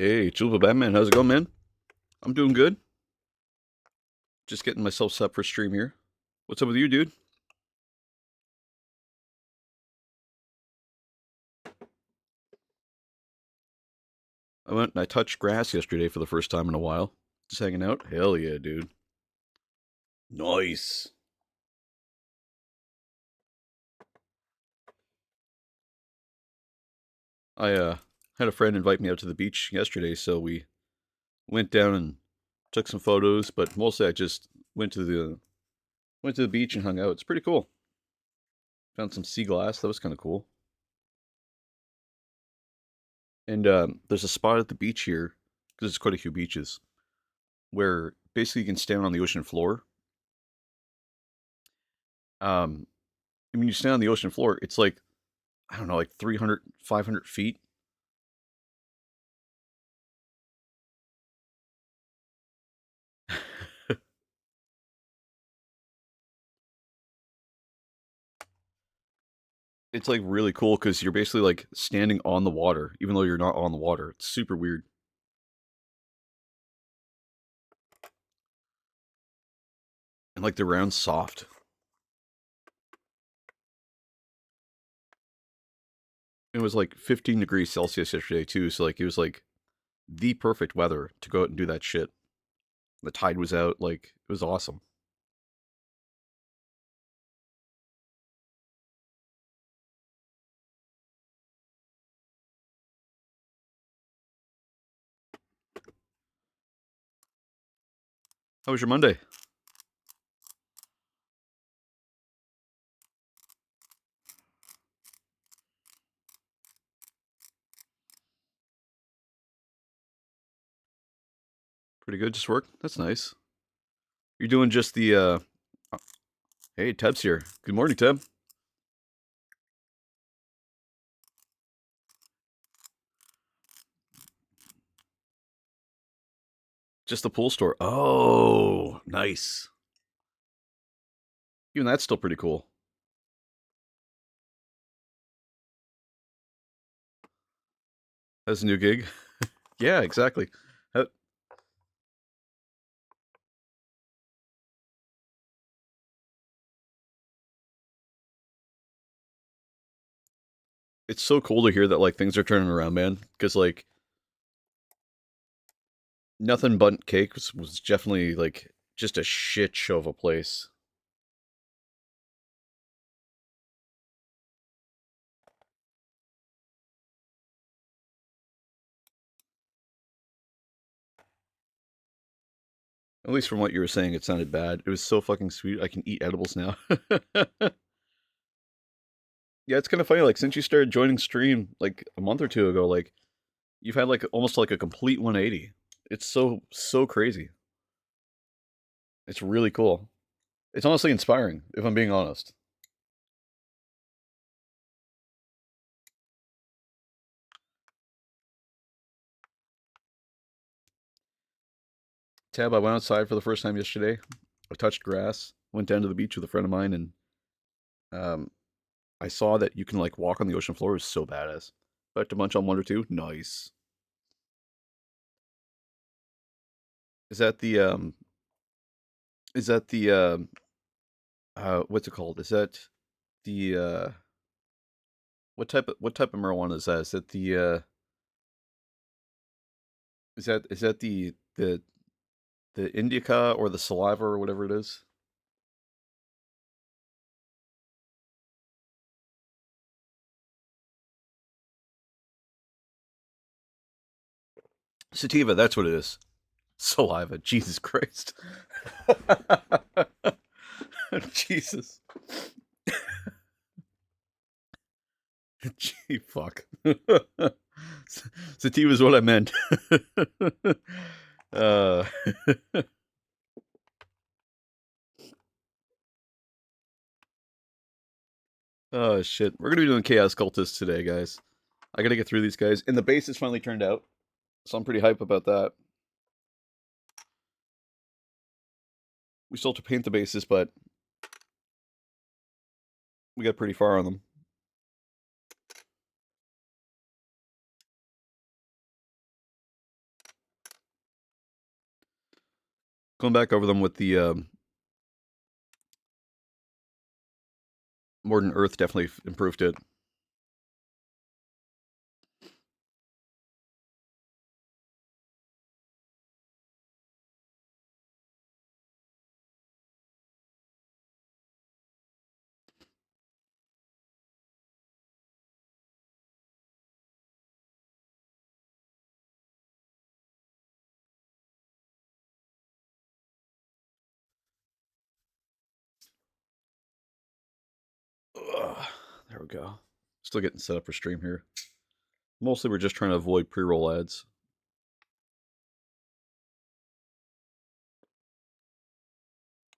Hey, Chupa Batman, how's it going, man? I'm doing good. Just getting myself set for stream here. What's up with you, dude? I went and I touched grass yesterday for the first time in a while. Just hanging out. Hell yeah, dude. Nice. I had a friend invite me out to the beach yesterday, so we went down and took some photos, but mostly I just went to the beach and hung out. It's pretty cool. Found some sea glass. That was kind of cool. And there's a spot at the beach here because there's quite a few beaches where basically you can stand on the ocean floor. Um, and when you stand on the ocean floor, it's like, I don't know, like 300, 500 feet. It's like really cool because you're basically like standing on the water, even though you're not on the water. It's super weird. And like the ground's soft. It was like 15 degrees Celsius yesterday too, so like it was like the perfect weather to go out and do that shit. The tide was out, like it was awesome. How was your Monday? Pretty good, just work. That's nice. You're doing just the hey, Teb's here. Good morning, Teb. Just the pool store. Oh, nice. Even that's still pretty cool. That's a new gig. Yeah, exactly. How, it's so cool to hear that like things are turning around, man. Because like nothing but cake was definitely like just a shit show of a place. At least from what you were saying, it sounded bad. It was so fucking sweet. I can eat edibles now. Yeah, it's kind of funny. Like since you started joining stream like a month or two ago, like you've had like almost like a complete 180. It's so crazy. It's really cool. It's honestly inspiring, if I'm being honest. Tab, I went outside for the first time yesterday. I touched grass. Went down to the beach with a friend of mine, and um, I saw that you can like walk on the ocean floor. It was so badass. Back to munch on one or two. Nice. Is that the Is that the what's it called? Is that the what type of marijuana is that? Is that the is that the indica or the saliva or whatever it is? Sativa, that's what it is. Saliva. Jesus Christ. Jesus. Gee, fuck. Sativa is what I meant. uh, oh shit. We're gonna be doing Chaos Cultists today, guys. I gotta get through these guys. And the base is finally turned out. So I'm pretty hype about that. We still have to paint the bases, but we got pretty far on them. Going back over them with the Modern Earth definitely improved it. Ugh, there we go. Still getting set up for stream here. Mostly we're just trying to avoid pre-roll ads.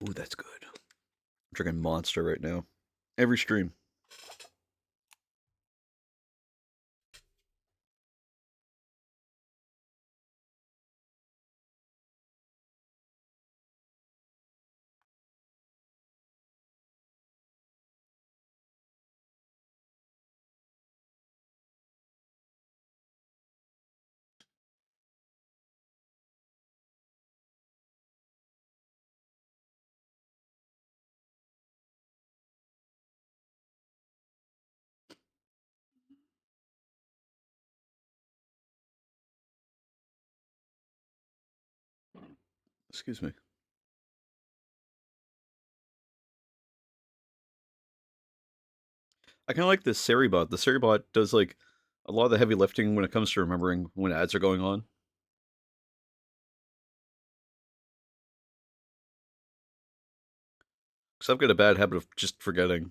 Ooh, that's good. I'm drinking Monster right now. Every stream. Excuse me. I kind of like this Seribot. The Seribot does like a lot of the heavy lifting when it comes to remembering when ads are going on. Because I've got a bad habit of just forgetting.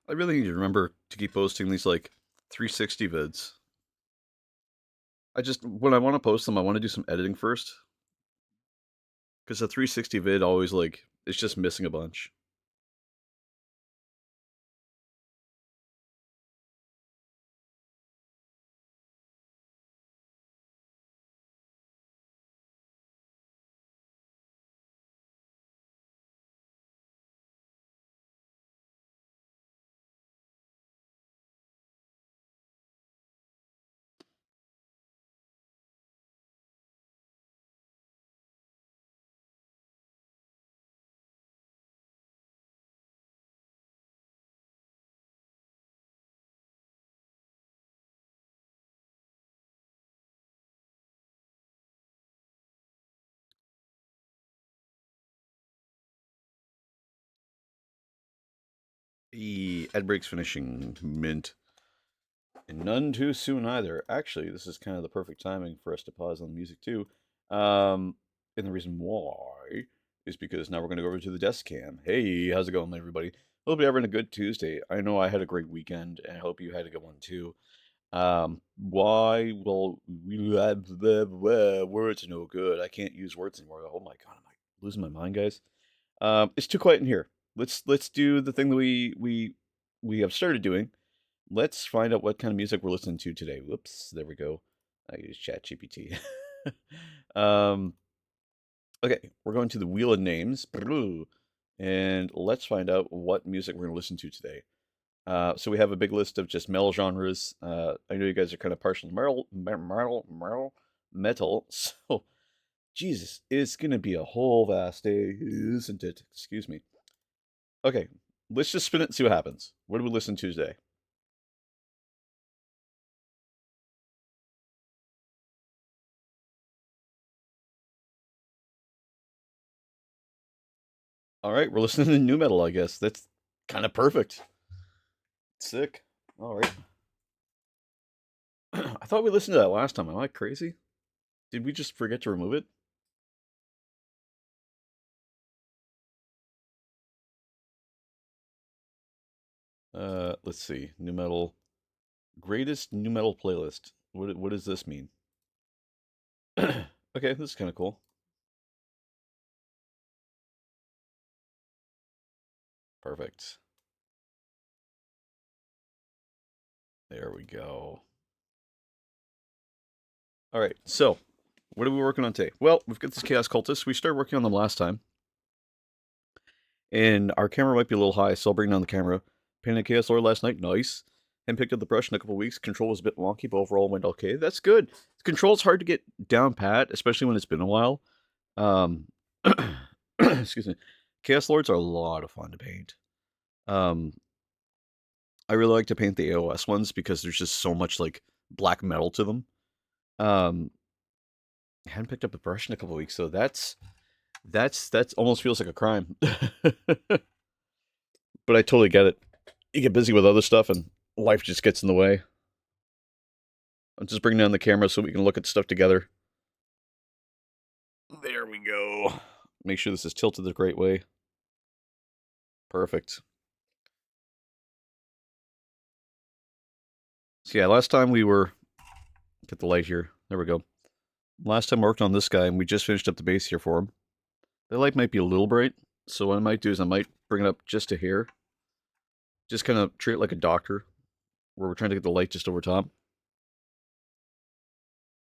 I really need to remember to keep posting these like 360 vids. I just when I want to post them, I want to do some editing first because the 360 vid always like it's just missing a bunch. The ad break's finishing mint. And none too soon either. Actually, this is kind of the perfect timing for us to pause on the music too. And the reason why is because now we're going to go over to the desk cam. Hey, how's it going, everybody? Hope you're having a good Tuesday. I know I had a great weekend, and I hope you had a good one too. Why? Well, words are no good. I can't use words anymore. Oh my god, am I losing my mind, guys? It's too quiet in here. Let's do the thing that we have started doing. Let's find out what kind of music we're listening to today. Whoops, there we go. I use ChatGPT. um, okay, we're going to the Wheel of Names, and let's find out what music we're going to listen to today. So we have a big list of just metal genres. I know you guys are kind of partial to metal, so Jesus, it's gonna be a whole vast day, isn't it? Excuse me. Okay, let's just spin it and see what happens. What do we listen Tuesday? All right, we're listening to new metal, I guess. That's kind of perfect. Sick. All right. I thought we listened to that last time. Am I crazy? Did we just forget to remove it? Let's see. New metal. Greatest new metal playlist. What does this mean? Okay, this is kind of cool. Perfect. There we go. All right, so what are we working on today? Well, we've got this Chaos Cultist. We started working on them last time, and our camera might be a little high, so I'll bring down the camera. Painted Chaos Lord last night, nice. And picked up the brush in a couple weeks. Control was a bit wonky, but overall went okay. That's good. Control's hard to get down pat, especially when it's been a while. Um, excuse me. Chaos Lords are a lot of fun to paint. I really like to paint the AOS ones because there's just so much like black metal to them. I hadn't picked up a brush in a couple weeks, so that's almost feels like a crime. But I totally get it. You get busy with other stuff and life just gets in the way. I'm just bringing down the camera so we can look at stuff together. There we go. Make sure this is tilted the great way. Perfect. So yeah, last time we were... Get the light here. There we go. Last time I worked on this guy, and we just finished up the base here for him. The light might be a little bright, so what I might do is I might bring it up just a hair. Just kind of treat it like a doctor, where we're trying to get the light just over top.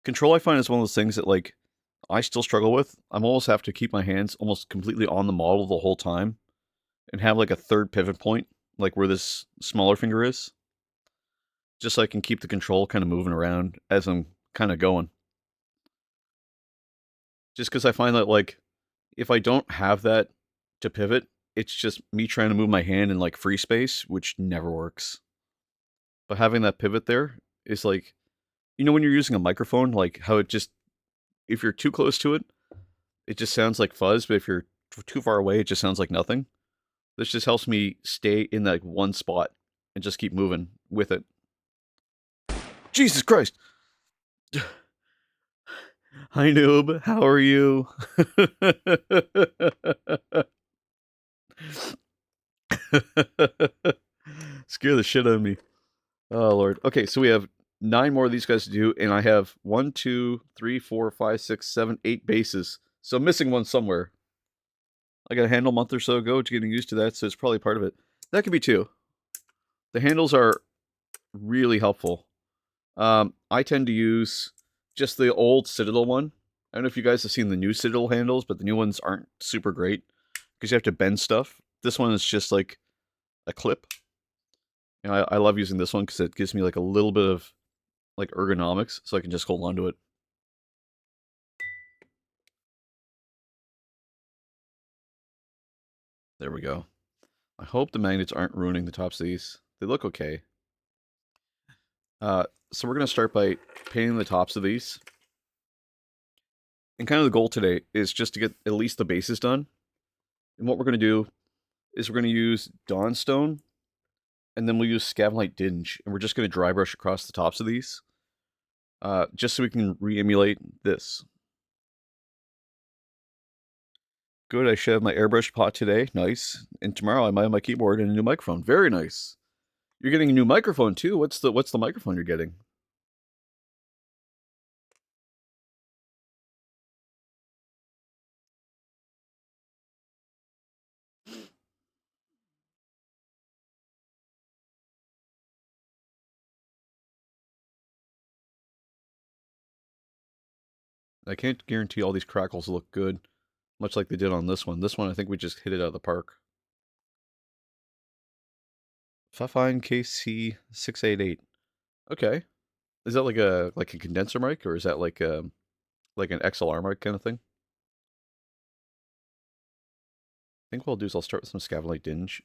Control, I find, is one of those things that, like, I still struggle with. I'm almost have to keep my hands almost completely on the model the whole time, and have, like, a third pivot point, like where this smaller finger is. Just so I can keep the control kind of moving around as I'm kind of going. Just because I find that, like, if I don't have that to pivot, it's just me trying to move my hand in, like, free space, which never works. But having that pivot there is like, you know, when you're using a microphone, like how it just, if you're too close to it, it just sounds like fuzz, but if you're too far away, it just sounds like nothing. This just helps me stay in that one spot and just keep moving with it. Jesus Christ! Hi, noob. How are you? Scare the shit out of me. Oh, Lord. Okay, so we have 9 more of these guys to do, and I have 1, 2, 3, 4, 5, 6, 7, 8 bases. So I'm missing one somewhere. I got a handle a month or so ago to getting used to that, so it's probably part of it. That could be 2. The handles are really helpful. I tend to use just the old Citadel one. I don't know if you guys have seen the new Citadel handles, but the new ones aren't super great because you have to bend stuff. This one is just like a clip. And I love using this one because it gives me like a little bit of like ergonomics, so I can just hold on to it. There we go. I hope the magnets aren't ruining the tops of these. They look okay. So we're going to start by painting the tops of these. And kind of the goal today is just to get at least the bases done. And what we're going to do is we're going to use Dawnstone, and then we'll use Scavengelight Dinge, and we're just going to dry brush across the tops of these, just so we can re-emulate this. Good, I should have my airbrush pot today, nice. And tomorrow I might have my keyboard and a new microphone, very nice. You're getting a new microphone too, what's the microphone you're getting? I can't guarantee all these crackles look good, much like they did on this one. This one, I think we just hit it out of the park. Fafine KC688. Okay. Is that like a condenser mic, or is that like an XLR mic kind of thing? think what I'll do is I'll start with some Scavalite Dinge.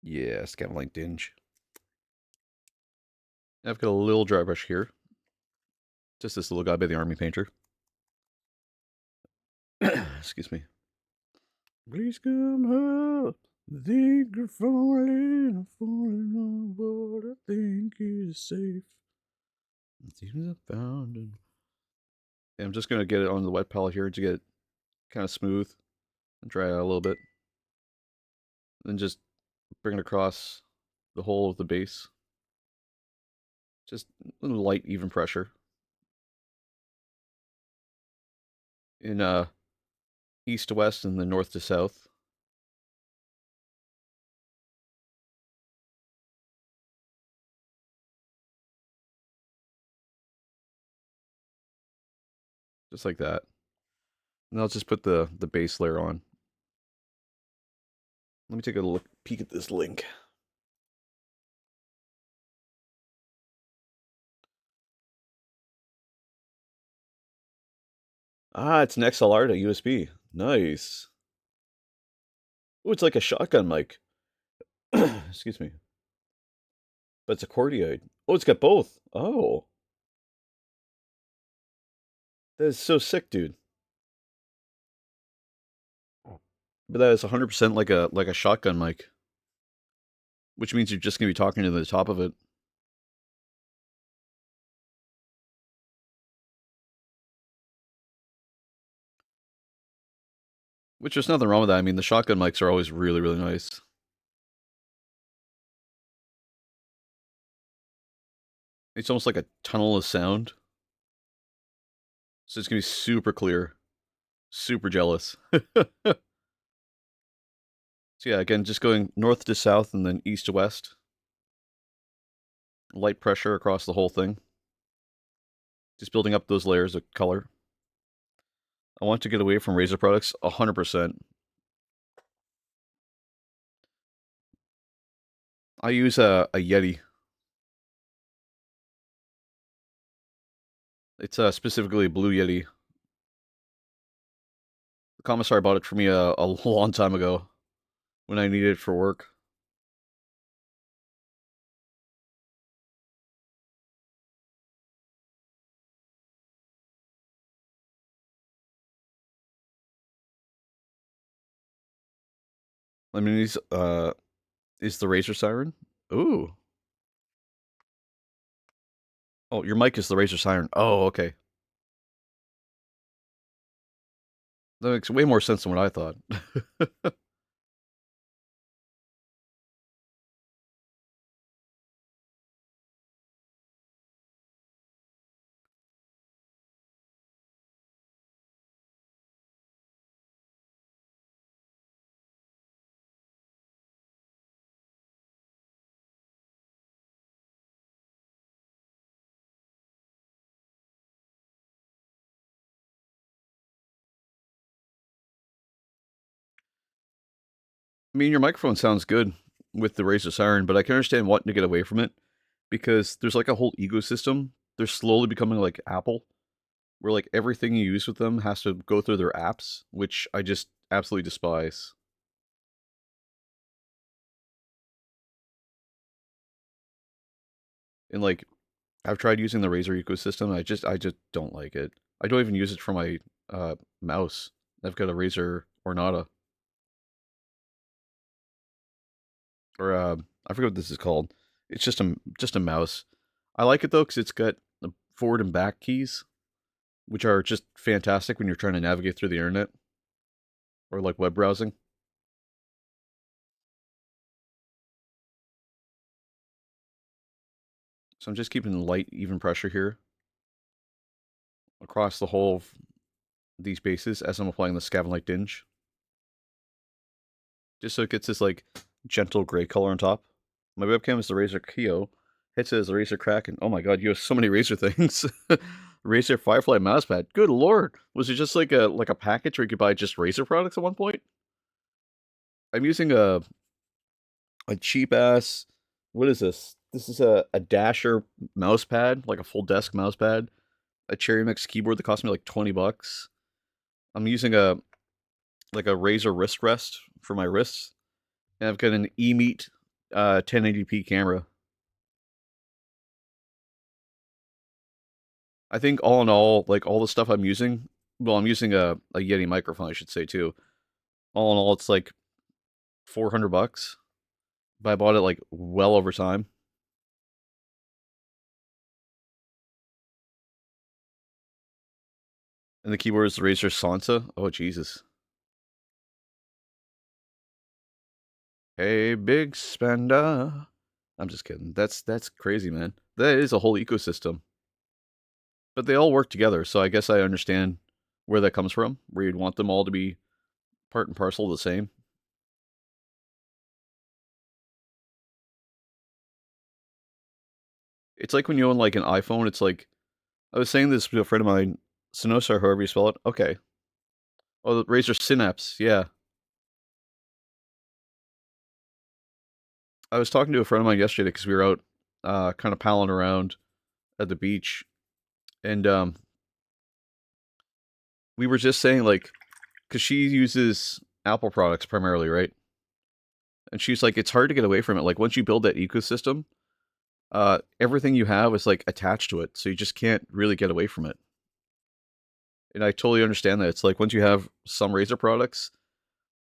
Yeah, Scavalite Dinge. I've got a little dry brush here. Just this little guy by the Army Painter. Excuse me. Please come help. I think you're falling on what I think is safe. Seems I found it. Yeah, I'm just gonna get it on the wet palette here to get it kind of smooth and dry out a little bit. Then just bring it across the whole of the base. Just a light, even pressure. In east to west and then north to south. Just like that. And I'll just put the base layer on. Let me take a look, peek at this link. Ah, it's an XLR to USB. Nice. Oh, it's like a shotgun mic. Excuse me. But it's a cordioid. Oh, it's got both. Oh. That is so sick, dude. But that is 100% like a shotgun mic. Which means you're just going to be talking to the top of it. Which there's nothing wrong with that. I mean, the shotgun mics are always really, really nice. It's almost like a tunnel of sound. So it's going to be super clear. Super jealous. So yeah, again, just going north to south and then east to west. Light pressure across the whole thing. Just building up those layers of color. I want to get away from Razer products 100%. I use a Yeti. It's specifically a Blue Yeti. The commissar bought it for me a long time ago when I needed it for work. I mean, is the Razer Siren? Ooh. Oh, your mic is the Razer Siren. Oh, okay. That makes way more sense than what I thought. I mean, your microphone sounds good with the Razer Siren, but I can understand wanting to get away from it because there's like a whole ecosystem. They're slowly becoming like Apple, where like everything you use with them has to go through their apps, which I just absolutely despise. And like I've tried using the Razer ecosystem, I just don't like it. I don't even use it for my mouse. I've got a Razer Ornata or I forget what this is called. It's just a mouse. I like it though because it's got the forward and back keys, which are just fantastic when you're trying to navigate through the internet or like web browsing. So I'm just keeping light, even pressure here across the whole of these bases as I'm applying the Scavenlight Dinge. Just so it gets this like gentle gray color on top. My webcam is the Razer Kio. Headset is the Razer Kraken. Oh my god, you have so many Razer things. Razer Firefly mousepad. Good lord, was it just like a package where you could buy just Razer products at one point? I'm using a cheap ass. What is this? This is a Dasher mousepad, like a full desk mousepad. A Cherry Mix keyboard that cost me like $20. I'm using a Razer wrist rest for my wrists, and I've got an E-Meet 1080p camera. I think all in all, like all the stuff I'm using, well, I'm using a Yeti microphone, I should say too. All in all, it's like $400, but I bought it like well over time. And the keyboard is the Razer Sansa. Oh Jesus! Hey, big spender. I'm just kidding. That's crazy, man. That is a whole ecosystem. But they all work together, so I guess I understand where that comes from, where you'd want them all to be part and parcel the same. It's like when you own like an iPhone, it's like I was saying this to a friend of mine, Synosar, however you spell it. Okay. Oh, the Razer Synapse, yeah. I was talking to a friend of mine yesterday because we were out kind of palling around at the beach, and we were just saying like, because she uses Apple products primarily, right? And she's like, it's hard to get away from it. Like once you build that ecosystem, everything you have is like attached to it, so you just can't really get away from it. And I totally understand that. It's like once you have some Razer products,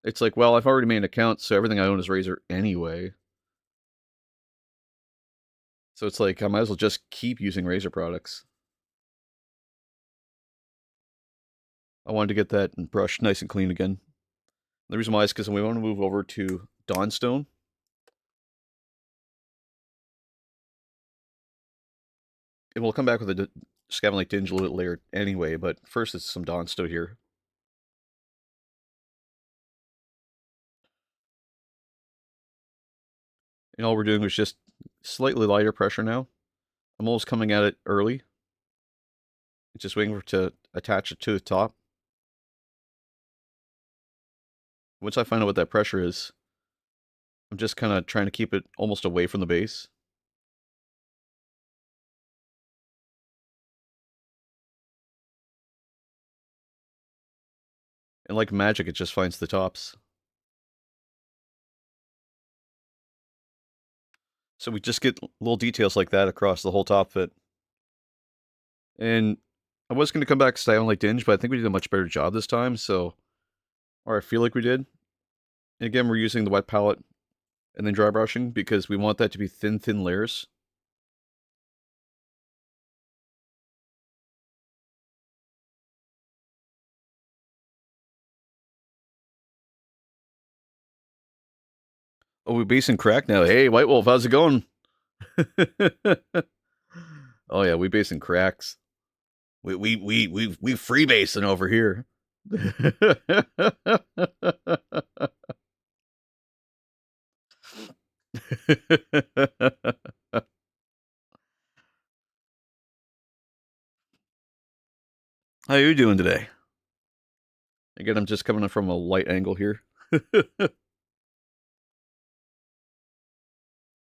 it's like, well, I've already made an account, so everything I own is Razer anyway. So it's like I might as well just keep using Razer products. I wanted to get that brush nice and clean again. The reason why is because we want to move over to Dawnstone. And we'll come back with a Scaven Lake Dinge a little bit later anyway, but first it's some Dawnstone here. And all we're doing is just slightly lighter pressure now. I'm almost coming at it early. Just waiting for it to attach it to the top. Once I find out what that pressure is, I'm just kind of trying to keep it almost away from the base. And like magic, it just finds the tops. So we just get little details like that across the whole top fit. And I was going to come back style like Dinge, but I think we did a much better job this time, so... Or I feel like we did. And again, we're using the wet palette and then dry brushing because we want that to be thin, thin layers. Oh, we basing crack now. Hey, White Wolf, how's it going? Oh yeah, we basing cracks. We freebasing over here. How you doing today? Again, I'm just coming from a light angle here.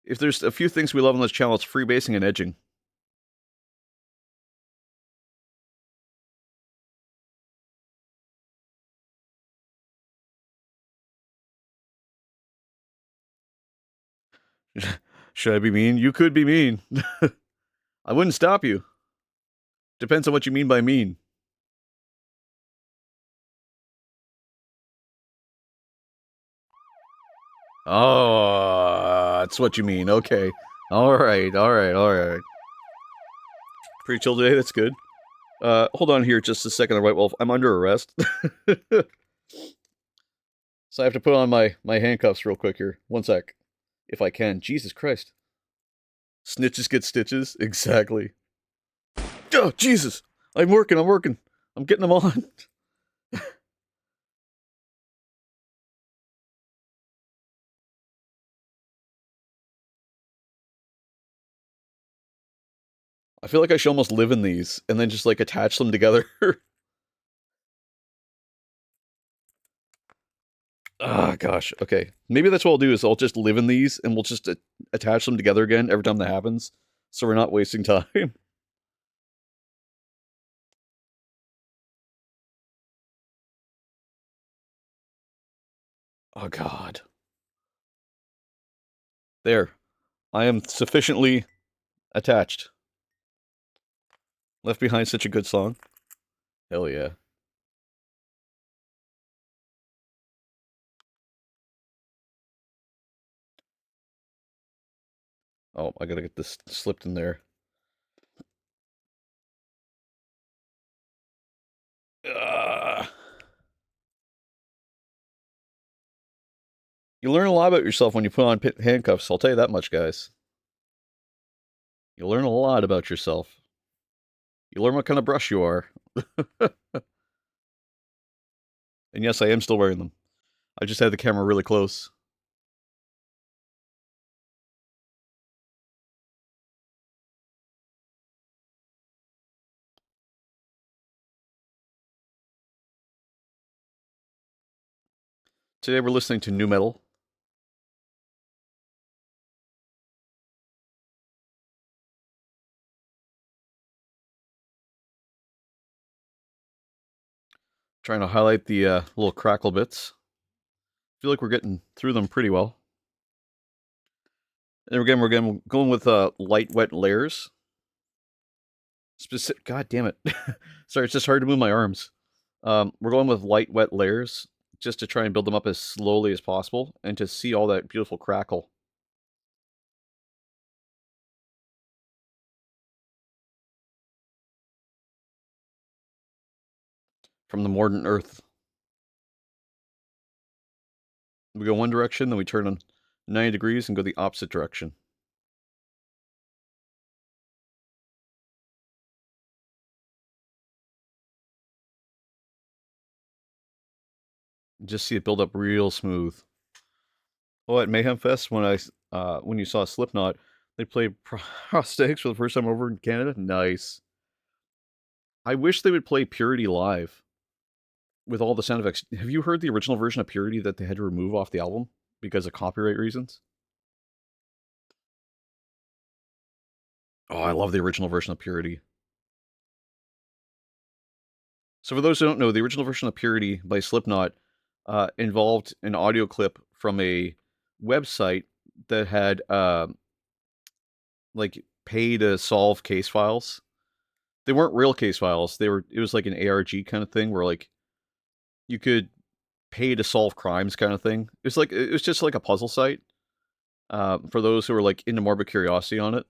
If there's a few things we love on this channel, it's freebasing and edging. Should I be mean? You could be mean. I wouldn't stop you. Depends on what you mean by mean. Oh, that's what you mean. Okay. All right. Pretty chill today. That's good. Hold on here just a second, White Wolf. I'm under arrest. So I have to put on my handcuffs real quick here. One sec. If I can. Jesus Christ. Snitches get stitches. Exactly. Oh, Jesus. I'm working. I'm getting them on. I feel like I should almost live in these and then just like attach them together. Ah, gosh. Okay. Maybe that's what I'll do is I'll just live in these and we'll just attach them together again every time that happens. So we're not wasting time. Oh, God. There. I am sufficiently attached. Left Behind, such a good song. Hell yeah. Oh, I gotta get this slipped in there. You learn a lot about yourself when you put on handcuffs, I'll tell you that much, guys. You learn a lot about yourself. You learn what kind of brush you are. And yes, I am still wearing them. I just had the camera really close. Today we're listening to nu metal. Trying to highlight the little crackle bits. Feel like we're getting through them pretty well. And again, we're going with light, wet layers. God damn it. Sorry, it's just hard to move my arms. We're going with light, wet layers just to try and build them up as slowly as possible and to see all that beautiful crackle. From the mordant earth. We go one direction, then we turn on 90 degrees and go the opposite direction. Just see it build up real smooth. Oh, at Mayhem Fest, when you saw Slipknot, they played Prosthetics for the first time over in Canada. Nice. I wish they would play Purity live with all the sound effects. Have you heard the original version of Purity that they had to remove off the album because of copyright reasons? Oh, I love the original version of Purity. So for those who don't know, the original version of Purity by Slipknot involved an audio clip from a website that had like pay to solve case files. They weren't real case files. It was like an ARG kind of thing where like you could pay to solve crimes kind of thing. It was just like a puzzle site for those who were like into morbid curiosity on it.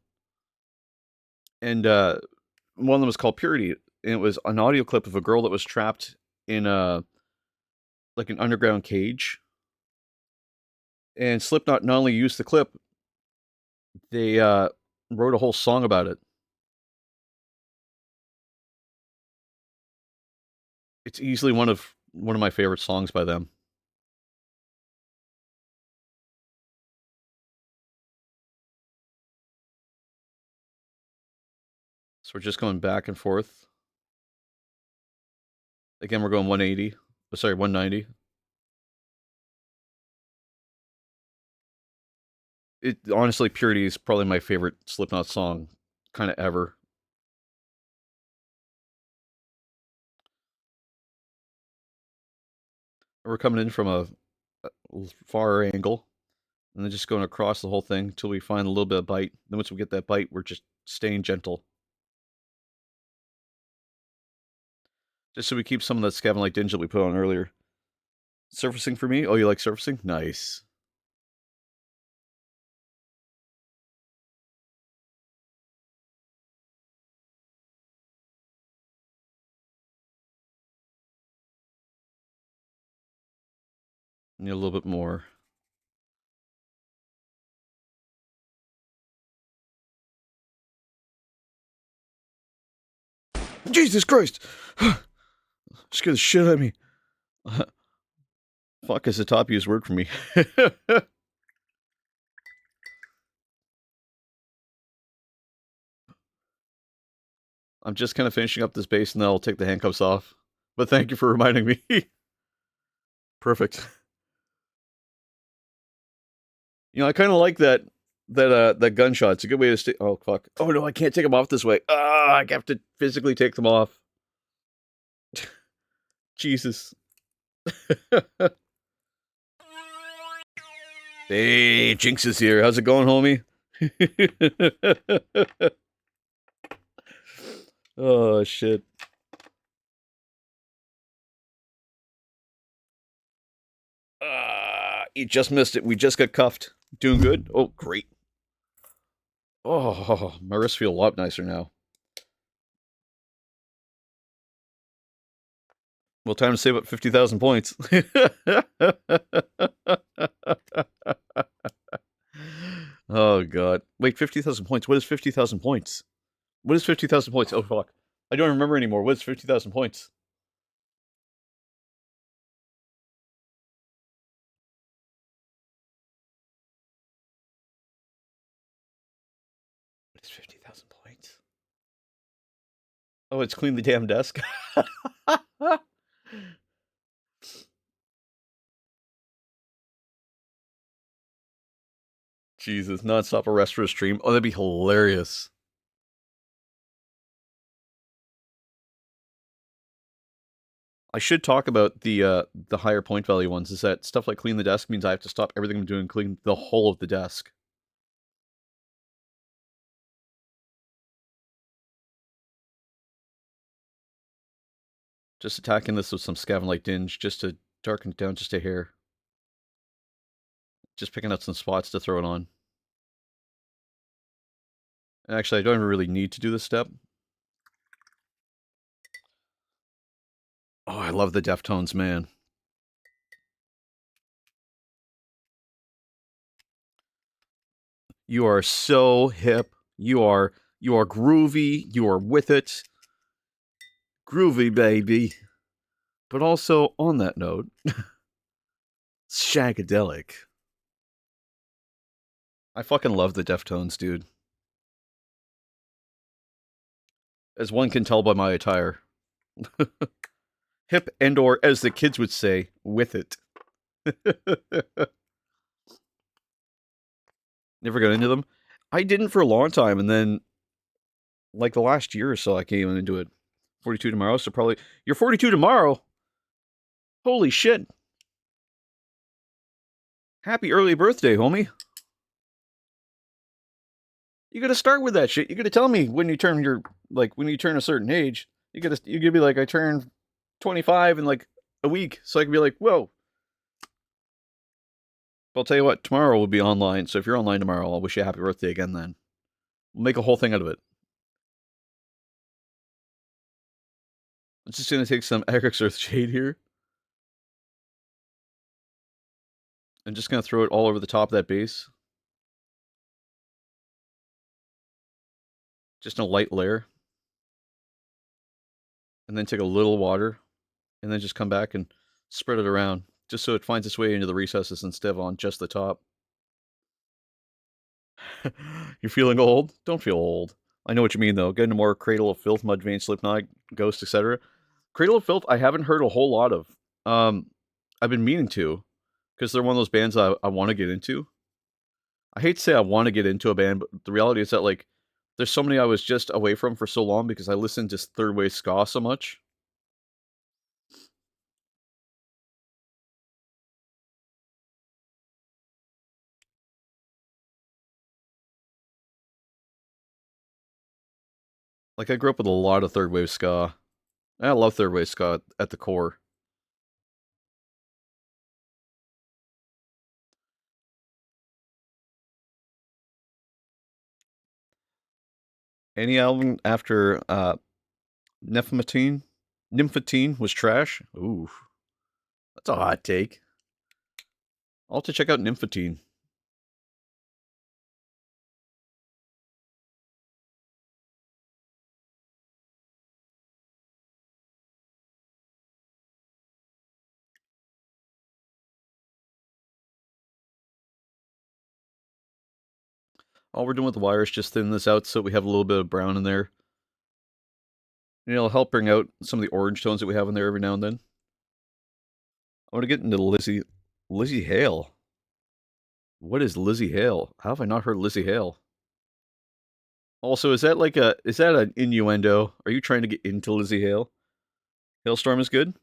And one of them was called Purity, and it was an audio clip of a girl that was trapped in a like an underground cage. And Slipknot not only used the clip, they wrote a whole song about it. It's easily one of my favorite songs by them. So we're just going back and forth. Again, we're going 180. Sorry, 190. It honestly, Purity is probably my favorite Slipknot song, kind of ever. We're coming in from a far angle, and then just going across the whole thing until we find a little bit of bite. Then once we get that bite, we're just staying gentle, just so we keep some of that Scavenge Light Dinge that we put on earlier. Surfacing for me? Oh, you like surfacing? Nice. Need a little bit more. Jesus Christ! Scared the shit out of me. Fuck is a top used word for me. I'm just kind of finishing up this base and then I'll take the handcuffs off. But thank you for reminding me. Perfect. You know, I kind of like that gunshot. It's a good way to stay. Oh fuck! Oh no, I can't take them off this way. Ah, I have to physically take them off. Jesus. Hey, Jinx is here. How's it going, homie? Oh, shit. You just missed it. We just got cuffed. Doing good? Oh, great. Oh, my wrists feel a lot nicer now. Well, time to save up 50,000 points. Oh, God. Wait, 50,000 points? What is 50,000 points? What is 50,000 points? Oh, fuck. I don't remember anymore. What is 50,000 points? What is 50,000 points? Oh, it's clean the damn desk. Jesus, non-stop arrest for a stream. Oh, that'd be hilarious. I should talk about the higher point value ones. Is that stuff like clean the desk means I have to stop everything I'm doing and clean the whole of the desk. Just attacking this with some Scaven Light Dinge just to darken it down just a hair. Just picking out some spots to throw it on. And actually, I don't even really need to do this step. Oh, I love the Deftones, man. You are so hip. You are groovy. You are with it. Groovy, baby. But also, on that note, shagadelic. I fucking love the Deftones, dude. As one can tell by my attire. Hip and or, as the kids would say, with it. Never got into them. I didn't for a long time, and then, like the last year or so, I came into it. 42 tomorrow, so probably... You're 42 tomorrow? Holy shit. Happy early birthday, homie. You gotta start with that shit. You gotta tell me when you turn your... Like, when you turn a certain age. You gotta be like, I turn 25 in, like, a week. So I can be like, whoa. But I'll tell you what, tomorrow will be online. So if you're online tomorrow, I'll wish you a happy birthday again then. We'll make a whole thing out of it. I'm just gonna take some Agric Earth Shade here. I'm just gonna throw it all over the top of that base. Just in a light layer. And then take a little water. And then just come back and spread it around. Just so it finds its way into the recesses instead of on just the top. You're feeling old? Don't feel old. I know what you mean, though. Get into more Cradle of Filth, Mudvayne, Slipknot, Ghost, etc. Cradle of Filth, I haven't heard a whole lot of. I've been meaning to, because they're one of those bands I want to get into. I hate to say I want to get into a band, but the reality is that, like, there's so many I was just away from for so long because I listened to third wave ska so much. Like, I grew up with a lot of third wave ska. I love third wave ska at the core. Any album after Nymphatine was trash? Ooh, that's a hot take. I'll have to check out Nymphatine. All we're doing with the wire is just thin this out so we have a little bit of brown in there. And it'll help bring out some of the orange tones that we have in there every now and then. I want to get into Lizzie Hale. What is Lizzie Hale? How have I not heard Lizzie Hale? Also, is that an innuendo? Are you trying to get into Lizzie Hale? Hailstorm is good?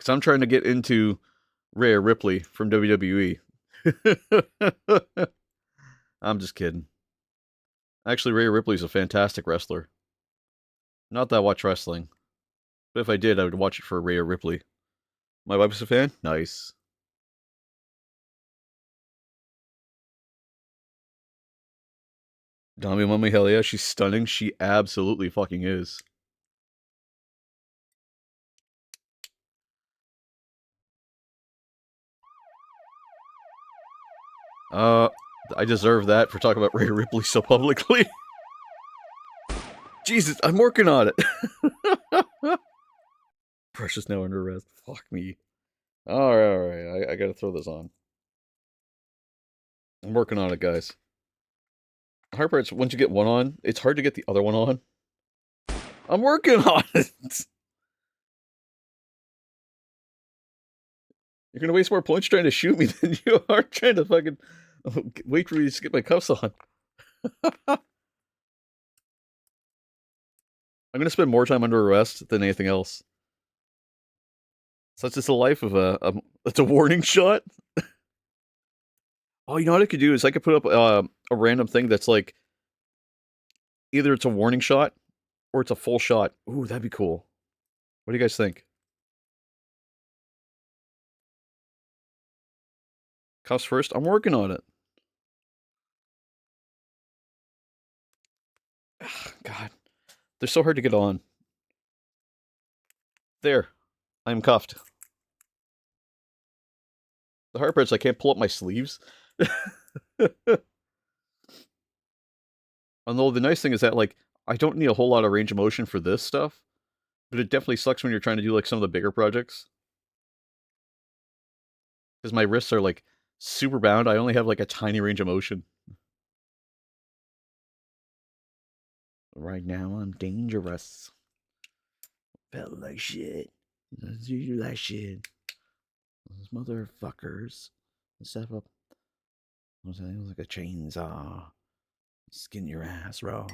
Because I'm trying to get into Rhea Ripley from WWE. I'm just kidding. Actually, Rhea Ripley's a fantastic wrestler. Not that I watch wrestling, but if I did, I would watch it for Rhea Ripley. My wife's a fan? Nice. Dami Mummy, hell yeah, she's stunning. She absolutely fucking is. I deserve that for talking about Rhea Ripley so publicly. Jesus, I'm working on it. Precious now under arrest. Fuck me. Alright. I gotta throw this on. I'm working on it, guys. The hard part's once you get one on, it's hard to get the other one on. I'm working on it! You're gonna waste more points trying to shoot me than you are trying to fucking wait for me to get my cuffs on. I'm gonna spend more time under arrest than anything else. Such is the life of it's a warning shot. Oh, you know what I could do is I could put up a random thing that's like either it's a warning shot or it's a full shot. Ooh, that'd be cool. What do you guys think? Cuffs first? I'm working on it. God, they're so hard to get on. There, I'm cuffed. The hard part is I can't pull up my sleeves. Although the nice thing is that, like, I don't need a whole lot of range of motion for this stuff, but it definitely sucks when you're trying to do, like, some of the bigger projects. Because my wrists are, like, super bound. I only have, like, a tiny range of motion. Right now, I'm dangerous. Felt like shit. You like shit. Those motherfuckers. Step up. Like a chainsaw. Skin your ass raw.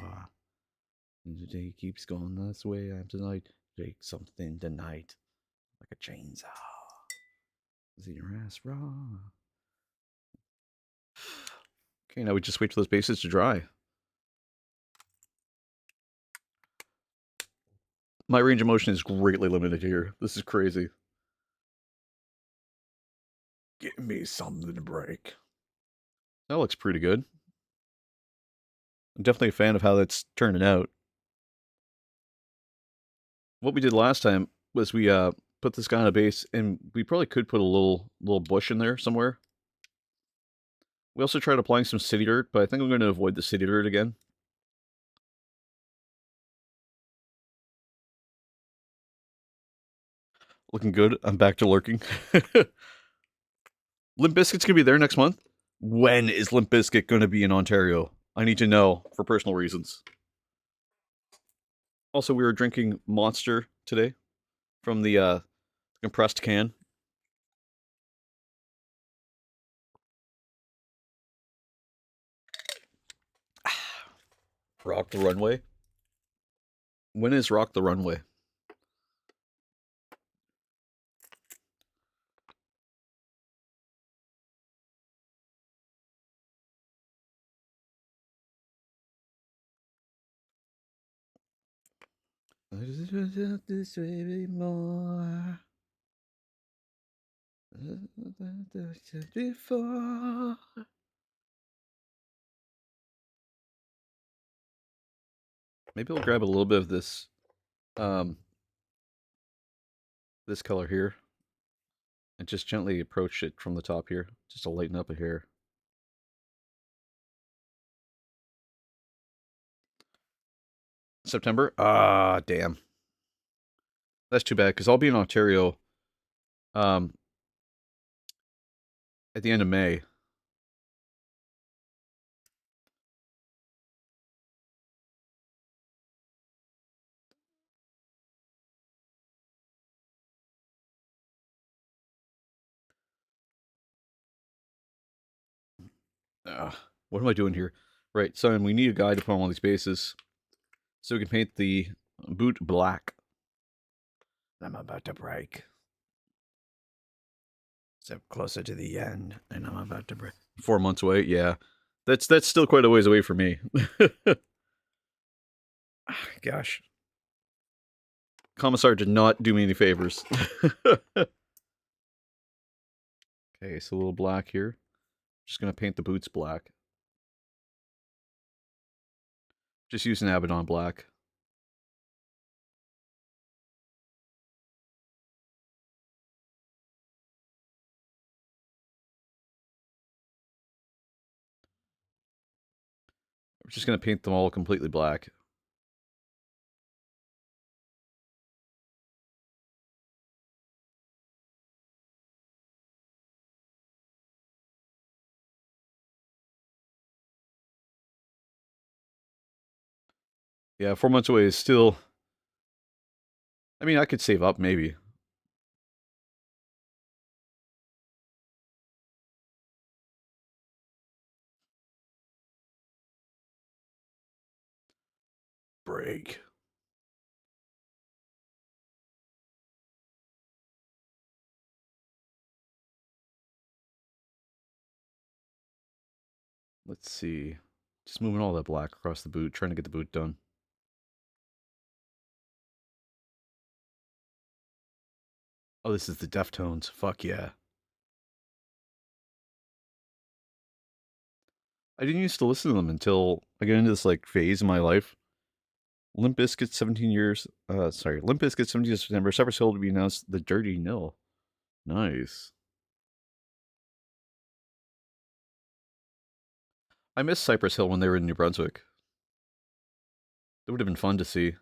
And the day keeps going this way after tonight. Take something tonight. Like a chainsaw. Skin your ass raw. Okay, now we just wait for those bases to dry. My range of motion is greatly limited here. This is crazy. Give me something to break. That looks pretty good. I'm definitely a fan of how that's turning out. What we did last time was we put this guy on a base, and we probably could put a little bush in there somewhere. We also tried applying some city dirt, but I think I'm going to avoid the city dirt again. Looking good. I'm back to lurking. Limp Bizkit's going to be there next month. When is Limp Bizkit going to be in Ontario? I need to know for personal reasons. Also, we were drinking Monster today from the compressed can. Rock the Runway. When is Rock the Runway? This way more. Before. Maybe I'll grab a little bit of this, this color here, and just gently approach it from the top here, just to lighten up a hair. September? Ah, damn. That's too bad, because I'll be in Ontario, at the end of May. What am I doing here? Right, so we need a guy to put on one of these bases, so we can paint the boot black. I'm about to break. So closer to the end, and I'm about to break. 4 months away, yeah. That's still quite a ways away for me. Gosh. Commissar did not do me any favors. Okay, so a little black here. Just gonna paint the boots black. Just using Abaddon black. We're just gonna paint them all completely black. Yeah, 4 months away is still... I mean, I could save up, maybe. Break. Let's see. Just moving all that black across the boot, trying to get the boot done. Oh, this is the Deftones. Fuck yeah. I didn't used to listen to them until I got into this like phase in my life. Limp Bizkit 17 years. Limp Bizkit 17 years September. Cypress Hill to be announced. The Dirty Nil. Nice. I miss Cypress Hill when they were in New Brunswick. It would have been fun to see.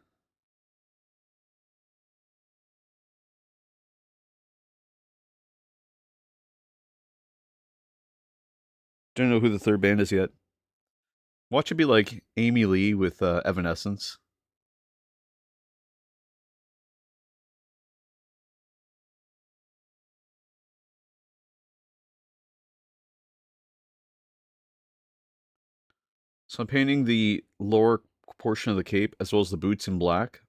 Don't know who the third band is yet. Watch it be like Amy Lee with Evanescence. So I'm painting the lower portion of the cape as well as the boots in black.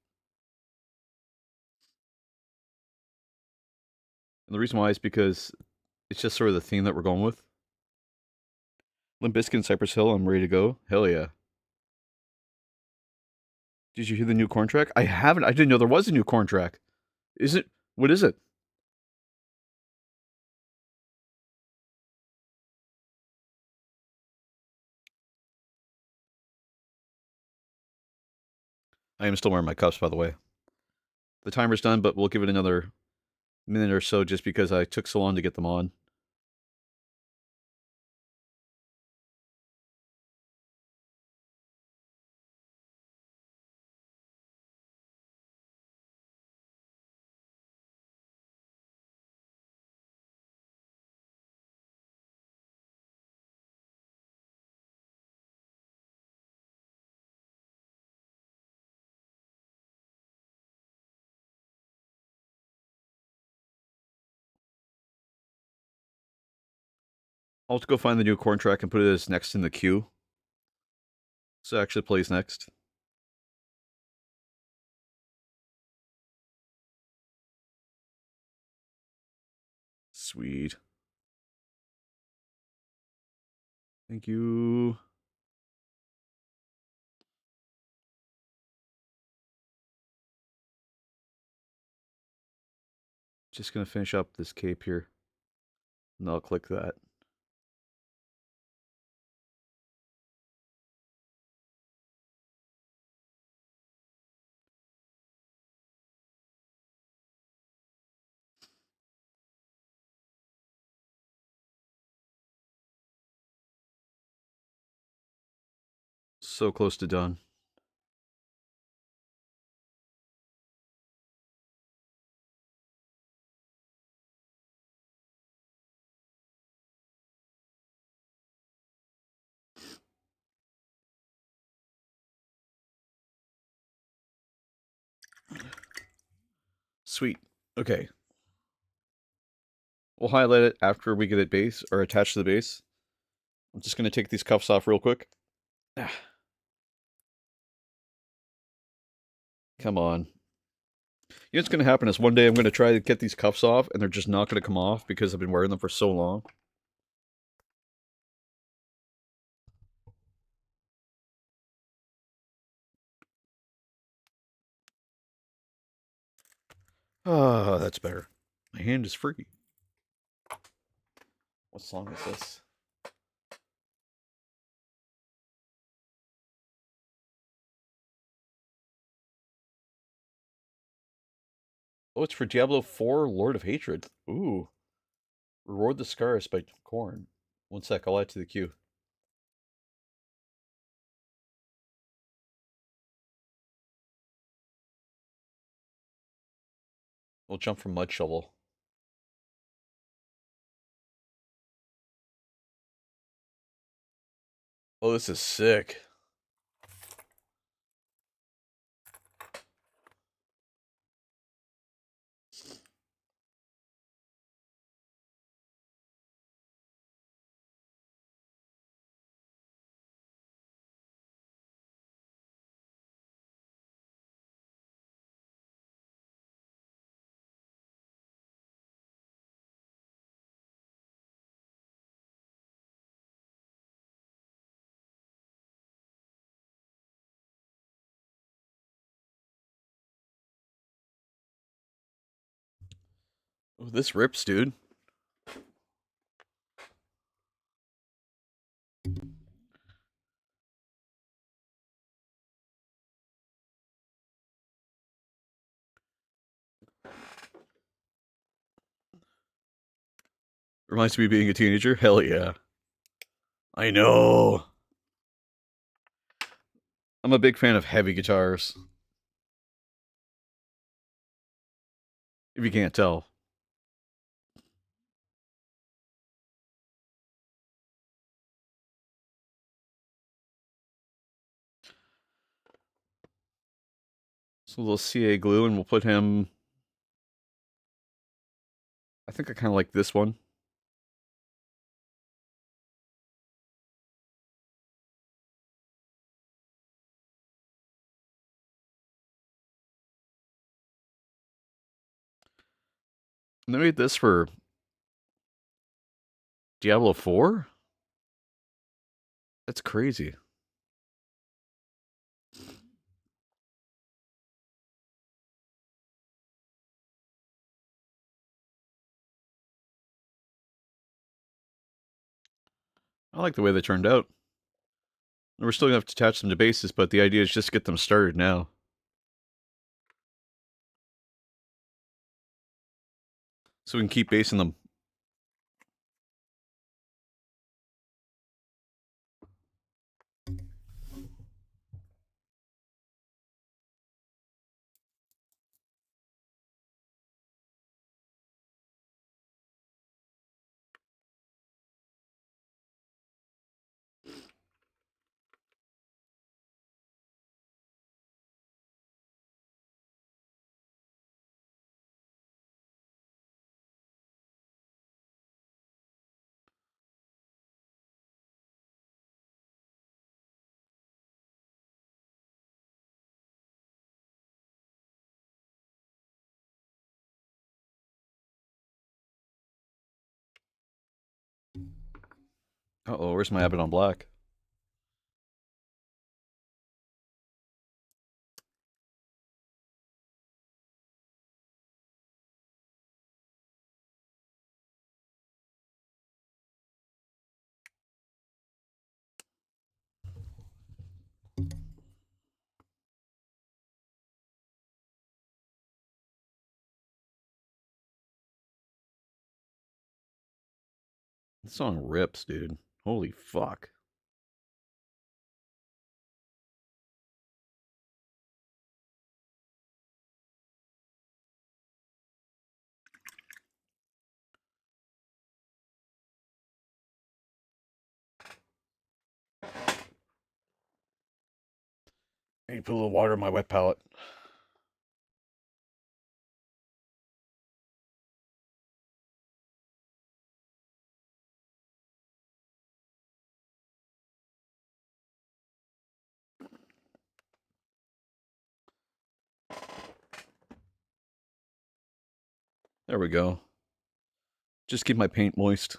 And the reason why is because it's just sort of the theme that we're going with. Limp Bizkit and Cypress Hill, I'm ready to go. Hell yeah. Did you hear the new Korn track? I haven't. I didn't know there was a new Korn track. Is it? What is it? I am still wearing my cuffs, by the way. The timer's done, but we'll give it another minute or so just because I took so long to get them on. I'll have to go find the new Korn track and put it as next in the queue. So it actually plays next. Sweet. Thank you. Just gonna finish up this cape here. And I'll click that. So close to done. Sweet. Okay. We'll highlight it after we get it base or attached to the base. I'm just gonna take these cuffs off real quick. Come on. You know what's gonna happen is one day I'm gonna try to get these cuffs off, and they're just not gonna come off because I've been wearing them for so long. Ah, that's better. My hand is free. What song is this? Oh, it's for Diablo 4 Lord of Hatred. Ooh. Reward the Scars by Korn. One sec, I'll add to the queue. We'll jump from Mud Shovel. Oh, this is sick. Oh, this rips, dude. Reminds me of being a teenager. Hell yeah. I know. I'm a big fan of heavy guitars. If you can't tell. So a little CA glue, and we'll put him. I think I kind of like this one. And they made this for Diablo 4? That's crazy. I like the way they turned out. We're still gonna have to attach them to bases, but the idea is just to get them started now. So we can keep basing them. Uh-oh, where's my Abaddon Black? This song rips, dude. Holy fuck. I need to put a little water in my wet palate. There we go. Just keep my paint moist.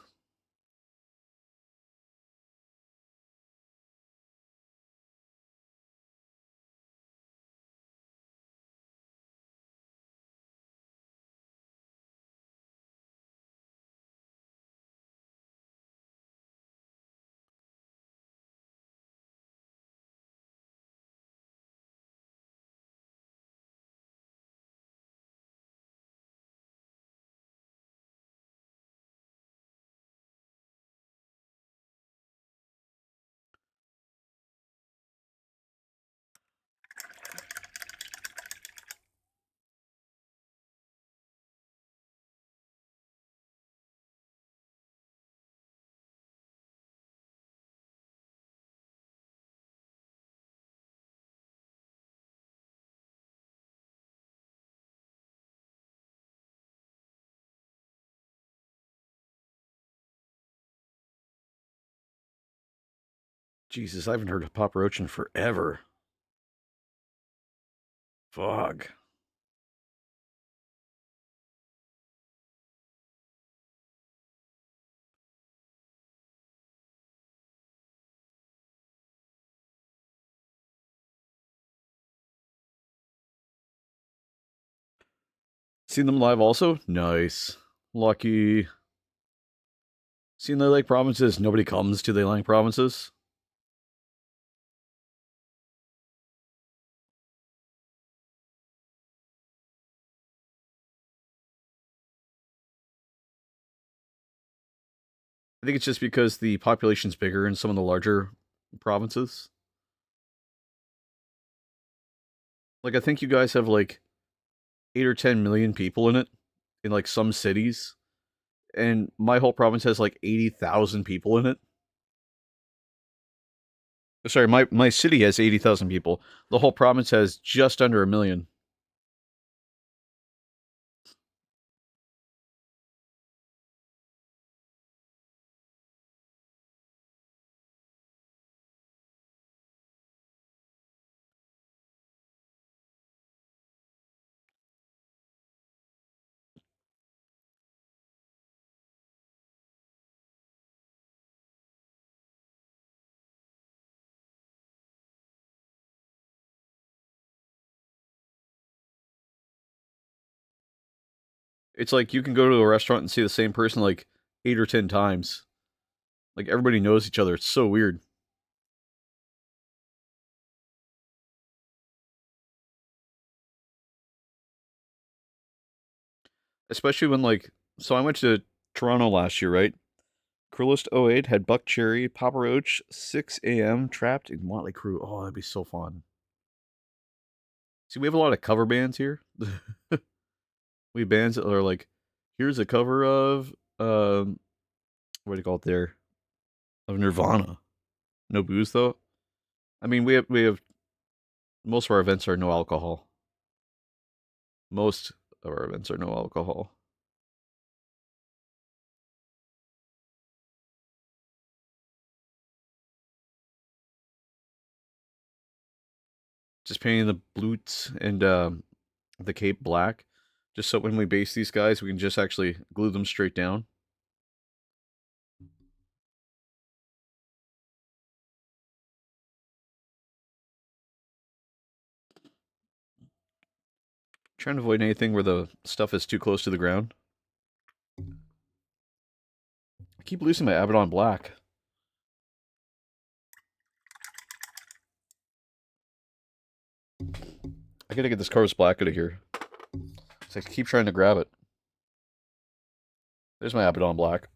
Jesus, I haven't heard of Papa Roach in forever. Fuck. Seen them live also? Nice. Lucky. Seen the Lake Provinces? Nobody comes to the Lake Provinces? I think it's just because the population's bigger in some of the larger provinces. Like, I think you guys have like 8 or 10 million people in it, in like some cities. And my whole province has like 80,000 people in it. Sorry, my city has 80,000 people. The whole province has just under 1 million. It's like you can go to a restaurant and see the same person like 8 or 10 times. Like everybody knows each other. It's so weird. Especially when like so I went to Toronto last year, right? Cruellest '08 had Buck Cherry, Papa Roach, 6 a.m. Trapped in Motley Crue. Oh, that'd be so fun. See, we have a lot of cover bands here. We have bands that are like, here's a cover of what do you call it there? Of Nirvana. No booze though. I mean, we have most of our events are no alcohol. Most of our events are no alcohol. Just painting the boots and the cape black, just so when we base these guys, we can just actually glue them straight down. Trying to avoid anything where the stuff is too close to the ground. I keep losing my Abaddon Black. I gotta get this Carlos Black out of here. So I keep trying to grab it. There's my Abaddon Black.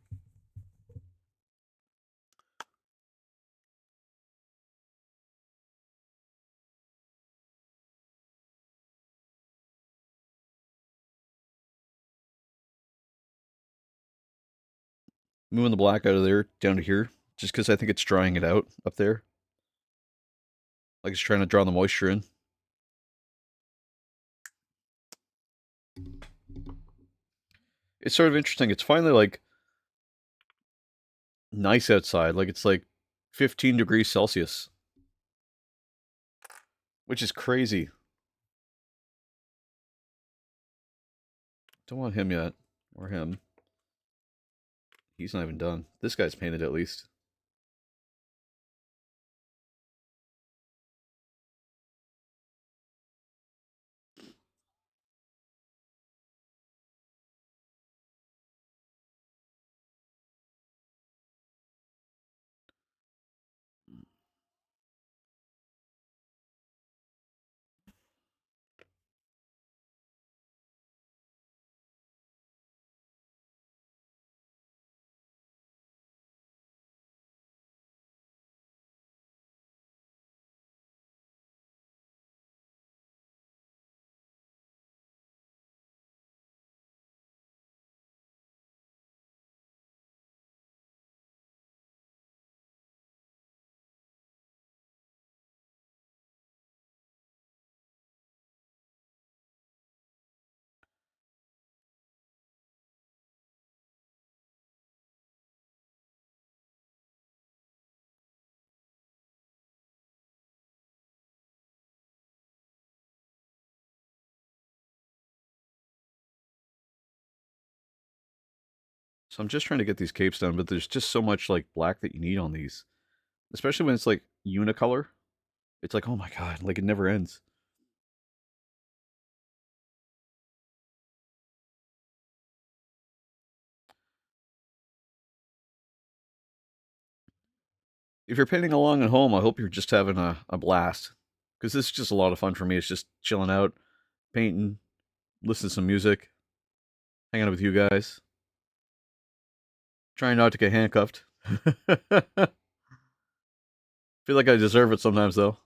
Moving the black out of there down to here, just because I think it's drying it out up there. Like it's trying to draw the moisture in. It's sort of interesting. It's finally like nice outside. Like it's like 15 degrees Celsius, which is crazy. Don't want him yet. Or him. He's not even done. This guy's painted at least. So I'm just trying to get these capes done, but there's just so much like black that you need on these. Especially when it's like unicolor. It's like, oh my god, like it never ends. If you're painting along at home, I hope you're just having a blast. Because this is just a lot of fun for me. It's just chilling out, painting, listening to some music, hanging out with you guys, trying not to get handcuffed. Feel like I deserve it sometimes, though.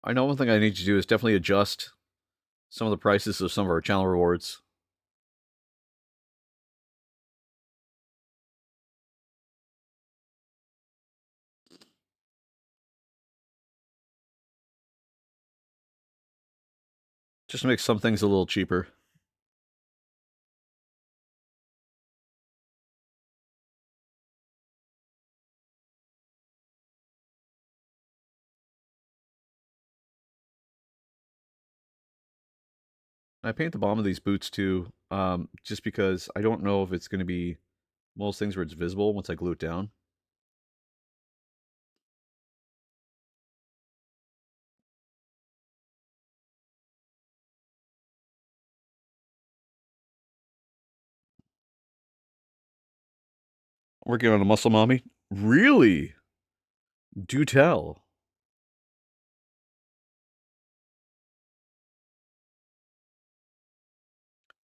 I know one thing I need to do is definitely adjust some of the prices of some of our channel rewards. Just to make some things a little cheaper. I paint the bottom of these boots too, just because I don't know if it's going to be one of those things where it's visible once I glue it down. Working on a muscle mommy? Really? Do tell.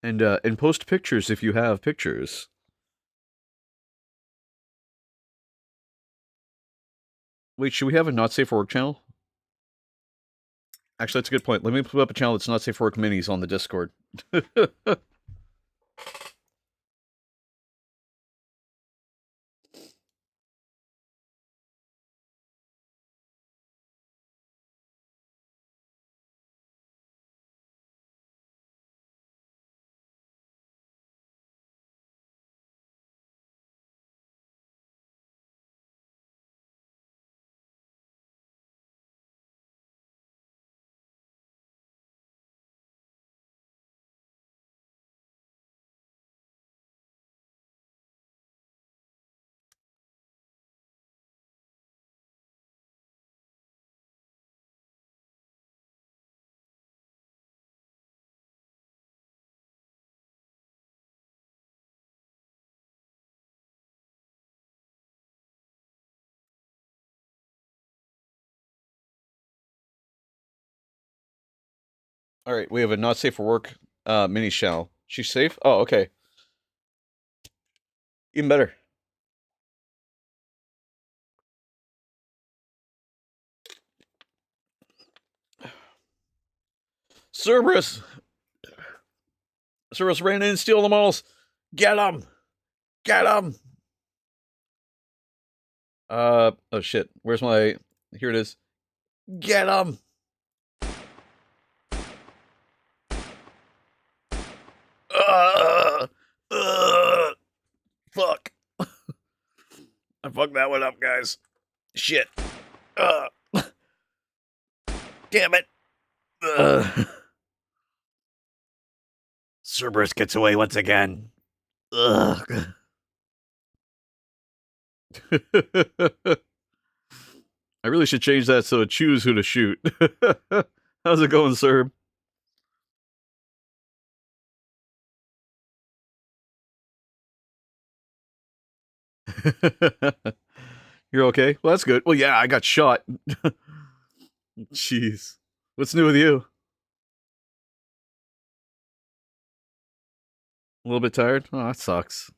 And post pictures if you have pictures. Wait, should we have a not safe for work channel? Actually, that's a good point. Let me put up a channel that's not safe for work minis on the Discord. All right, we have a not safe for work mini channel. She's safe? Oh, okay. Even better. Cerberus! Cerberus ran in and steal the malls. Get him! Get him! Oh shit. Where's my... Here it is. Get him! Uh, uh. Fuck. I fucked that one up, guys. Shit. Damn it. Cerberus gets away once again. Ugh. I really should change that so it choose who to shoot. How's it going, sir? You're okay? Well, that's good. Well, yeah, I got shot. Jeez. What's new with you? A little bit tired? Oh, that sucks.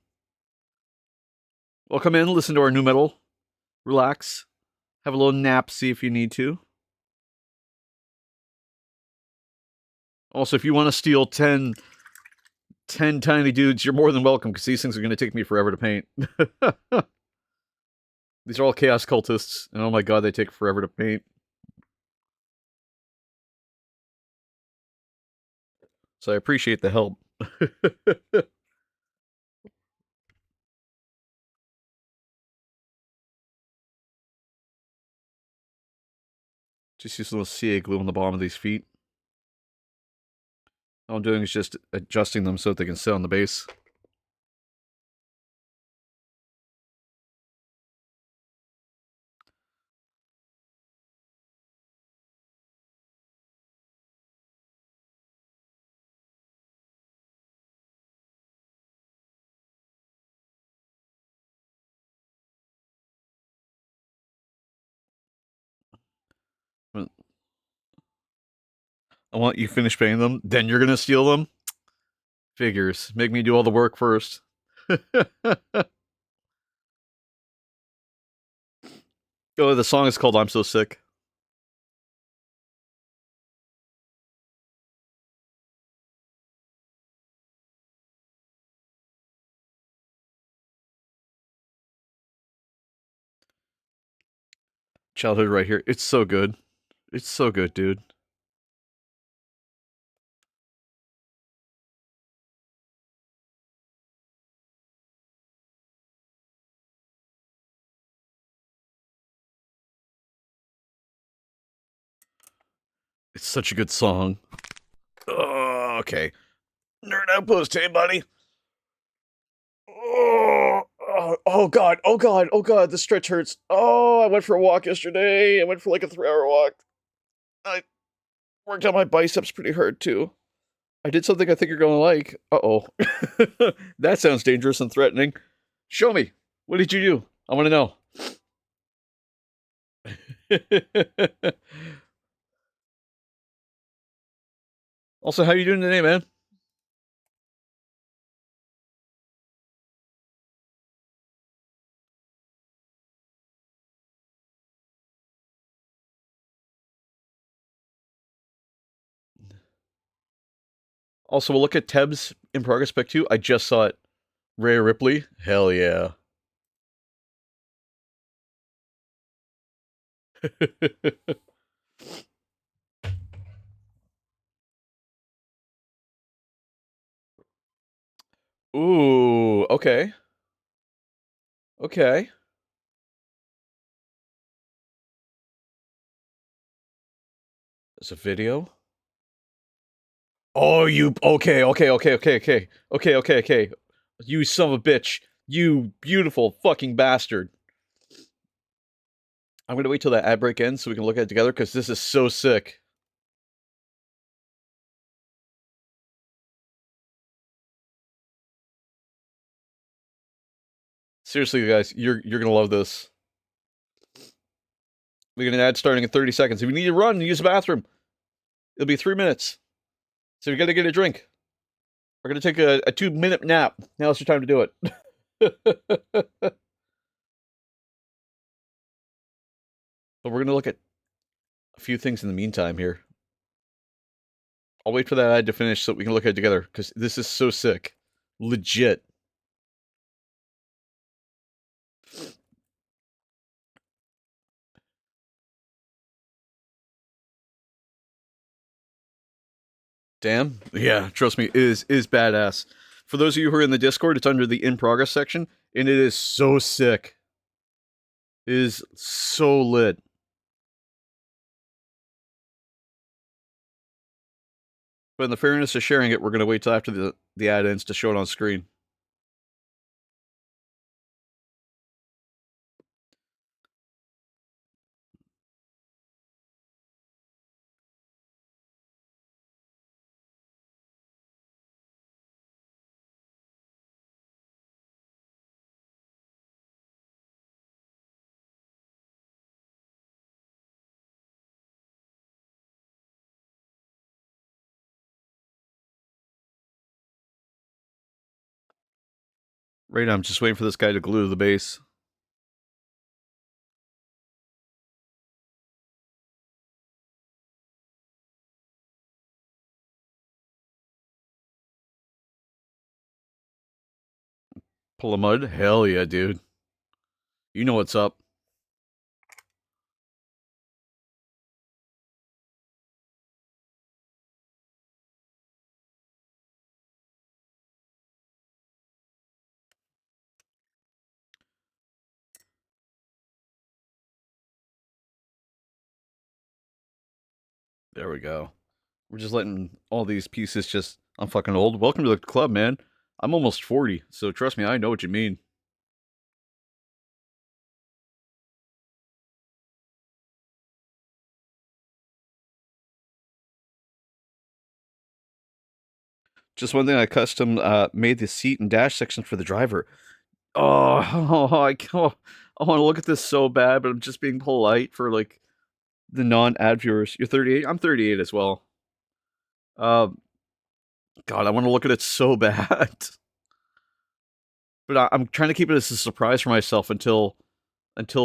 Well, come in, listen to our new metal. Relax. Have a little nap, see if you need to. Also, if you want to steal 10 tiny dudes, you're more than welcome, because these things are going to take me forever to paint. These are all Chaos Cultists, and oh my god, they take forever to paint. So I appreciate the help. Just use a little CA glue on the bottom of these feet. All I'm doing is just adjusting them so that they can sit on the base. I want you to finish painting them, then you're gonna steal them? Figures. Make me do all the work first. Oh, the song is called I'm So Sick. Childhood right here. It's so good. It's so good, dude. It's such a good song. Oh, okay. Nerd Outpost, hey, buddy. Oh god, oh god, oh god, the stretch hurts. Oh, I went for a walk yesterday. I went for like a 3-hour walk. I worked out my biceps pretty hard too. I did something I think you're gonna like. Uh-oh. That sounds dangerous and threatening. Show me. What did you do? I want to know. Also, how you doing today, man? Also, we'll look at Teb's in progress spec 2. I just saw it. Rhea Ripley. Hell yeah. Ooh, okay. Okay. There's a video. Oh, you okay, okay, okay, okay, okay. Okay, okay, okay. You son of a bitch. You beautiful fucking bastard. I'm gonna wait till that ad break ends so we can look at it together, because this is so sick. Seriously, guys, you're gonna love this. We get an ad starting in 30 seconds. If you need to run and use the bathroom, it'll be 3 minutes. So you gotta get a drink. We're gonna take a 2-minute nap. Now's your time to do it. But we're gonna look at a few things in the meantime here. I'll wait for that ad to finish so we can look at it together, because this is so sick. Legit. Damn. Yeah, trust me, it is badass. For those of you who are in the Discord, it's under the in progress section. And it is so sick. It is so lit. But in the fairness of sharing it, we're going to wait till after the ad ends to show it on screen. Right now, I'm just waiting for this guy to glue the base. Pull a mud? Hell yeah, dude. You know what's up. There we go. We're just letting all these pieces just... I'm fucking old. Welcome to the club, man. I'm almost 40, so trust me, I know what you mean. Just one thing, I custom made the seat and dash section for the driver. I want to look at this so bad, but I'm just being polite for like the non-ad viewers. You're 38. I'm 38 as well. God, I want to look at it so bad, but I'm trying to keep it as a surprise for myself until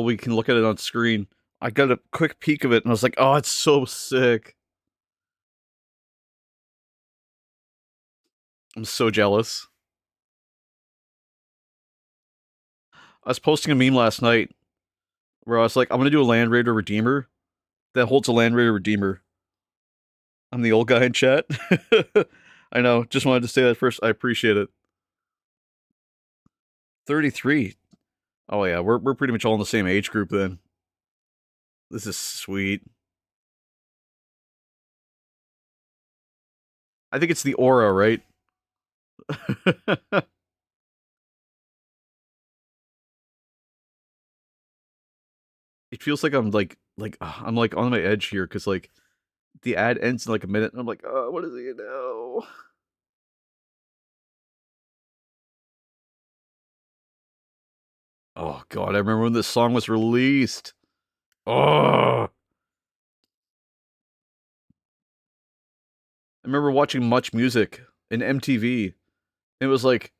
we can look at it on screen. I got a quick peek of it, and I was like, "Oh, it's so sick." I'm so jealous. I was posting a meme last night where I was like, "I'm gonna do a Land Raider Redeemer that holds a Land Raider Redeemer." I'm the old guy in chat. I know. Just wanted to say that first. I appreciate it. 33. Oh yeah, we're pretty much all in the same age group then. This is sweet. I think it's the aura, right? It feels like I'm I'm like on my edge here because like the ad ends in like a minute, and I'm like, oh, what is he know? Oh god, I remember when this song was released. Oh, I remember watching Much Music in MTV. It was like,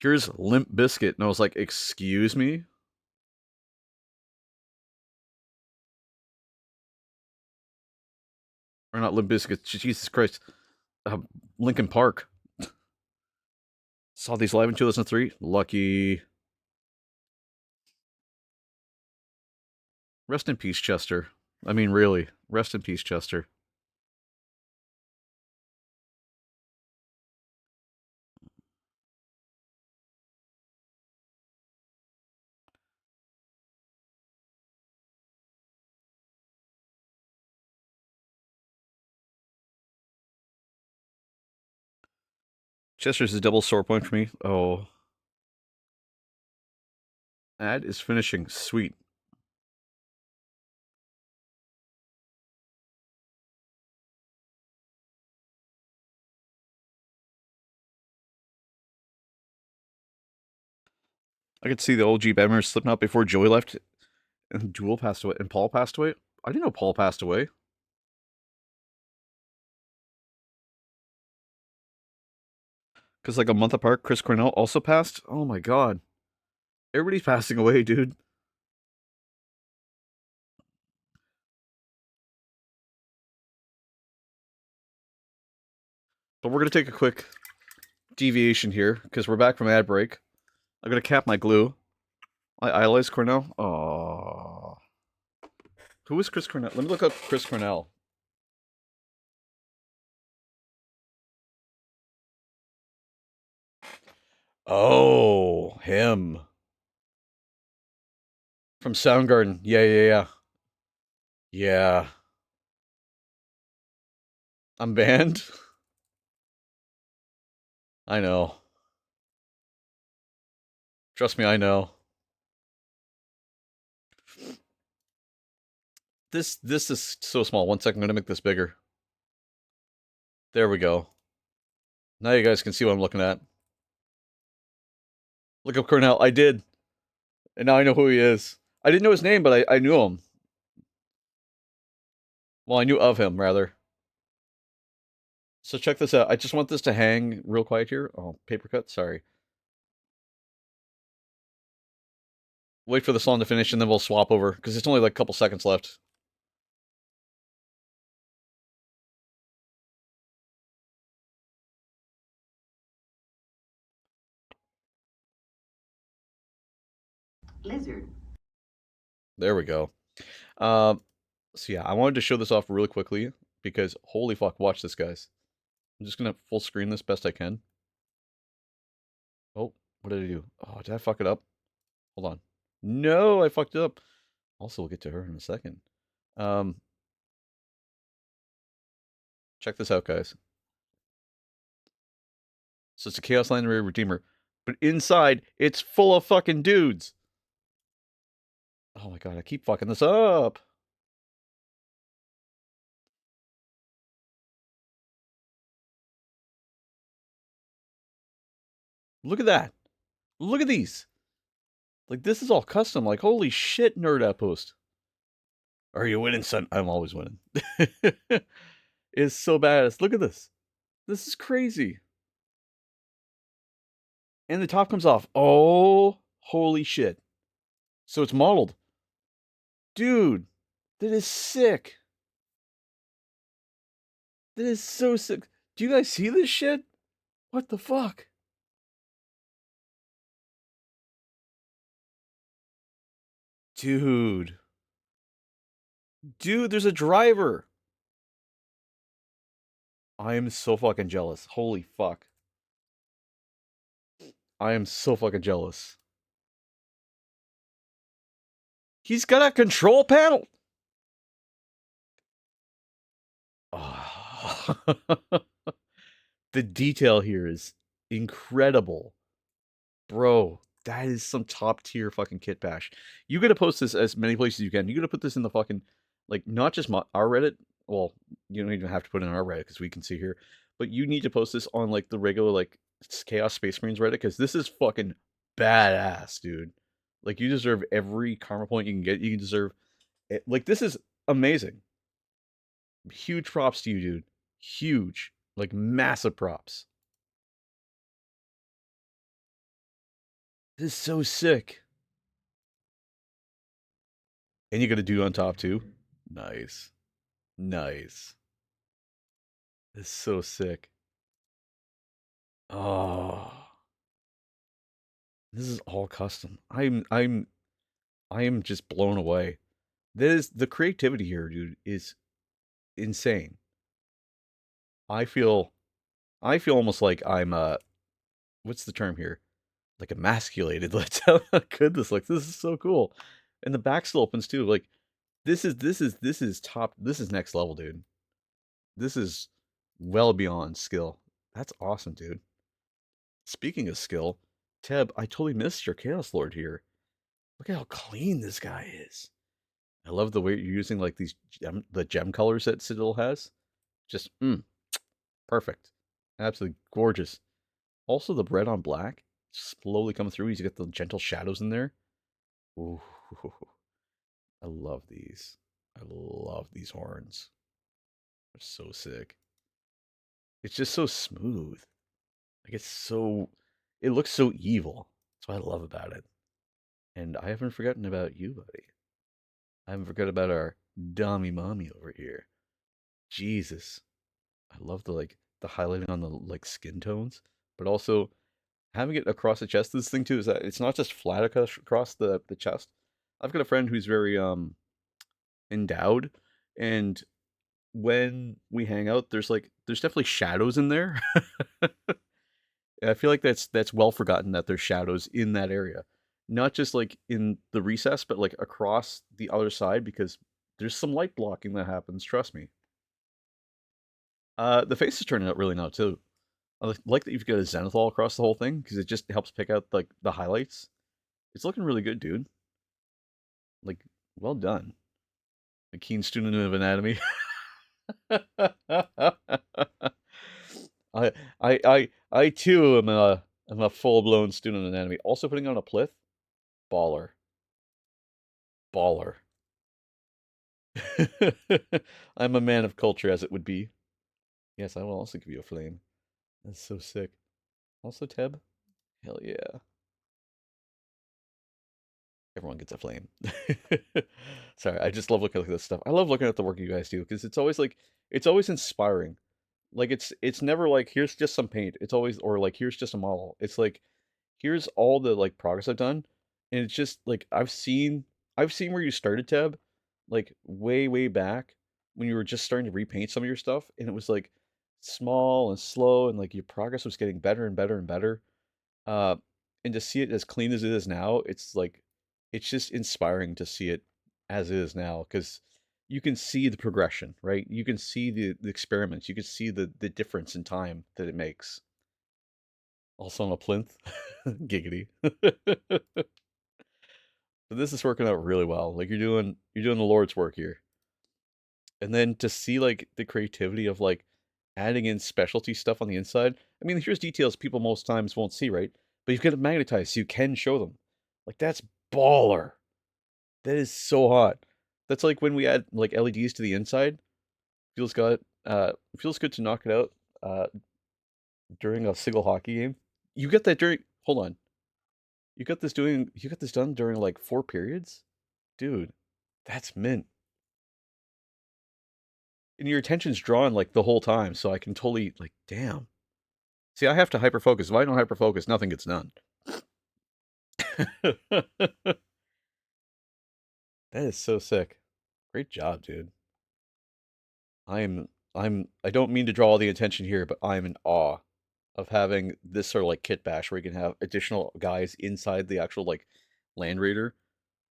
here's Limp Bizkit, and I was like, excuse me. Or not Limp Bizkit, Jesus Christ. Linkin Park. Saw these live in 2003. Lucky. Rest in peace, Chester. I mean, really. Rest in peace, Chester. Chester's a double sore point for me. Oh. Ad is finishing. Sweet. I could see the OG Bemmers slipping out before Joey left and Jewel passed away and Paul passed away. I didn't know Paul passed away. Because like a month apart, Chris Cornell also passed. Oh my god. Everybody's passing away, dude. But we're going to take a quick deviation here because we're back from ad break. I'm going to cap my glue. I idolize Cornell. Oh. Who is Chris Cornell? Let me look up Chris Cornell. Oh, him. From Soundgarden. Yeah, yeah, yeah. Yeah. I'm banned. I know. Trust me, I know. This is so small. 1 second, I'm gonna make this bigger. There we go. Now you guys can see what I'm looking at. Look up Cornell. I did. And now I know who he is. I didn't know his name, but I knew him. Well, I knew of him, rather. So check this out. I just want this to hang real quiet here. Oh, paper cut. Sorry. Wait for the song to finish, and then we'll swap over, because it's only like a couple seconds left. Lizard. There we go. So yeah, I wanted to show this off really quickly, because holy fuck, watch this, guys. I'm just gonna full screen this best I can. Oh, what did I do? Oh, did I fuck it up? Hold on. No, I fucked it up. Also, we'll get to her in a second. Check this out, guys. So it's a Chaos Legendary Redeemer, but inside it's full of fucking dudes. Oh my god, I keep fucking this up. Look at that. Look at these. Like, this is all custom. Like, holy shit, Nerd Outpost. Are you winning, son? I'm always winning. It's so badass. Look at this. This is crazy. And the top comes off. Oh, holy shit. So it's modeled. Dude, that is sick. That is so sick. Do you guys see this shit? What the fuck? Dude. Dude, there's a driver. I am so fucking jealous. Holy fuck. I am so fucking jealous. He's got a control panel. Oh. The detail here is incredible. Bro, that is some top tier fucking kit bash. You gotta post this as many places as you can. You gotta put this in the fucking, like, not just our Reddit. Well, you don't even have to put it in our Reddit because we can see here. But you need to post this on, like, the regular, like, Chaos Space Marines Reddit, because this is fucking badass, dude. Like, you deserve every karma point you can get. You deserve it. Like, this is amazing. Huge props to you, dude. Huge. Like, massive props. This is so sick. And you got a dude on top too. Nice. Nice. This is so sick. Oh. This is all custom. I am just blown away. This the creativity here, dude, is insane. I feel I feel almost like I'm what's the term here? Like emasculated. Let's how good this looks. This is so cool. And the back still opens too. Like this is top, this is next level, dude. This is well beyond skill. That's awesome, dude. Speaking of skill, Teb, I totally missed your Chaos Lord here. Look at how clean this guy is. I love the way you're using like these the gem colors that Citadel has. Just perfect. Absolutely gorgeous. Also the red on black slowly coming through. You get the gentle shadows in there. Ooh, I love these. I love these horns. They're so sick. It's just so smooth. Like it's so, it looks so evil. That's what I love about it. And I haven't forgotten about you, buddy. I haven't forgotten about our dummy mommy over here. Jesus. I love the like the highlighting on the like skin tones, but also having it across the chest. This thing too is that it's not just flat across the chest. I've got a friend who's very endowed, and when we hang out, there's definitely shadows in there. I feel like that's well forgotten that there's shadows in that area, not just like in the recess, but like across the other side because there's some light blocking that happens. Trust me. The face is turning out really now too. Like that you've got a zenithal across the whole thing because it just helps pick out like the highlights. It's looking really good, dude. Like, well done. A keen student of anatomy. I too am a full blown student of anatomy. Also putting on a plith, baller, baller. I'm a man of culture, as it would be. Yes, I will also give you a flame. That's so sick. Also, Teb. Hell yeah. Everyone gets a flame. Sorry, I just love looking at this stuff. I love looking at the work you guys do because it's always like it's always inspiring. Like it's never like here's just some paint. It's always or like here's just a model. It's like here's all the like progress I've done, and it's just like I've seen where you started, Tab, like way back when you were just starting to repaint some of your stuff, and it was like small and slow, and like your progress was getting better and better and better. Uh, and to see it as clean as it is now, it's like it's just inspiring to see it as it is now because you can see the progression, right? You can see the experiments. You can see the difference in time that it makes. Also on a plinth, giggity. But this is working out really well. Like you're doing the Lord's work here. And then to see like the creativity of like adding in specialty stuff on the inside. I mean, here's details people most times won't see, right? But you've got it magnetized so you can show them. Like that's baller. That is so hot. That's like when we add like LEDs to the inside. Feels good to knock it out uh during a single hockey game. You get that during hold on. You got this done during like 4 periods? Dude, that's mint. And your attention's drawn like the whole time, so I can totally like damn. See, I have to hyper focus. If I don't hyper focus, nothing gets done. That is so sick. Great job, dude. I don't mean to draw all the attention here, but I'm in awe of having this sort of like kit bash where you can have additional guys inside the actual like Land Raider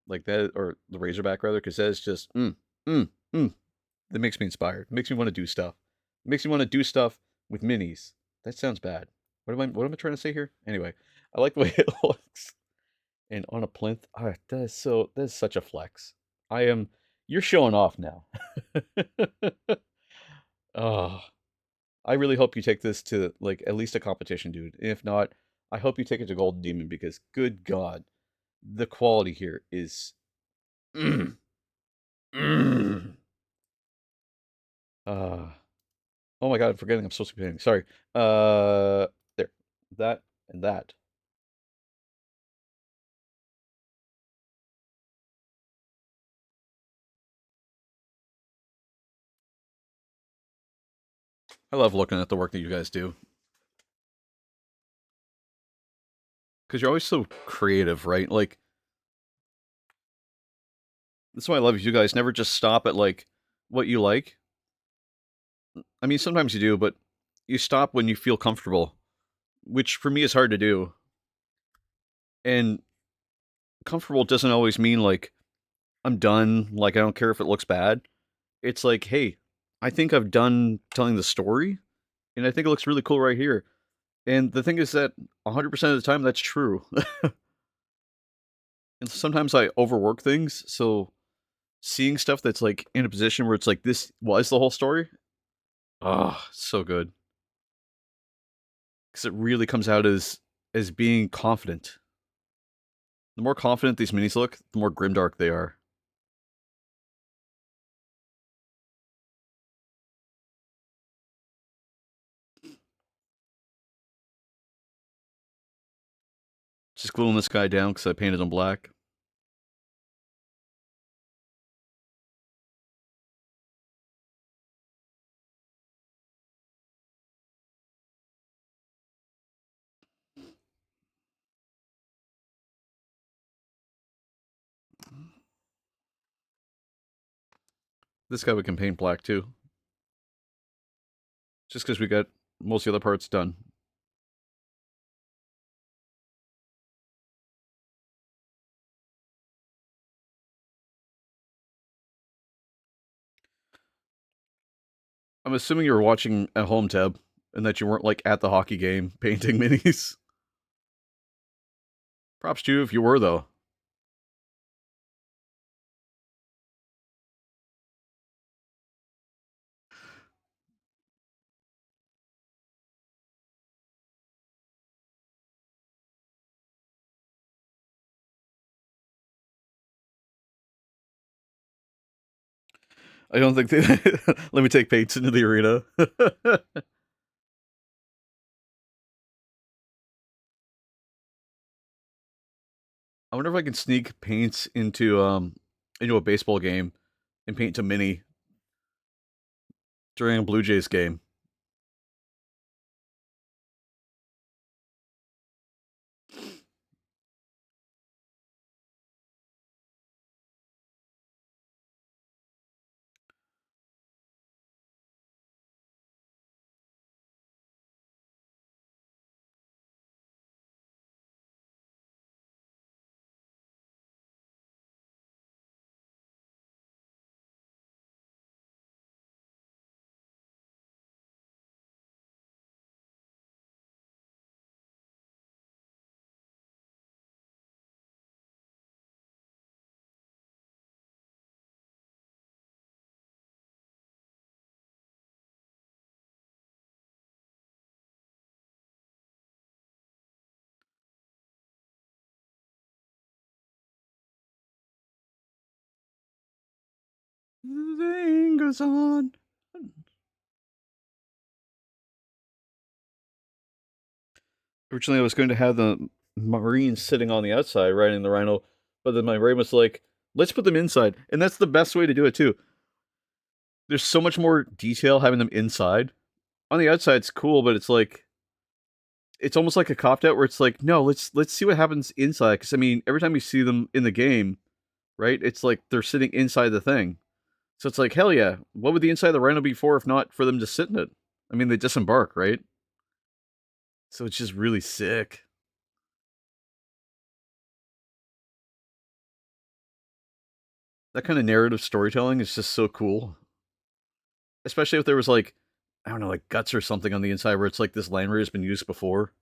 like that or the Razorback rather, because that is just mm, mm. That makes me inspired. It makes me want to do stuff. It makes me want to do stuff with minis. That sounds bad. What am I trying to say here? Anyway, I like the way it looks. And on a plinth, that is such a flex. I am you're showing off now. Oh, I really hope you take this to like at least a competition, dude. If not, I hope you take it to Golden Demon because good God, the quality here is mm, mm. Uh oh my God, I'm forgetting I'm supposed to be painting. Sorry. There. That and that. I love looking at the work that you guys do because you're always so creative, right? Like that's why I love you guys. Never just stop at like what you like. I mean, sometimes you do, but you stop when you feel comfortable, which for me is hard to do. And comfortable doesn't always mean like I'm done. Like I don't care if it looks bad. It's like, hey, I think I've done telling the story, and I think it looks really cool right here. And the thing is that 100% of the time that's true. And sometimes I overwork things, so seeing stuff that's like in a position where it's like this was the whole story. Oh, so good because it really comes out as being confident. The more confident these minis look, the more grimdark they are. Just gluing this guy down because I painted him black. This guy we can paint black too, just because we got most of the other parts done. I'm assuming you were watching at home, Teb, and that you weren't like at the hockey game painting minis. Props to you if you were, though. I don't think they. Let me take paints into the arena. I wonder if I can sneak paints into a baseball game and paint to mini during a Blue Jays game. The thing goes on. Originally, I was going to have the Marines sitting on the outside riding the Rhino, but then my brain was like, let's put them inside. And that's the best way to do it, too. There's so much more detail having them inside. On the outside, it's cool, but it's like, it's almost like a copped out where it's like, no, let's see what happens inside. Because, I mean, every time you see them in the game, right, it's like they're sitting inside the thing. So it's like, hell yeah, what would the inside of the Rhino be for if not for them to sit in it? I mean, they disembark, right? So it's just really sick. That kind of narrative storytelling is just so cool. Especially if there was like, I don't know, like guts or something on the inside where it's like this Land Raider has been used before.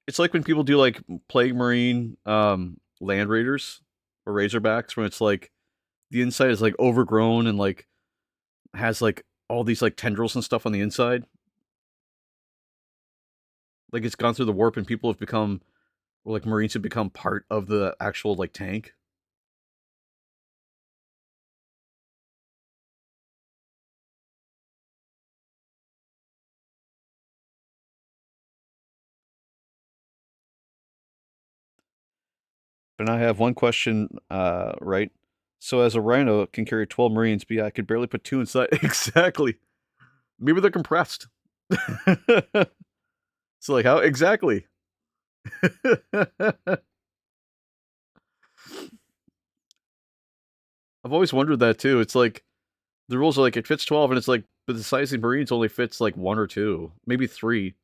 It's like when people do like Plague Marine Land Raiders or Razorbacks, when it's like the inside is like overgrown and like has like all these like tendrils and stuff on the inside. Like it's gone through the warp and people have become, or like Marines have become part of the actual like tank. But I have one question, right? So as a Rhino, it can carry 12 Marines, but yeah, I could barely put two inside. Exactly. Maybe they're compressed. So like how exactly? I've always wondered that too. It's like the rules are like it fits 12 and it's like but the size of Marines only fits like one or two, maybe three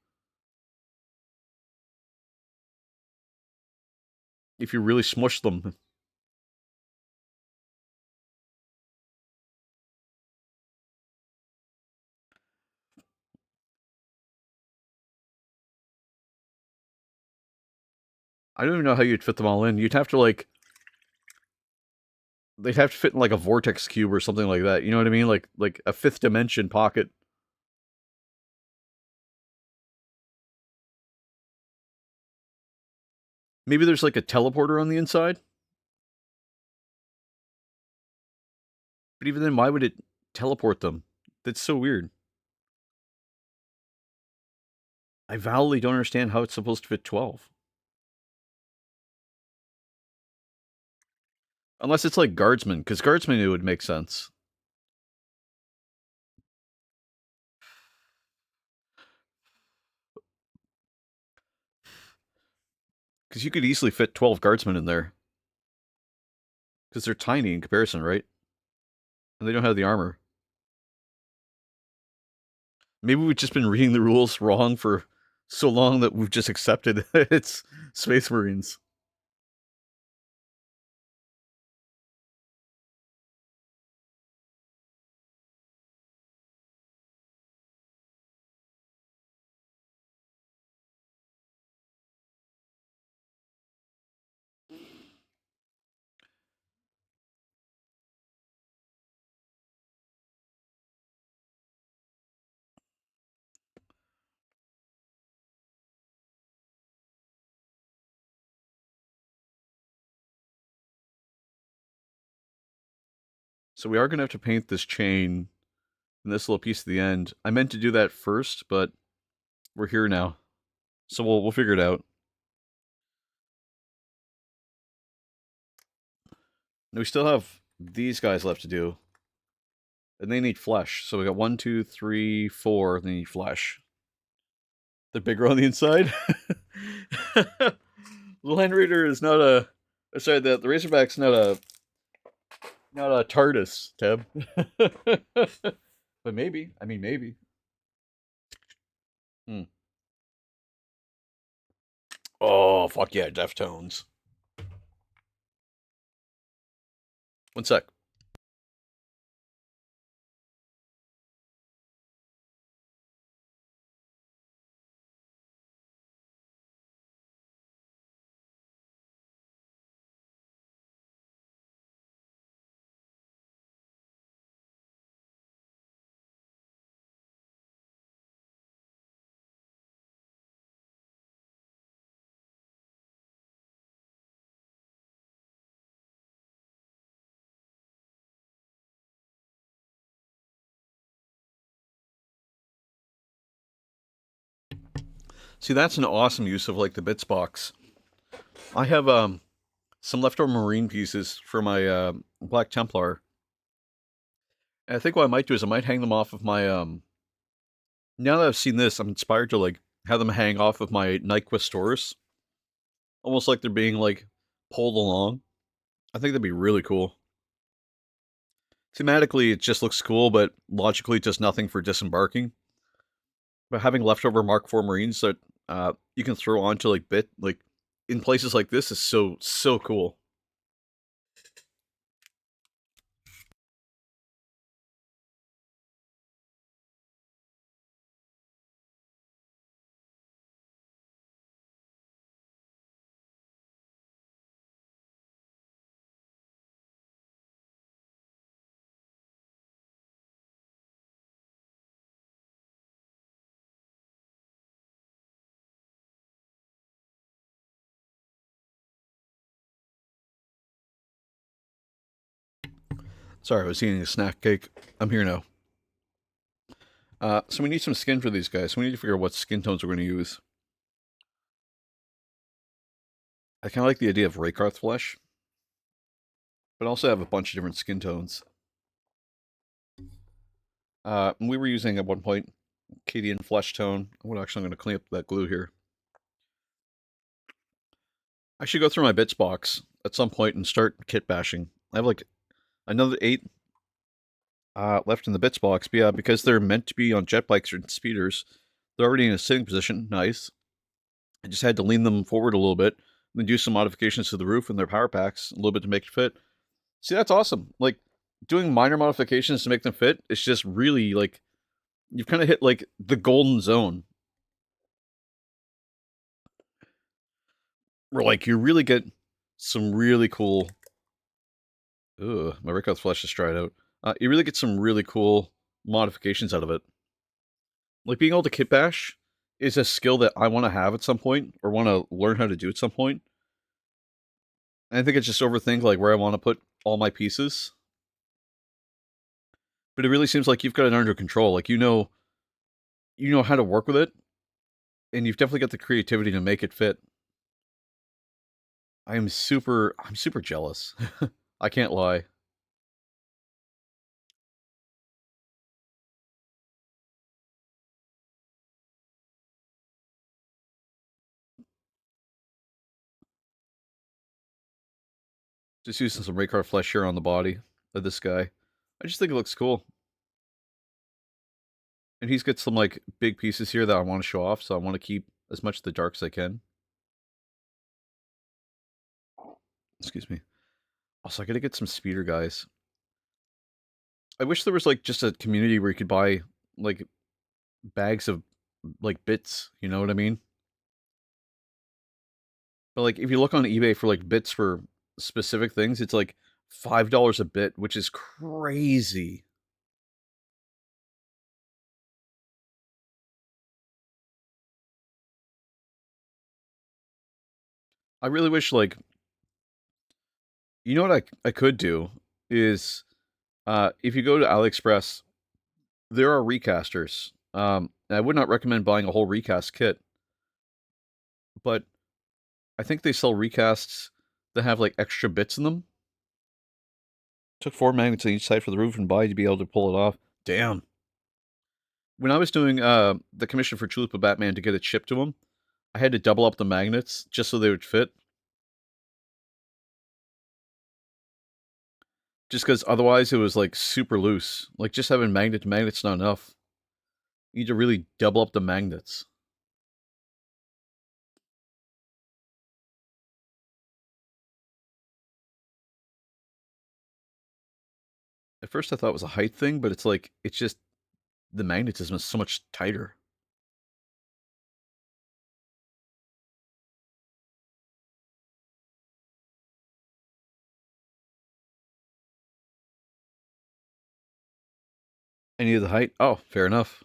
if you really smush them. I don't even know how you'd fit them all in. You'd have to like they'd have to fit in like a vortex cube or something like that. You know what I mean? Like a fifth dimension pocket. Maybe there's like a teleporter on the inside. But even then, why would it teleport them? That's so weird. I validly don't understand how it's supposed to fit 12. Unless it's like guardsmen, because guardsmen it would make sense. Because you could easily fit 12 guardsmen in there. Because they're tiny in comparison, right? And they don't have the armor. Maybe we've just been reading the rules wrong for so long that we've just accepted it's Space Marines. So we are going to have to paint this chain and this little piece at the end. I meant to do that first, but we're here now. So we'll figure it out. And we still have these guys left to do. And they need flesh. So we got 1, 2, 3, 4. They need flesh. They're bigger on the inside. The Land Raider is not a. Sorry, the Razorback's not a TARDIS, Teb. But maybe. I mean, maybe. Hmm. Oh, fuck yeah, Deftones. One sec. See, that's an awesome use of like the bits box. I have some leftover marine pieces for my Black Templar. And I think what I might do is I might hang them off of my now that I've seen this, I'm inspired to like have them hang off of my Nyquist Taurus. Almost like they're being like pulled along. I think that'd be really cool. Thematically, it just looks cool, but logically, it does nothing for disembarking. But having leftover Mark IV Marines that you can throw onto like in places like this is so cool. Sorry, I was eating a snack cake. I'm here now. So we need some skin for these guys. So we need to figure out what skin tones we're going to use. I kind of like the idea of Raykarth flesh, but also have a bunch of different skin tones. We were using at one point Cadian flesh tone. I'm going to clean up that glue here. I should go through my bits box at some point and start kit bashing. I have like another 8 left in the bits box, but yeah, because they're meant to be on jet bikes or speeders, they're already in a sitting position. Nice. I just had to lean them forward a little bit, and then do some modifications to the roof and their power packs a little bit to make it fit. See, that's awesome. Like doing minor modifications to make them fit. It's just really like you've kind of hit like the golden zone, where like you really get some really cool. Ugh, my Raykarth flesh is dried out. You really get some really cool modifications out of it. Like being able to kit bash is a skill that I want to have at some point, or want to learn how to do at some point. And I think it's just overthink like where I want to put all my pieces. But it really seems like you've got it under control. Like you know how to work with it, and you've definitely got the creativity to make it fit. I'm super jealous. I can't lie. Just using some Raycar flesh here on the body of this guy. I just think it looks cool. And he's got some like big pieces here that I want to show off, so I want to keep as much of the dark as I can. Excuse me. Also, I gotta get some speeder guys. I wish there was like just a community where you could buy like bags of like bits, you know what I mean? But like if you look on eBay for like bits for specific things, it's like $5 a bit, which is crazy. I really wish like you know what I could do is If you go to AliExpress, there are recasters. I would not recommend buying a whole recast kit, but I think they sell recasts that have like extra bits in them. Took 4 magnets on each side for the roof and body to be able to pull it off. Damn. When I was doing the commission for Chalupa Batman to get it shipped to him, I had to double up the magnets just so they would fit. Just because otherwise it was like super loose. Like just having magnet to magnet's not enough. You need to really double up the magnets. At first I thought it was a height thing, but it's like, it's just the magnetism is so much tighter. Any of the height? Oh, fair enough.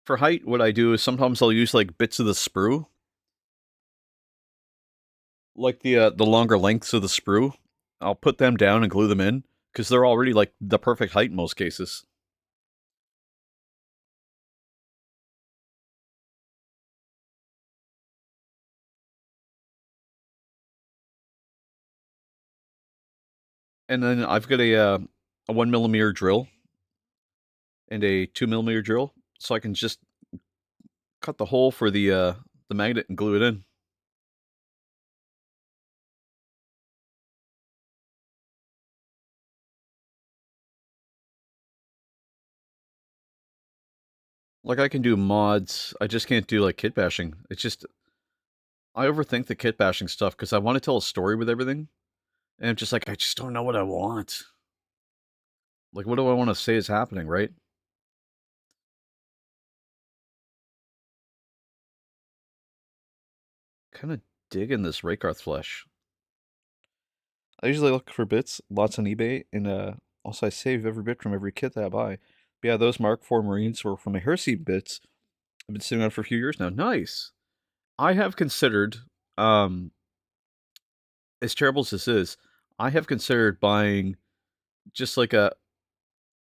For height, what I do is sometimes I'll use like bits of the sprue, like the longer lengths of the sprue. I'll put them down and glue them in because they're already like the perfect height in most cases. And then I've got a 1mm drill and a 2mm drill, so I can just cut the hole for the magnet and glue it in. Like I can do mods, I just can't do like kit bashing. It's just I overthink the kit bashing stuff because I want to tell a story with everything, and I'm just like I just don't know what I want. Like what do I want to say is happening, right? Kind of digging this Raykarth flesh. I usually look for bits, lots on eBay, and also I save every bit from every kit that I buy. But yeah, those Mark IV Marines were from my Heresy bits. I've been sitting on for a few years now. Nice. I have considered, um, as terrible as this is, I have considered buying just like a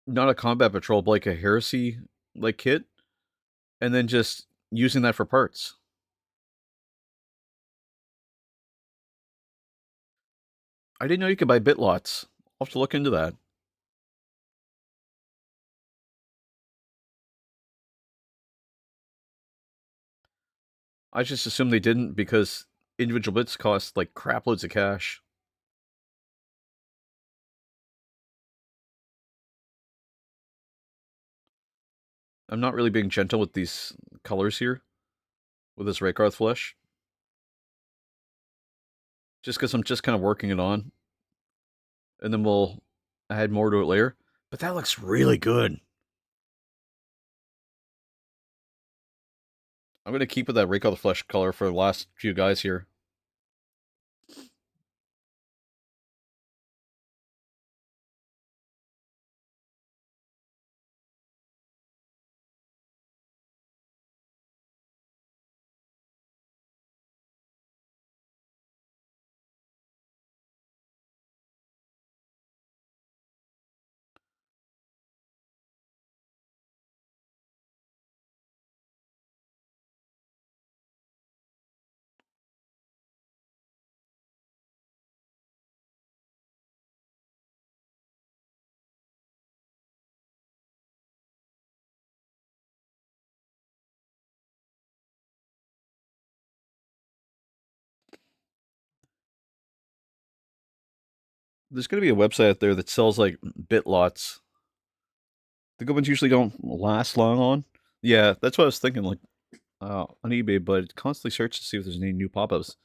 not a combat patrol, but like a Heresy like kit, and then just using that for parts. I didn't know you could buy bit lots. I'll have to look into that. I just assumed they didn't because individual bits cost like crap loads of cash. I'm not really being gentle with these colors here, with this Raykarth flesh. Just because I'm just kind of working it on. And then we'll add more to it later. But that looks really good. I'm going to keep with that Raykarth flesh color for the last few guys here. There's going to be a website out there that sells like bit lots. The good ones usually don't last long on. Yeah, that's what I was thinking. Like on eBay, but it constantly search to see if there's any new pop-ups.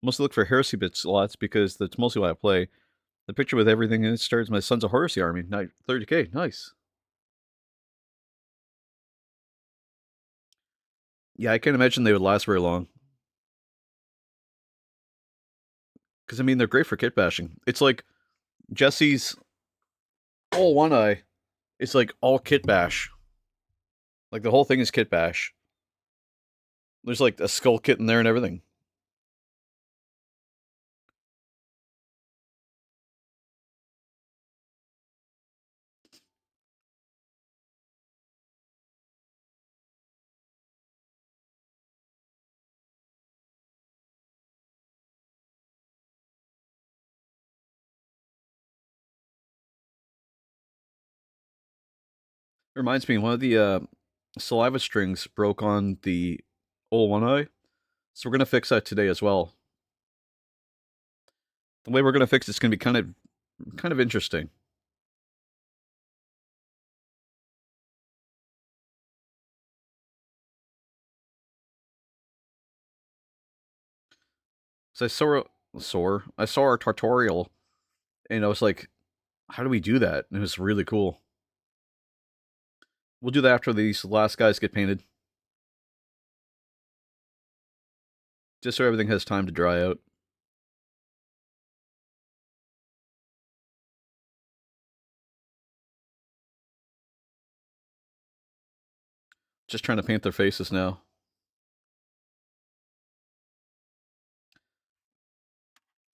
Mostly look for Heresy bits lots because that's mostly why I play. The picture with everything in it starts my Sons of Heresy army. 30k, nice. Yeah, I can't imagine they would last very long. Because I mean, they're great for kit bashing. It's like Jesse's all one eye. It's like all kit bash. Like the whole thing is kit bash. There's like a skull kit in there and everything. Reminds me, one of the saliva strings broke on the one eye, so we're gonna fix that today as well. The way we're gonna fix it's gonna be kind of interesting. So I saw our tutorial, and I was like, "How do we do that?" And it was really cool. We'll do that after these last guys get painted, just so everything has time to dry out. Just trying to paint their faces now.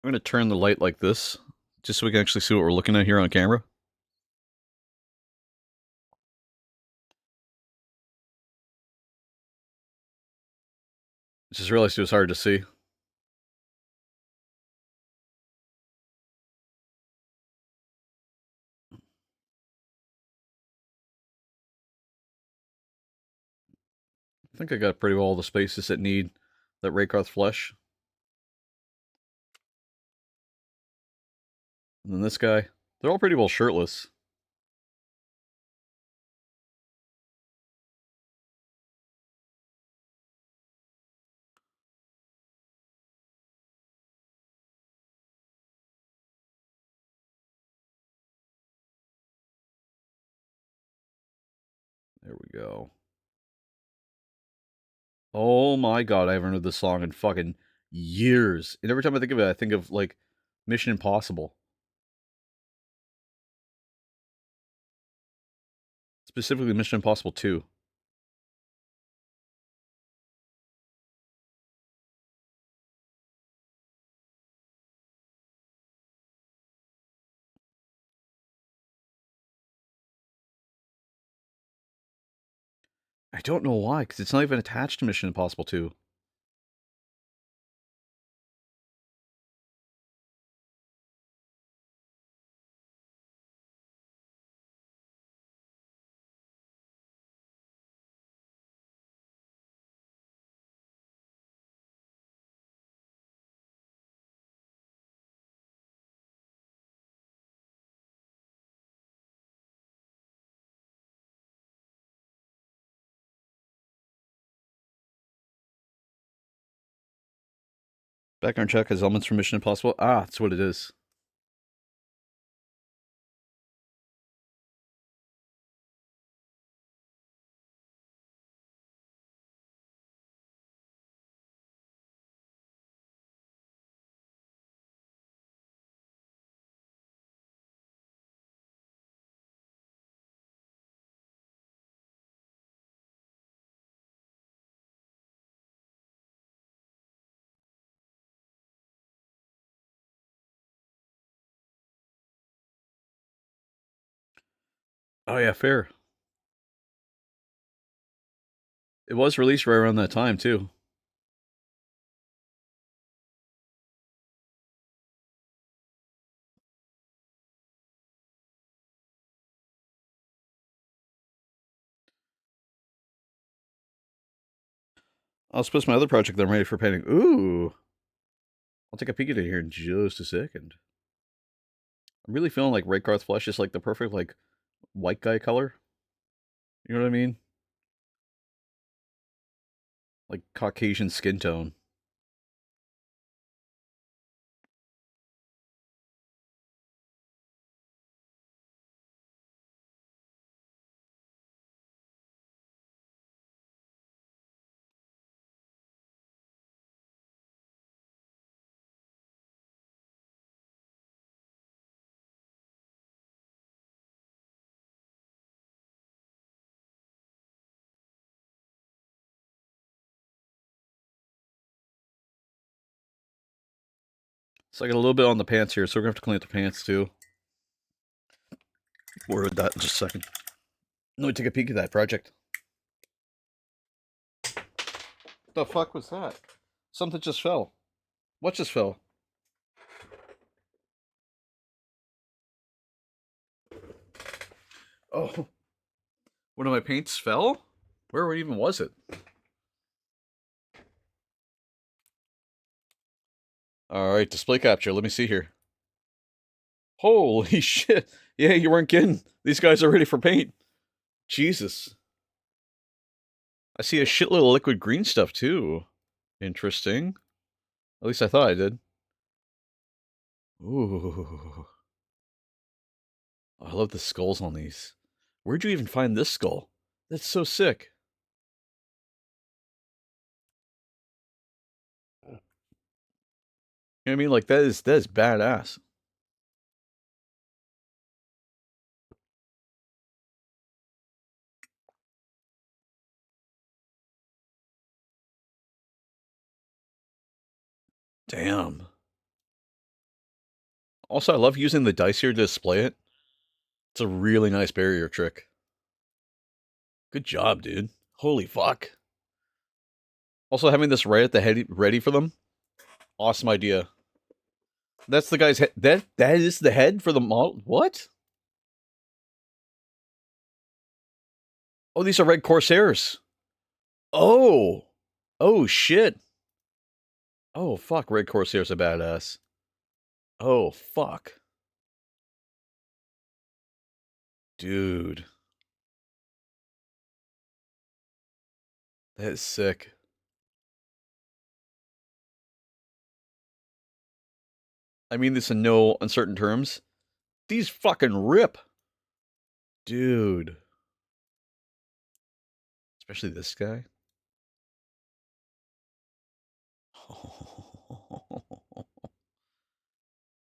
I'm gonna turn the light like this, just so we can actually see what we're looking at here on camera. Just realized it was hard to see. I think I got pretty well all the spaces that need that Raycarth flesh. And then this guy, they're all pretty well shirtless. There we go. Oh my god, I haven't heard this song in fucking years. And every time I think of it, I think of like Mission Impossible. Specifically Mission Impossible 2. I don't know why, because it's not even attached to Mission Impossible 2. Background check has elements from Mission Impossible. Ah, that's what it is. Oh yeah, fair. It was released right around that time too. I'll suppose my other project that I'm ready for painting. Ooh. I'll take a peek at it here in just a second. I'm really feeling like Raycarth flesh is like the perfect like white guy color. You know what I mean? Like Caucasian skin tone. So I got a little bit on the pants here, so we're gonna have to clean up the pants too. More of that in just a second. Let me take a peek at that project. What the fuck was that? Something just fell. What just fell? Oh. One of my paints fell? Where even was it? Alright, display capture. Let me see here. Holy shit. Yeah, you weren't kidding. These guys are ready for paint. Jesus. I see a shitload of liquid green stuff, too. Interesting. At least I thought I did. Ooh. Oh, I love the skulls on these. Where'd you even find this skull? That's so sick. You know what I mean? Like, that is badass. Damn. Also, I love using the dice here to display it. It's a really nice barrier trick. Good job, dude. Holy fuck. Also, having this right at the head ready for them. Awesome idea. That's the guy's head. That is the head for the model. What? Oh, these are red Corsairs. Oh. Oh, shit. Oh, fuck. Red Corsairs are badass. Oh, fuck. Dude. That is sick. I mean this in no uncertain terms. These fucking rip. Dude. Especially this guy.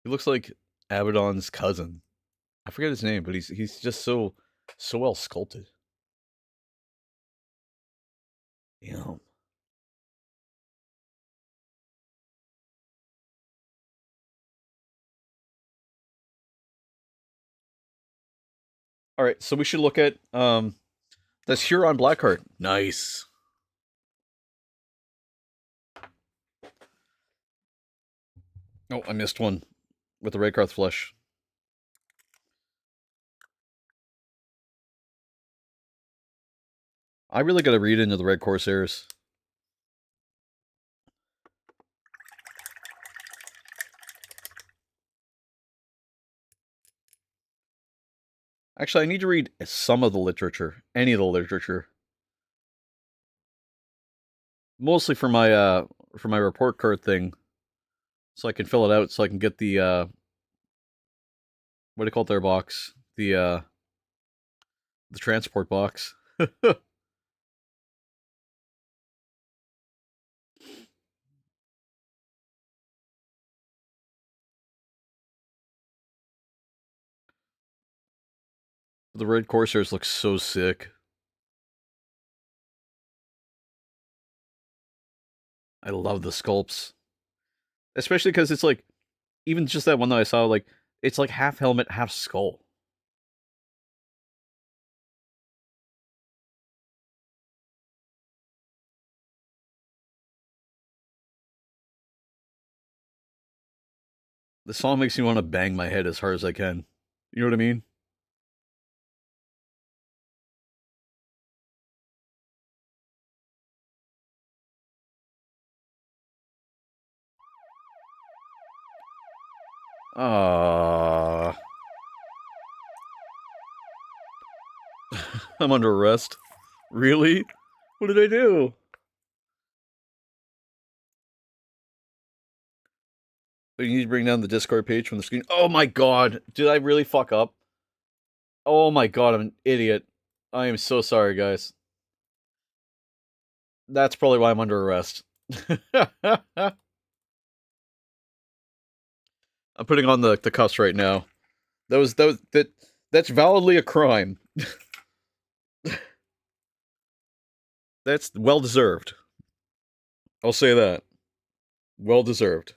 He looks like Abaddon's cousin. I forget his name, but he's just so well sculpted. Damn. All right, so we should look at this Huron Blackheart. Nice. Oh, I missed one with the Raykarth flesh. I really got to read into the Red Corsairs. Actually, I need to read some of the literature, any of the literature. Mostly for my report card thing, so I can fill it out, so I can get the what do you call it there box, the transport box. The Red Corsairs look so sick. I love the sculpts, especially because it's like, even just that one that I saw, like it's like half helmet, half skull. The song makes me want to bang my head as hard as I can. You know what I mean? Ah, I'm under arrest. Really? What did I do? You need to bring down the Discord page from the screen. Oh my god, did I really fuck up? Oh my god, I'm an idiot. I am so sorry, guys. That's probably why I'm under arrest. I'm putting on the cuffs right now. That's validly a crime. That's well deserved. I'll say that. Well deserved.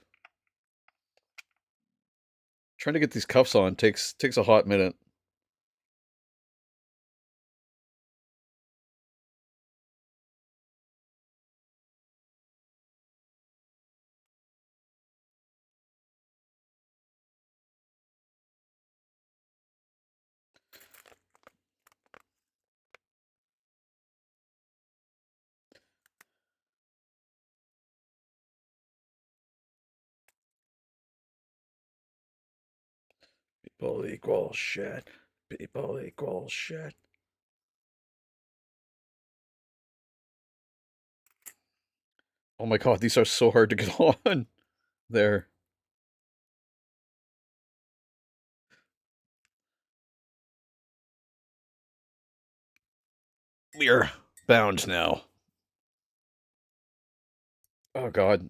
Trying to get these cuffs on takes a hot minute. People equal shit. People equal shit. Oh my god, these are so hard to get on. There. We're bound now. Oh god.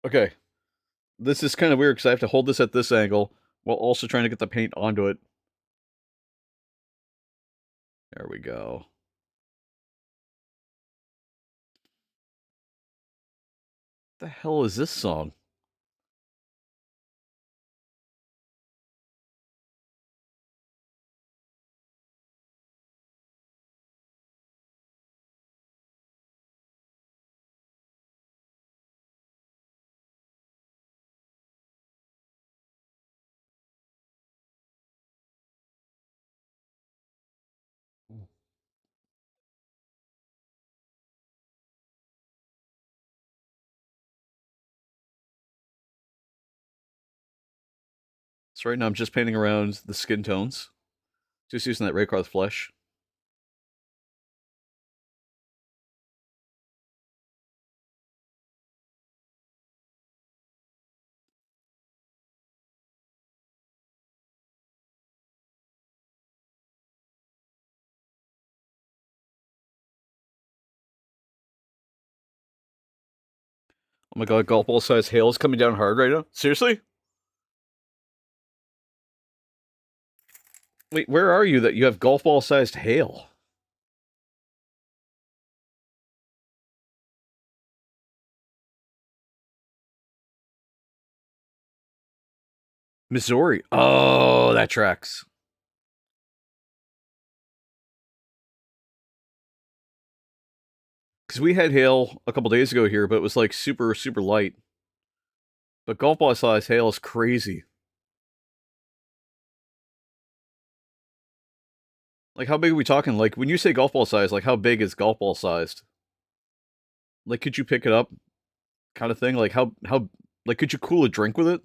Okay. This is kind of weird because I have to hold this at this angle while also trying to get the paint onto it. There we go. The hell is this song? So right now I'm just painting around the skin tones. Just using that Raycarth flesh. Oh my god, golf ball size hail is coming down hard right now. Seriously? Wait, where are you that you have golf ball sized hail? Missouri. Oh, that tracks. Because we had hail a couple days ago here, but it was like super, super light. But golf ball size hail is crazy. Like, how big are we talking? Like, when you say golf ball size, like, how big is golf ball sized? Like, could you pick it up, kind of thing? Like, like, could you cool a drink with it?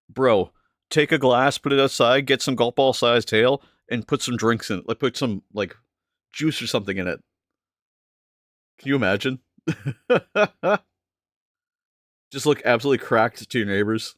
Bro, take a glass, put it outside, get some golf ball sized hail, and put some drinks in it. Like, put some, like, juice or something in it. Can you imagine? Just look absolutely cracked to your neighbors.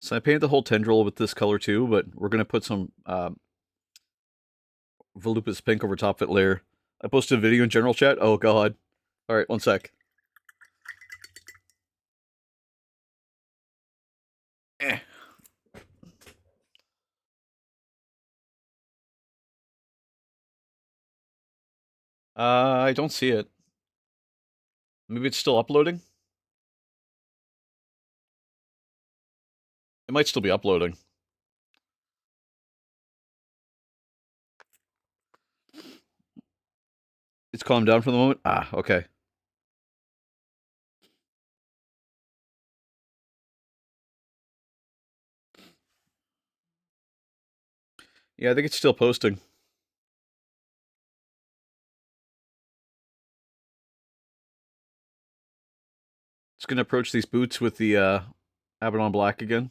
So I painted the whole tendril with this color too, but we're going to put some volupus pink over top of it later. I posted a video in general chat. Oh god. Alright, one sec. Eh. I don't see it. Maybe it's still uploading? It might still be uploading. It's calmed down for the moment? Ah, okay. Yeah, I think it's still posting. It's gonna approach these boots with the Abaddon Black again.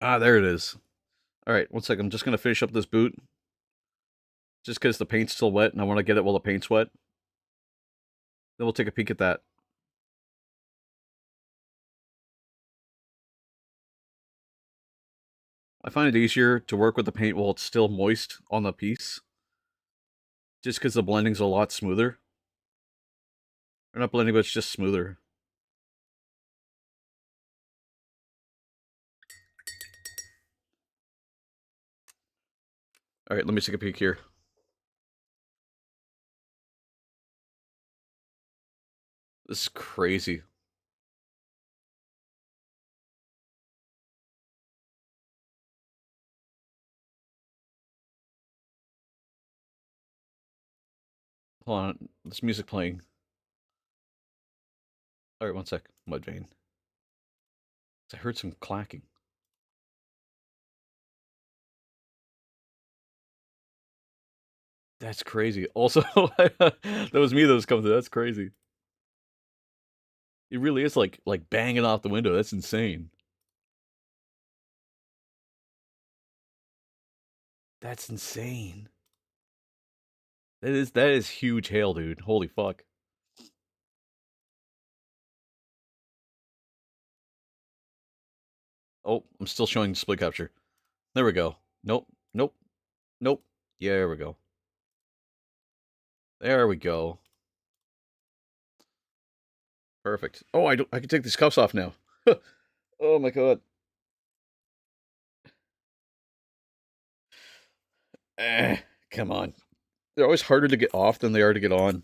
Ah, there it is. Alright, one second. I'm just gonna finish up this boot. Just because the paint's still wet and I want to get it while the paint's wet. Then we'll take a peek at that. I find it easier to work with the paint while it's still moist on the piece. Just because the blending's a lot smoother. Or not blending, but it's just smoother. Alright, let me take a peek here. This is crazy. Hold on, this music playing. All right, one sec. Mudvayne. I heard some clacking. That's crazy. Also, that was me that was coming through. That's crazy. It really is like banging off the window. That's insane. That's insane. That is huge hail, dude. Holy fuck. Oh, I'm still showing split capture. There we go. Nope. Nope. Nope. Yeah, there we go. There we go. Perfect. Oh, I can take these cuffs off now. Oh my god. Come on. They're always harder to get off than they are to get on.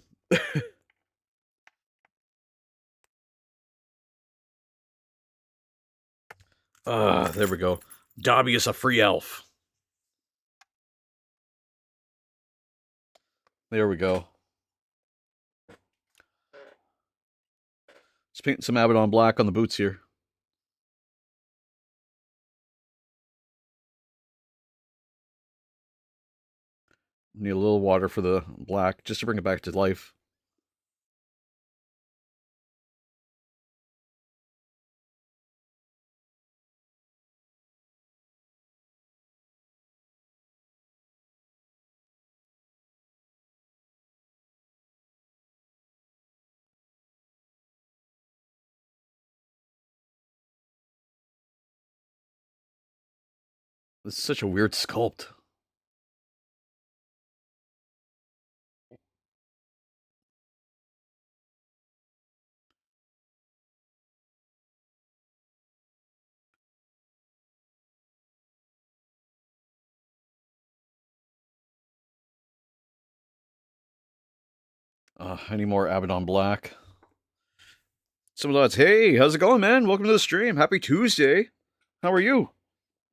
There we go. Dobby is a free elf. There we go. Let's paint some Abaddon black on the boots here. Need a little water for the black, just to bring it back to life. This is such a weird sculpt. I need more Abaddon black. Some of that's, hey, how's it going, man? Welcome to the stream. Happy Tuesday. How are you?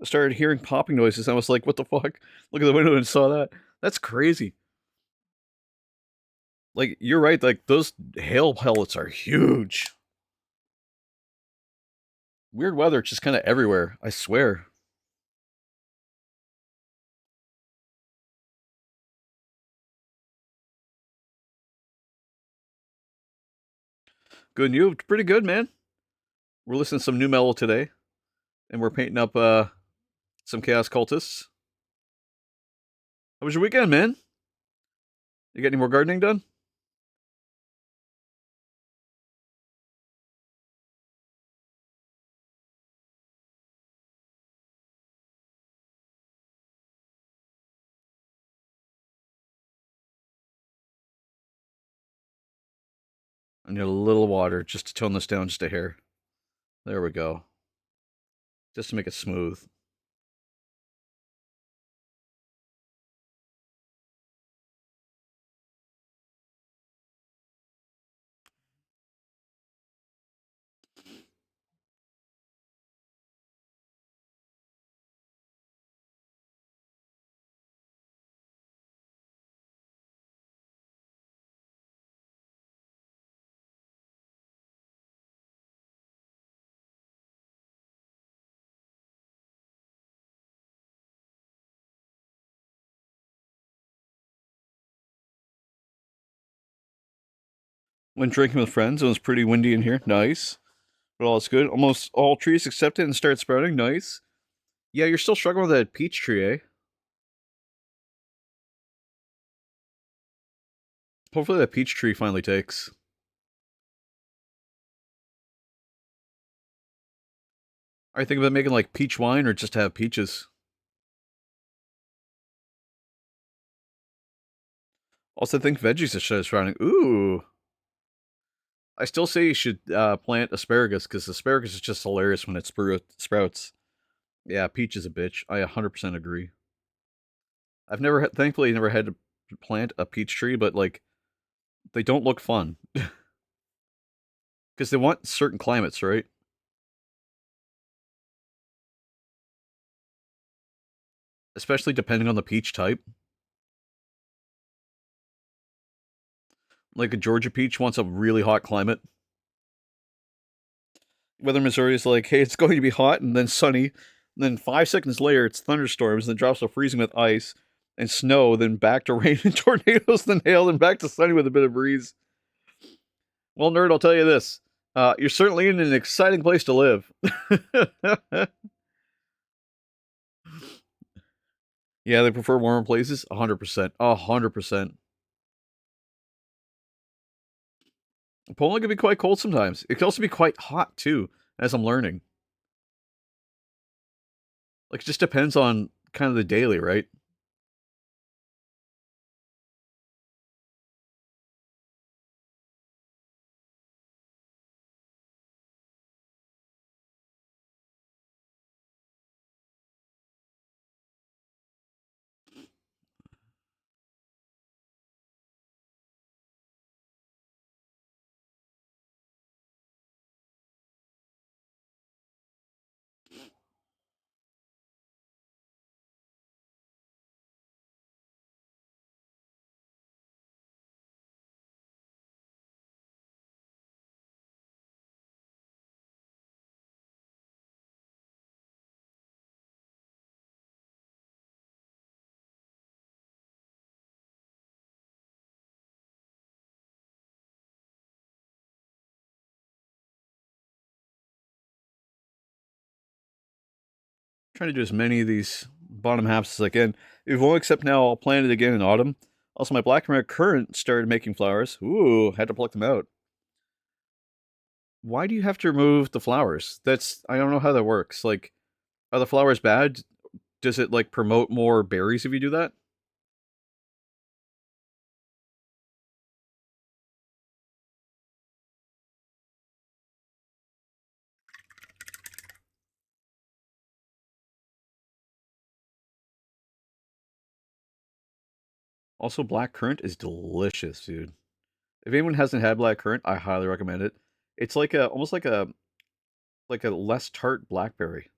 I started hearing popping noises. I was like, what the fuck? Look at the window and saw that. That's crazy. Like, you're right. Like, those hail pellets are huge. Weird weather, just kind of everywhere. I swear. Good and you? Pretty good, man. We're listening to some new metal today, and we're painting up some Chaos Cultists. How was your weekend, man? You got any more gardening done? I need a little water just to tone this down just a hair. There we go. Just to make it smooth. Went drinking with friends. It was pretty windy in here. Nice. But all is good. Almost all trees accepted and start sprouting. Nice. Yeah, you're still struggling with that peach tree, eh? Hopefully that peach tree finally takes. Are you thinking about making like peach wine or just have peaches? Also, I think veggies are sprouting. Ooh. I still say you should plant asparagus because asparagus is just hilarious when it sprouts. Yeah, peach is a bitch. I 100% agree. I've never, thankfully, never had to plant a peach tree, but like, they don't look fun. Because they want certain climates, right? Especially depending on the peach type. Like a Georgia peach wants a really hot climate. Whether Missouri is like, hey, it's going to be hot and then sunny, and then 5 seconds later it's thunderstorms, and then drops to freezing with ice and snow, then back to rain and tornadoes, then hail, then back to sunny with a bit of breeze. Well, nerd, I'll tell you this: you're certainly in an exciting place to live. Yeah, they prefer warmer places. 100%. 100%. Poland can be quite cold sometimes. It can also be quite hot too, as I'm learning. Like, it just depends on kind of the daily, right? Trying to do as many of these bottom halves as I can. If we'll accept now, I'll plant it again in autumn. Also, my black and red currant started making flowers. Ooh, had to pluck them out. Why do you have to remove the flowers? I don't know how that works. Like, are the flowers bad? Does it like promote more berries if you do that? Also, black currant is delicious, dude. If anyone hasn't had black currant, I highly recommend it. It's like a almost like a less tart blackberry.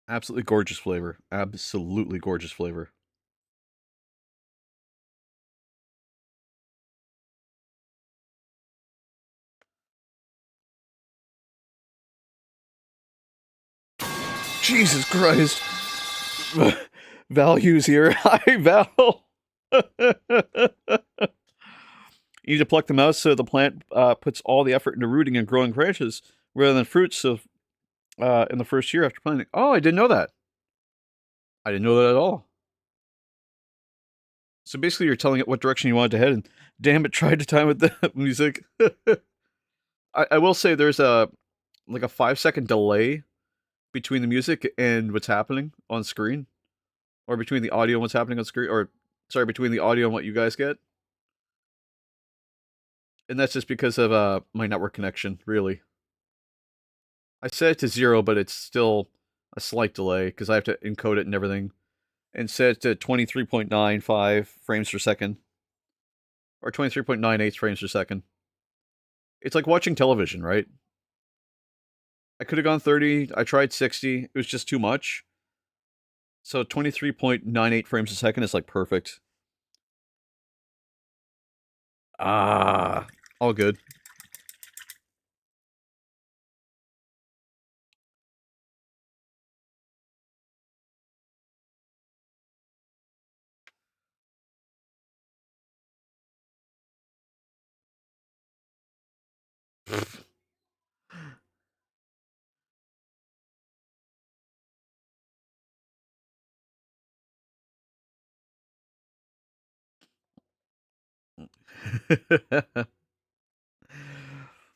Absolutely gorgeous flavor. Absolutely gorgeous flavor. Jesus Christ. Values here. High val. You need to pluck them out so the plant puts all the effort into rooting and growing branches rather than fruits. So, in the first year after planting. Oh, I didn't know that. I didn't know that at all. So basically, you're telling it what direction you want it to head, and damn it, tried to time with the music. I will say there's a like a 5 second delay between the music and what's happening on screen, or between the audio and what's happening on screen, or sorry, between the audio and what you guys get. And that's just because of my network connection, really. I set it to 0, but it's still a slight delay because I have to encode it and everything. And set it to 23.95 frames per second, or 23.98 frames per second. It's like watching television, right? I could have gone 30. I tried 60. It was just too much. So 23.98 frames a second is like perfect. Ah, all good.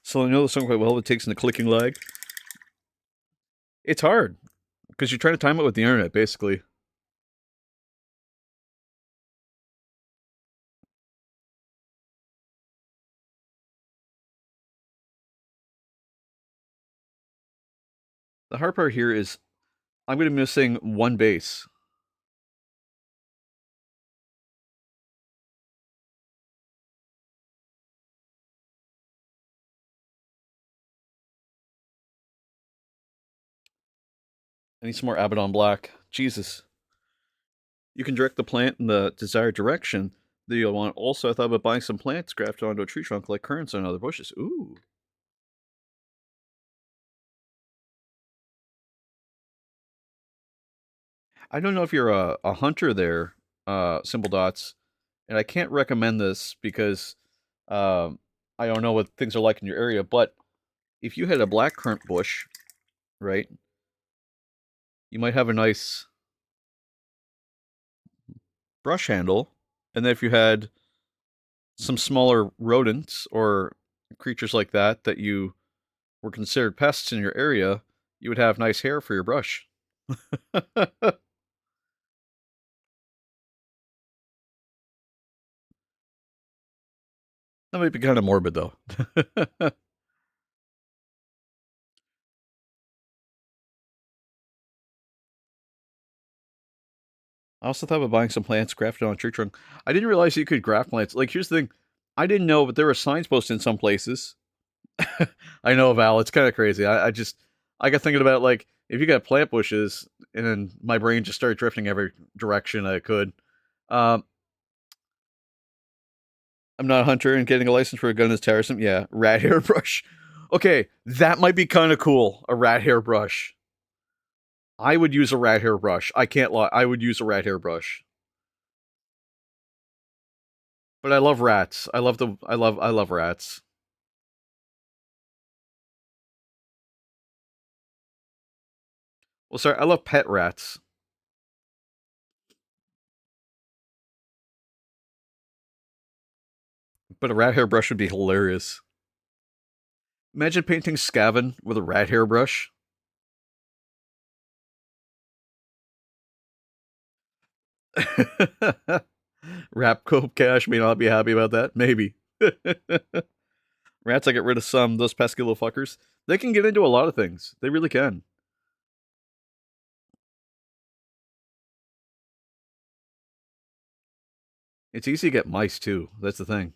So I know the song quite well. It takes in the clicking lag. It's hard because you're trying to time it with the internet, basically. The hard part here is I'm going to be missing one bass. I need some more Abaddon Black. Jesus. You can direct the plant in the desired direction that you want. Also, I thought about buying some plants grafted onto a tree trunk like currants and other bushes. Ooh. I don't know if you're a hunter there, Simple Dots, and I can't recommend this because um, I don't know what things are like in your area, but if you had a black currant bush, right, you might have a nice brush handle, and then if you had some smaller rodents or creatures like that that you were considered pests in your area, you would have nice hair for your brush. That might be kind of morbid, though. I also thought about buying some plants grafted on a tree trunk. I didn't realize you could graft plants. Like, here's the thing. I didn't know, but there were signs posted in some places. I know, Val. It's kind of crazy. I got thinking about, like, if you got plant bushes, and then my brain just started drifting every direction I could. Um, I'm not a hunter, and getting a license for a gun is terrorism. Yeah, rat hair brush. Okay, that might be kind of cool. A rat hair brush. I would use a rat hair brush. I can't lie. I would use a rat hair brush. But I love rats. I love rats. Well, sorry, I love pet rats. But a rat hair brush would be hilarious. Imagine painting Scavin with a rat hair brush. Rapcope Cash may not be happy about that. Maybe. Rats, I get rid of some. Those pesky little fuckers. They can get into a lot of things. They really can. It's easy to get mice, too. That's the thing.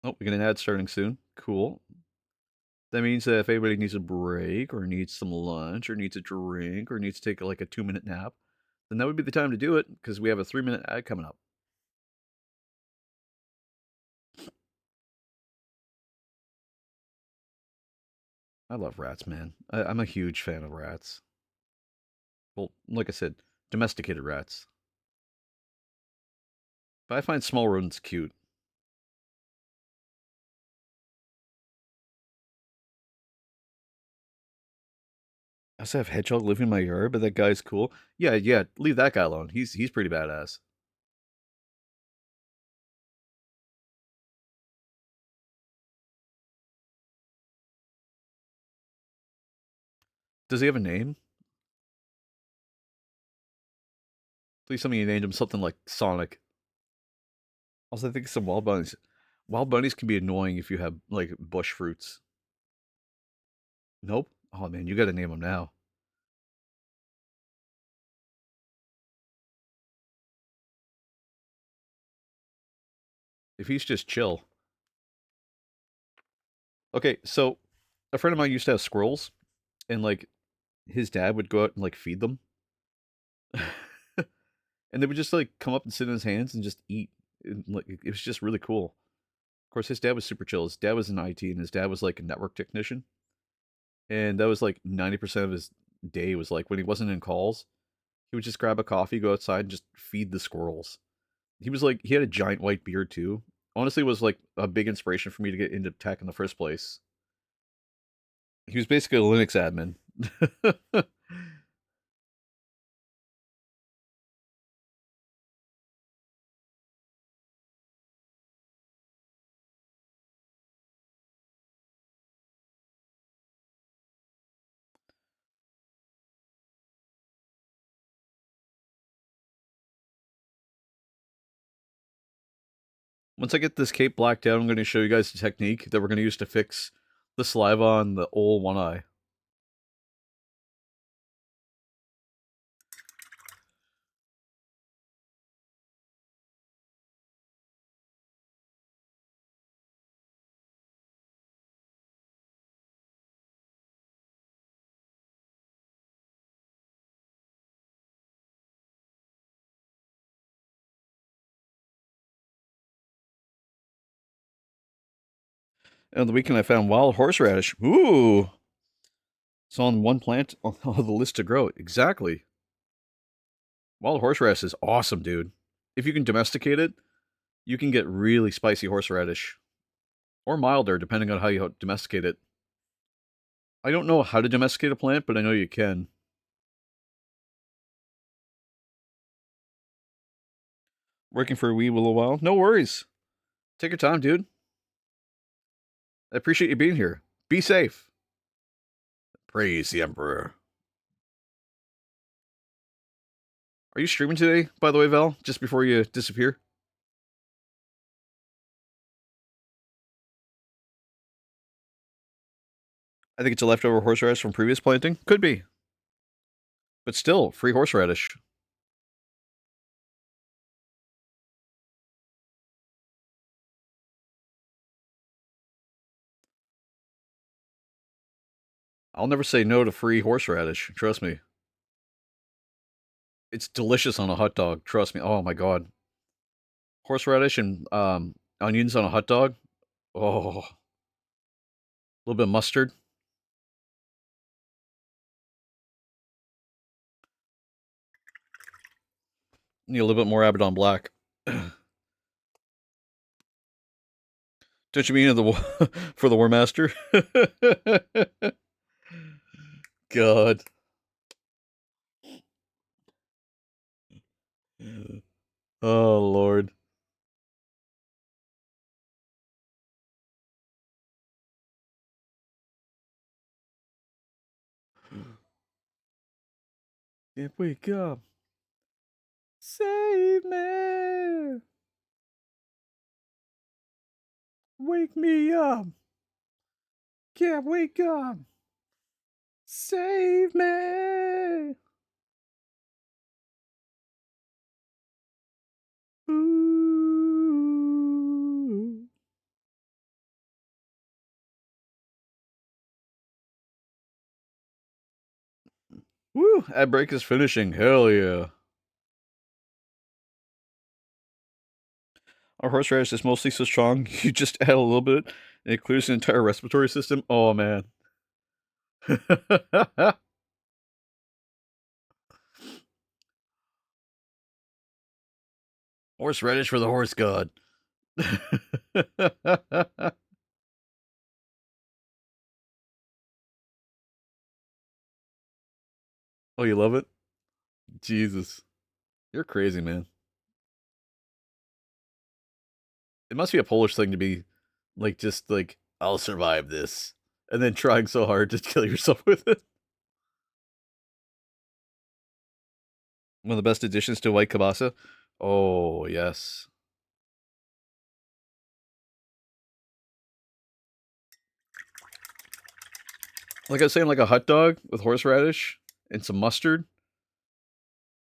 Oh, we get an ad starting soon. Cool. That means that if anybody needs a break or needs some lunch or needs a drink or needs to take like a 2-minute nap, then that would be the time to do it because we have a 3-minute ad coming up. I love rats, man. I'm a huge fan of rats. Well, like I said, domesticated rats. But I find small rodents cute. I also have hedgehog living in my yard, but that guy's cool. Yeah, yeah, leave that guy alone. He's pretty badass. Does he have a name? Please tell me you named him something like Sonic. Also, I think some wild bunnies. Wild bunnies can be annoying if you have like bush fruits. Nope. Oh man, you got to name him now. If he's just chill. Okay, so a friend of mine used to have squirrels, and like his dad would go out and like feed them, and they would just like come up and sit in his hands and just eat. And, like it was just really cool. Of course, his dad was super chill. His dad was in IT, and his dad was like a network technician, and that was like 90% of his day was like when he wasn't in calls, he would just grab a coffee, go outside, and just feed the squirrels. He was like he had a giant white beard too. Honestly, was like a big inspiration for me to get into tech in the first place. He was basically a Linux admin. Once I get this cape blacked out, I'm going to show you guys the technique that we're going to use to fix the saliva on the old one eye. And on the weekend, I found wild horseradish. Ooh, it's on one plant on the list to grow. Exactly. Wild horseradish is awesome, dude. If you can domesticate it, you can get really spicy horseradish, or milder, depending on how you domesticate it. I don't know how to domesticate a plant, but I know you can. Working for a wee little while. No worries. Take your time, dude. I appreciate you being here. Be safe. Praise the Emperor. Are you streaming today, by the way, Val? Just before you disappear? I think it's a leftover horseradish from previous planting. Could be. But still, free horseradish. I'll never say no to free horseradish. Trust me. It's delicious on a hot dog. Trust me. Oh my god. Horseradish and onions on a hot dog. Oh, a little bit of mustard. Need a little bit more Abaddon Black. Don't you mean for the War Master? God. Oh Lord. Can't wake up. Save me. Wake me up. Can't wake up. Save me. Ooh. Woo! Ad break is finishing. Hell yeah. Our horseradish is mostly so strong, you just add a little bit, and it clears the entire respiratory system. Oh man. Horseradish for the horse god. Oh, you love it? Jesus. You're crazy, man. It must be a Polish thing to be like, just like, I'll survive this. And then trying so hard to kill yourself with it. One of the best additions to white kielbasa. Oh, yes. Like I was saying, like a hot dog with horseradish and some mustard.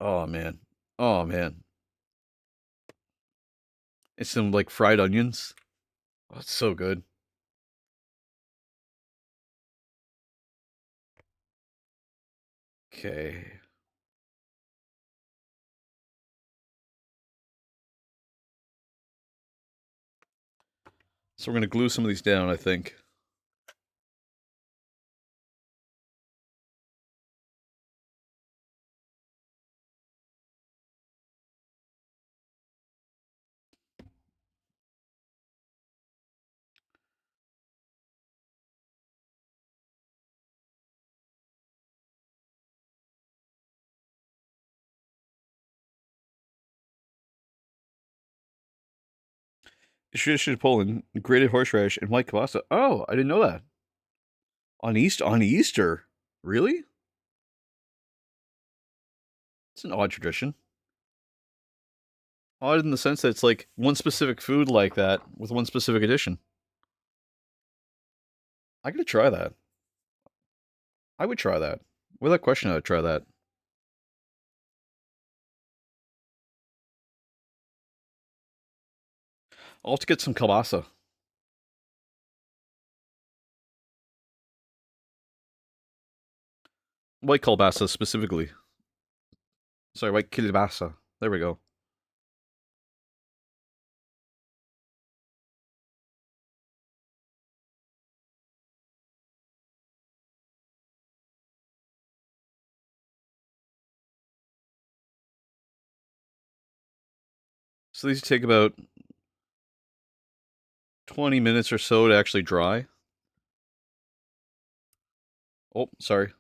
Oh, man. Oh, man. And some, like, fried onions. Oh, it's so good. Okay. So we're going to glue some of these down, I think. Should Poland, grated horseradish, and white kielbasa. Oh, I didn't know that. On Easter? Really? It's an odd tradition. Odd in the sense that it's like one specific food like that with one specific addition. I gotta try that. I would try that. Without question, I would try that. I'll have to get some kielbasa. White kielbasa specifically. Sorry, white kielbasa. There we go. So these take about 20 minutes or so to actually dry. Oh, sorry.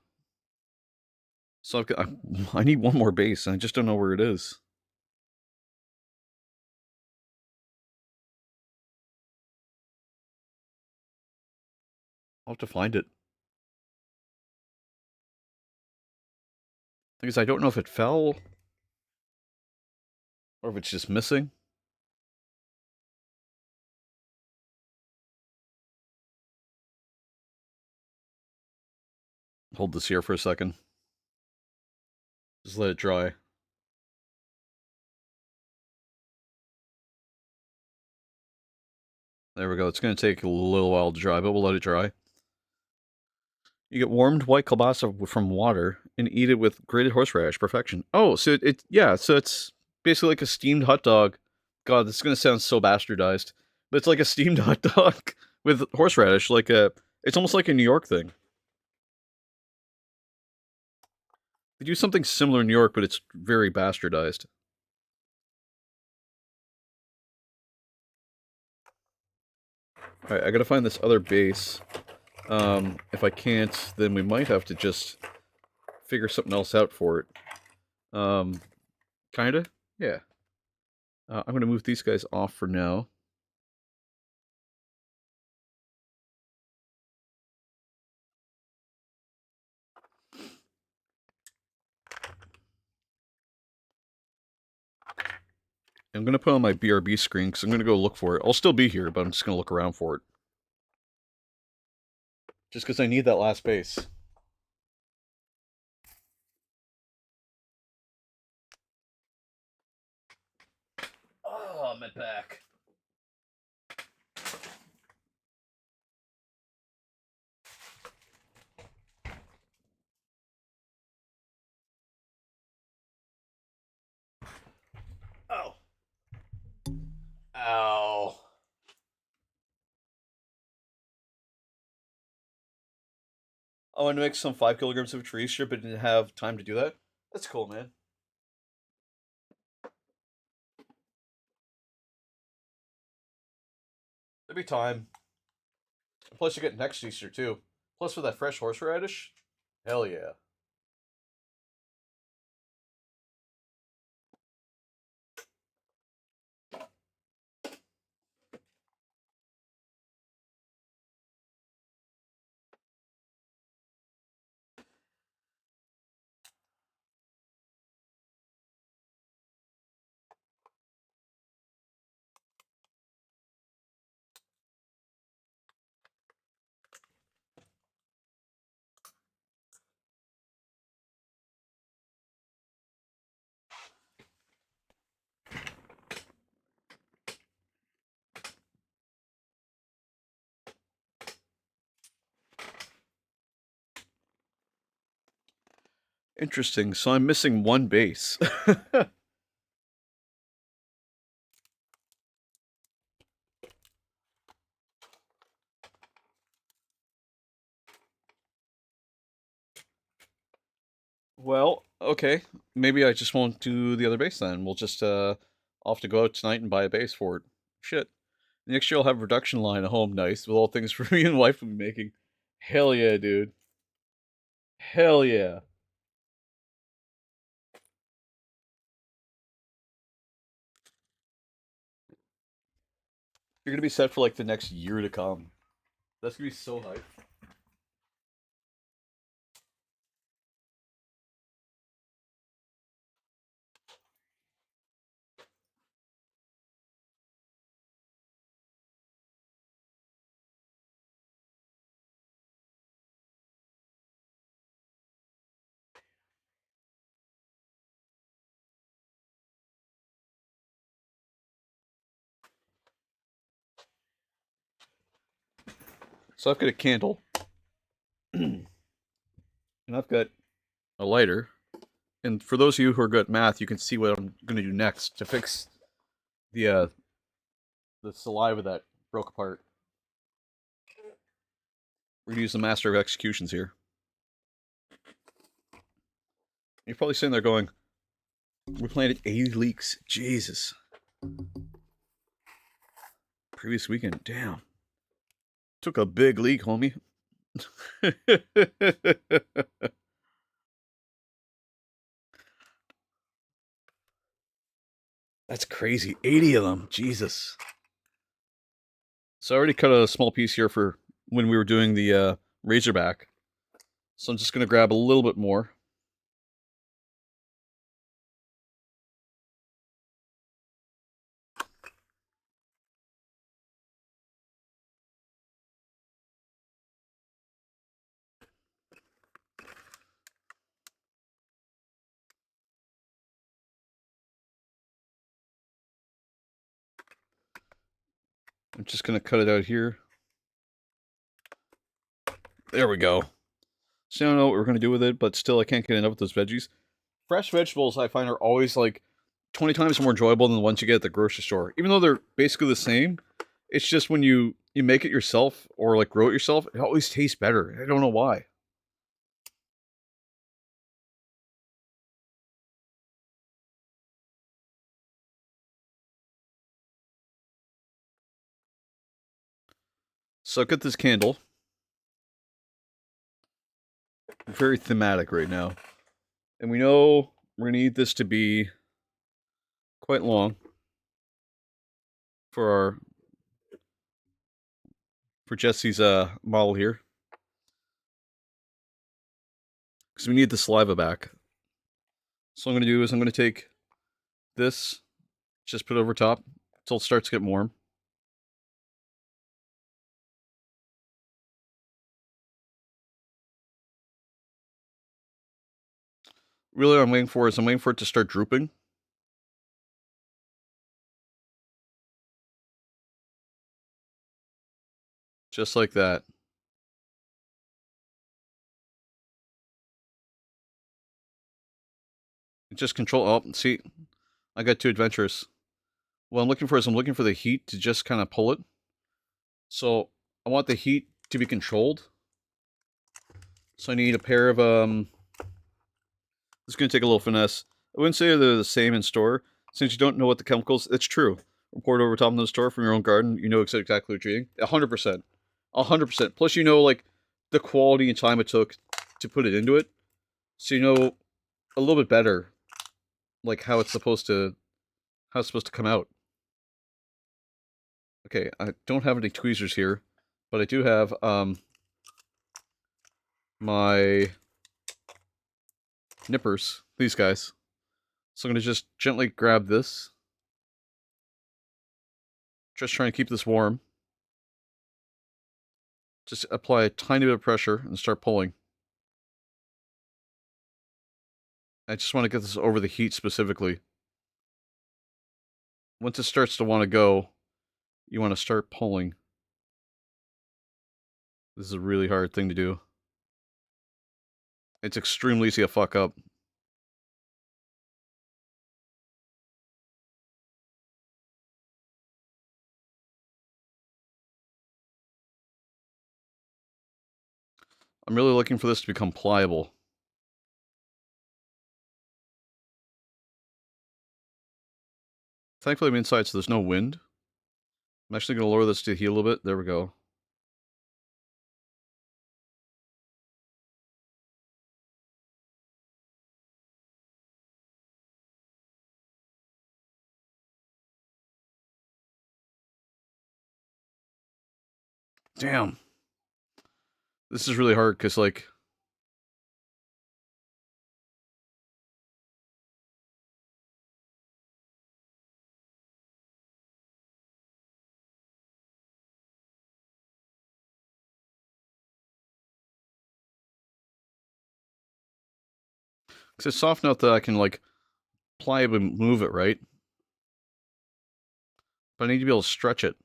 So I need one more base, and I just don't know where it is. I'll have to find it. Thing is, I don't know if it fell or if it's just missing. Hold this here for a second. Just let it dry. There we go. It's going to take a little while to dry, but we'll let it dry. You get warmed white kielbasa from water and eat it with grated horseradish. Perfection. Oh, so so it's basically like a steamed hot dog. God, this is going to sound so bastardized, but it's like a steamed hot dog with horseradish. It's almost like a New York thing. They do something similar in New York, but it's very bastardized. Alright, I gotta find this other base. If I can't, then we might have to just figure something else out for it. Kinda? Yeah. I'm gonna move these guys off for now. I'm gonna put on my BRB screen because I'm gonna go look for it. I'll still be here, but I'm just gonna look around for it. Just because I need that last base. Oh, I'm back. Oh. Ow. I wanted to make some 5 kilograms of tree strip, but didn't have time to do that. That's cool, man. There'll be time. Plus, you get next Easter, too. Plus, for that fresh horseradish, hell yeah. Interesting. So I'm missing one base. Well, okay. Maybe I just won't do the other base then. We'll just I'll have to go out tonight and buy a base for it. Shit. Next year I'll have a production line at home, nice, with all things for me and wife will be making. Hell yeah, dude. Hell yeah. You're gonna be set for like the next year to come. That's gonna be so hype. So I've got a candle. And I've got a lighter. And for those of you who are good at math, you can see what I'm gonna do next to fix the saliva that broke apart. We're gonna use the master of executions here. You're probably sitting there going, we planted 80 leeks. Jesus. Previous weekend, damn. Took a big leak, homie. That's crazy. 80 of them. Jesus. So I already cut a small piece here for when we were doing the Razorback. So I'm just going to grab a little bit more. I'm just going to cut it out here. There we go. So I don't know what we're going to do with it, but still I can't get enough of those veggies. Fresh vegetables I find are always like 20 times more enjoyable than the ones you get at the grocery store. Even though they're basically the same, it's just when you make it yourself or like grow it yourself, it always tastes better. I don't know why. So get this candle. Very thematic right now. And we know we're going to need this to be quite long for Jesse's model here. Because we need the saliva back. So what I'm going to do is I'm going to take this, just put it over top until it starts to get warm. Really what I'm waiting for is I'm waiting for it to start drooping. Just like that. Just control, oh, see, I got too adventurous. What I'm looking for is I'm looking for the heat to just kind of pull it. So I want the heat to be controlled. So I need a pair of, it's going to take a little finesse. I wouldn't say they're the same in store. Since you don't know what the chemicals, it's true. Report over top of the store from your own garden, you know exactly what you're eating. 100%. 100%. Plus you know, like, the quality and time it took to put it into it. So you know a little bit better, like, how it's supposed to come out. Okay, I don't have any tweezers here, but I do have my nippers, these guys. So I'm going to just gently grab this. Just trying to keep this warm. Just apply a tiny bit of pressure and start pulling. I just want to get this over the heat specifically. Once it starts to want to go, you want to start pulling. This is a really hard thing to do. It's extremely easy to fuck up. I'm really looking for this to become pliable. Thankfully I'm inside so there's no wind. I'm actually going to lower this to heat a little bit. There we go. Damn. This is really hard because, like, because it's soft enough that I can, like, pliably move it, right? But I need to be able to stretch it.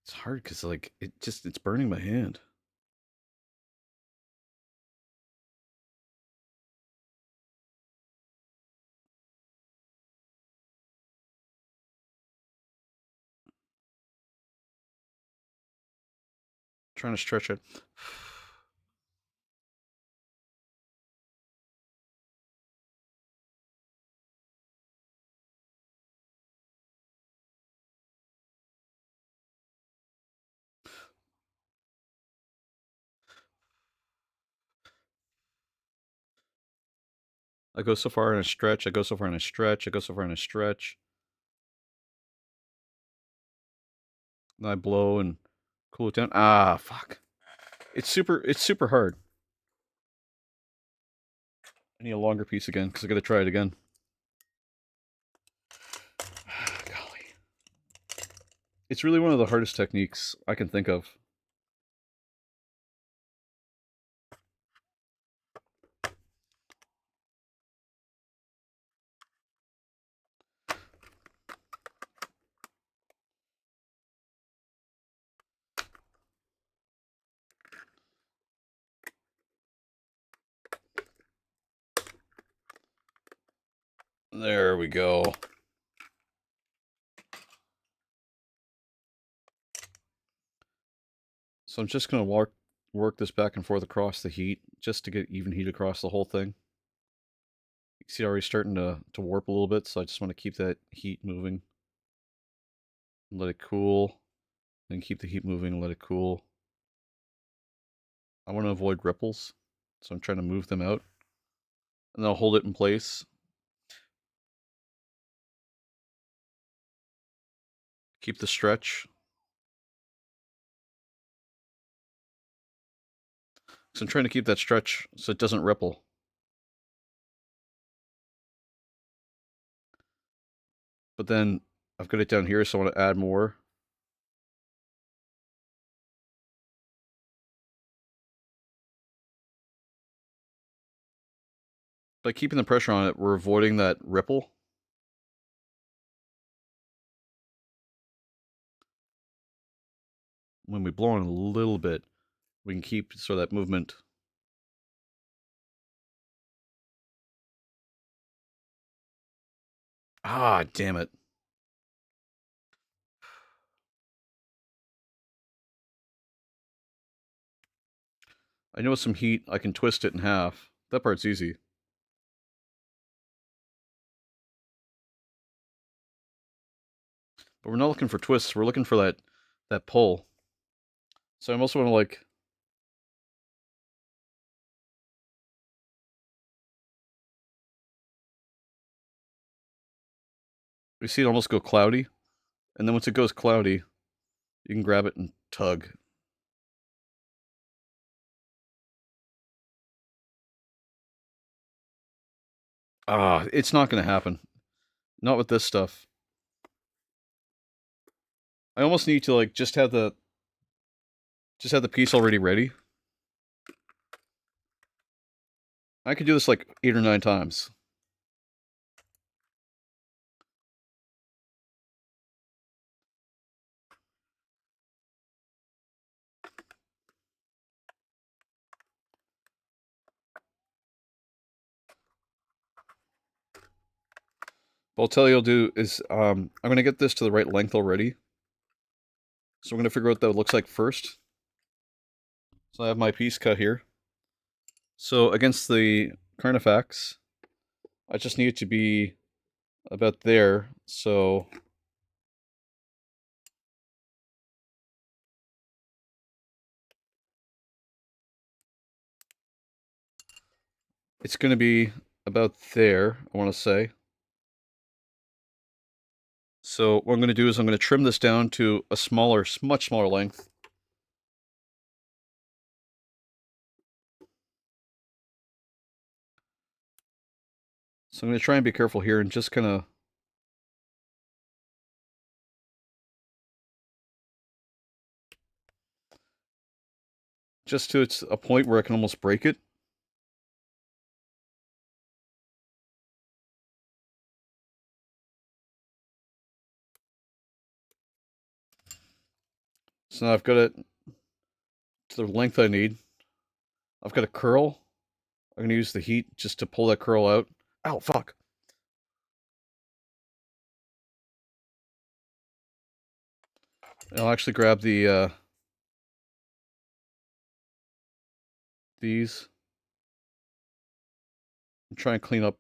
It's hard because, like, it's burning my hand. Trying to stretch it. I go so far in a stretch, I go so far in a stretch, I go so far in a stretch. Then I blow and cool it down. Ah, fuck. It's super hard. I need a longer piece again, because I gotta try it again. Golly. It's really one of the hardest techniques I can think of. There we go. So I'm just going to work this back and forth across the heat, just to get even heat across the whole thing. You see already starting to warp a little bit, so I just want to keep that heat moving. Let it cool. Then keep the heat moving and let it cool. I want to avoid ripples, so I'm trying to move them out. And then I'll hold it in place. Keep the stretch. So I'm trying to keep that stretch so it doesn't ripple. But then I've got it down here, so I want to add more. By keeping the pressure on it, we're avoiding that ripple. When we blow on a little bit, we can keep so that movement. Ah, damn it. I know with some heat, I can twist it in half. That part's easy. But we're not looking for twists, we're looking for that pull. So I'm also want to like... We see it almost go cloudy. And then once it goes cloudy, you can grab it and tug. Ah, it's not going to happen. Not with this stuff. I almost need to like just have the piece already ready. I could do this like 8 or 9 times. What I'll tell you I'll do is I'm going to get this to the right length already. So I'm going to figure out what that looks like first. So I have my piece cut here. So against the Carnifex, I just need it to be about there. So it's going to be about there, I want to say. So what I'm going to do is I'm going to trim this down to a smaller, much smaller length. So I'm going to try and be careful here and just kind of... just to a point where I can almost break it. So now I've got it to the length I need. I've got a curl. I'm going to use the heat just to pull that curl out. Ow, fuck. I'll actually grab the these. And try and clean up.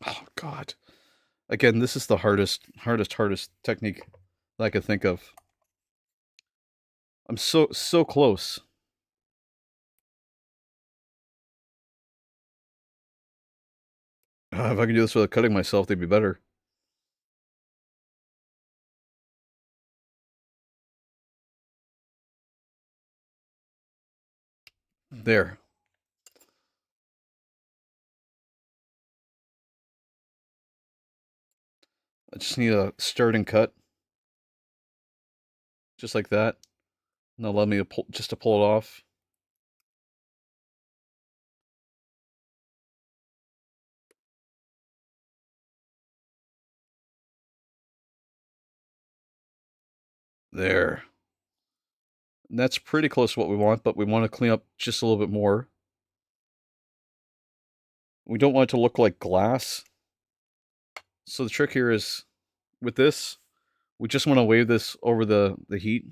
Oh God. Again, this is the hardest technique that I could think of. I'm so close. If I could do this without cutting myself, they'd be better. There. I just need a starting cut. Just like that. And allow me to pull it off. There. And that's pretty close to what we want, but we want to clean up just a little bit more. We don't want it to look like glass. So the trick here is, with this, we just want to wave this over the heat.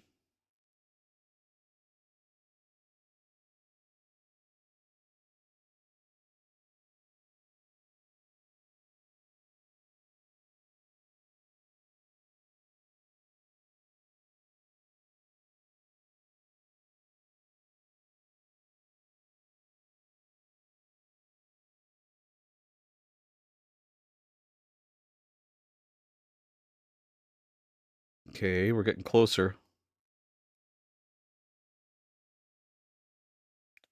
Okay, we're getting closer.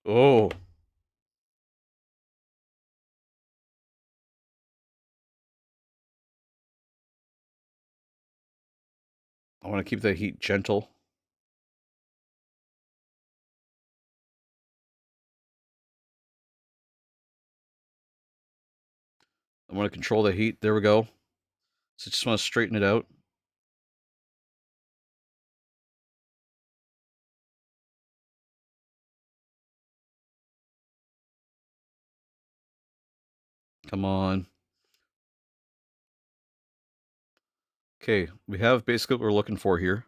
Oh. I want to keep that heat gentle. I want to control the heat. There we go. So just want to straighten it out. Come on. Okay, we have basically what we're looking for here.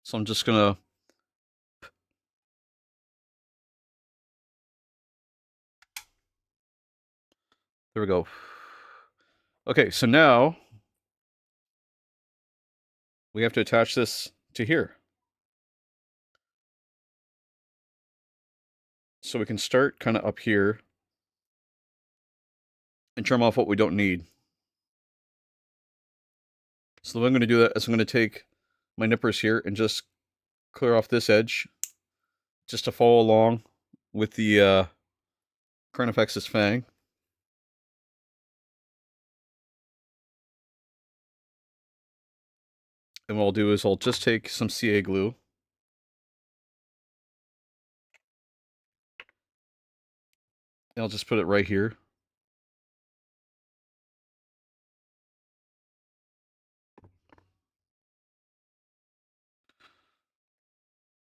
So I'm just gonna there we go. Okay, so now we have to attach this to here. So we can start kind of up here and trim off what we don't need. So the way I'm going to do that is I'm going to take my nippers here and just clear off this edge just to follow along with the Carnifex's fang. And what I'll do is I'll just take some CA glue. And I'll just put it right here.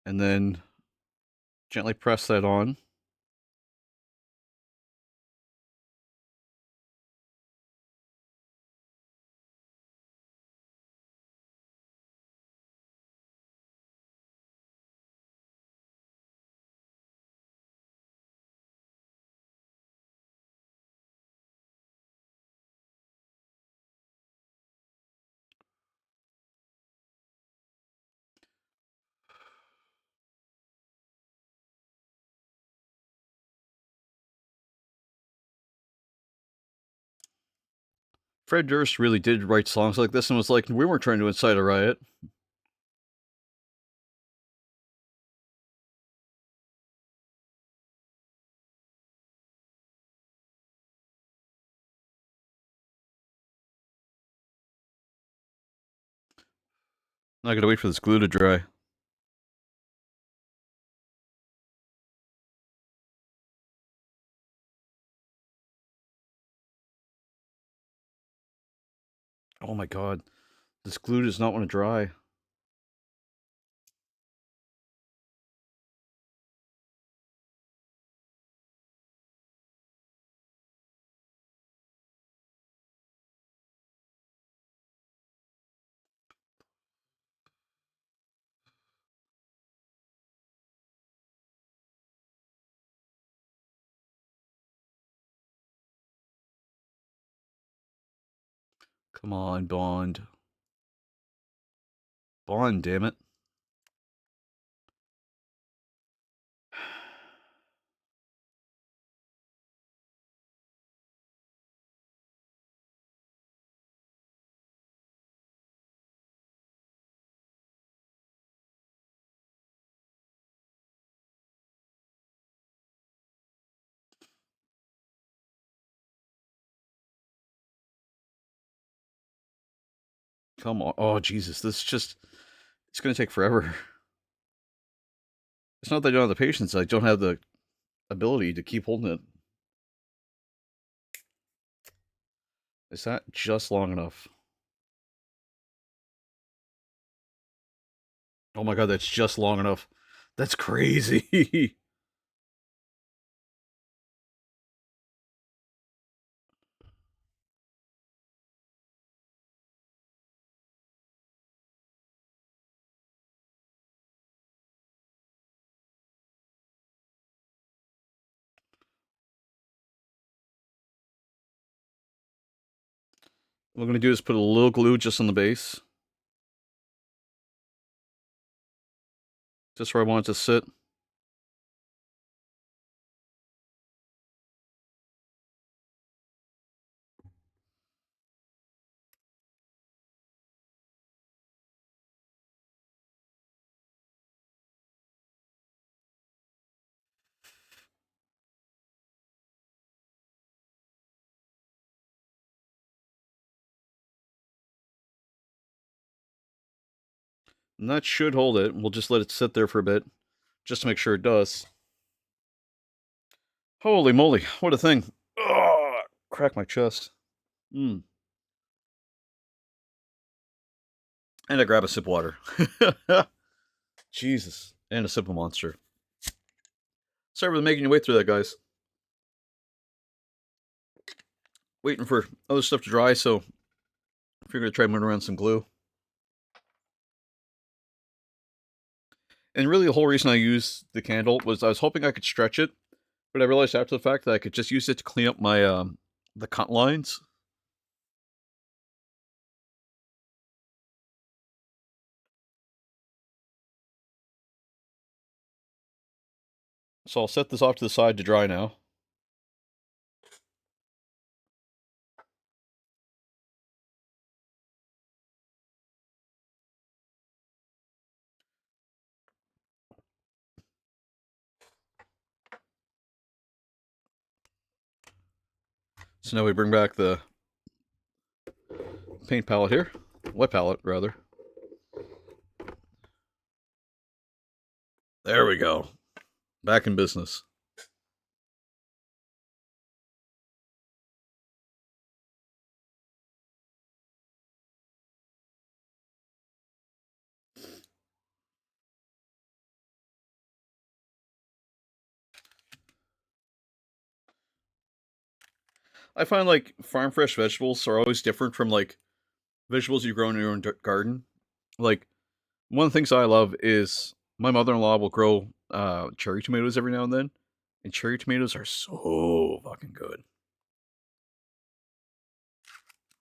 And then gently press that on. Fred Durst really did write songs like this and was like, we weren't trying to incite a riot. Now I gotta wait for this glue to dry. Oh my god. This glue does not want to dry. Come on, Bond. Bond, damn it. Come on. Oh, Jesus. This is just... It's going to take forever. It's not that I don't have the patience. I don't have the ability to keep holding it. Is that just long enough? Oh my god, that's just long enough. That's crazy. What I'm going to do is put a little glue just on the base. Just where I want it to sit. And that should hold it. We'll just let it sit there for a bit, just to make sure it does. Holy moly, what a thing. Oh, crack my chest. And I grab a sip of water. Jesus. And a sip of Monster. Sorry for making you wait through that, guys. Waiting for other stuff to dry, so I figured I'd try moving around some glue. And really, the whole reason I used the candle was I was hoping I could stretch it, but I realized after the fact that I could just use it to clean up my the cut lines. So I'll set this off to the side to dry now. So now we bring back the paint palette here. Wet palette, rather. There we go. Back in business. I find like farm fresh vegetables are always different from like vegetables you grow in your own garden. Like one of the things I love is my mother-in-law will grow cherry tomatoes every now and then, and cherry tomatoes are so fucking good.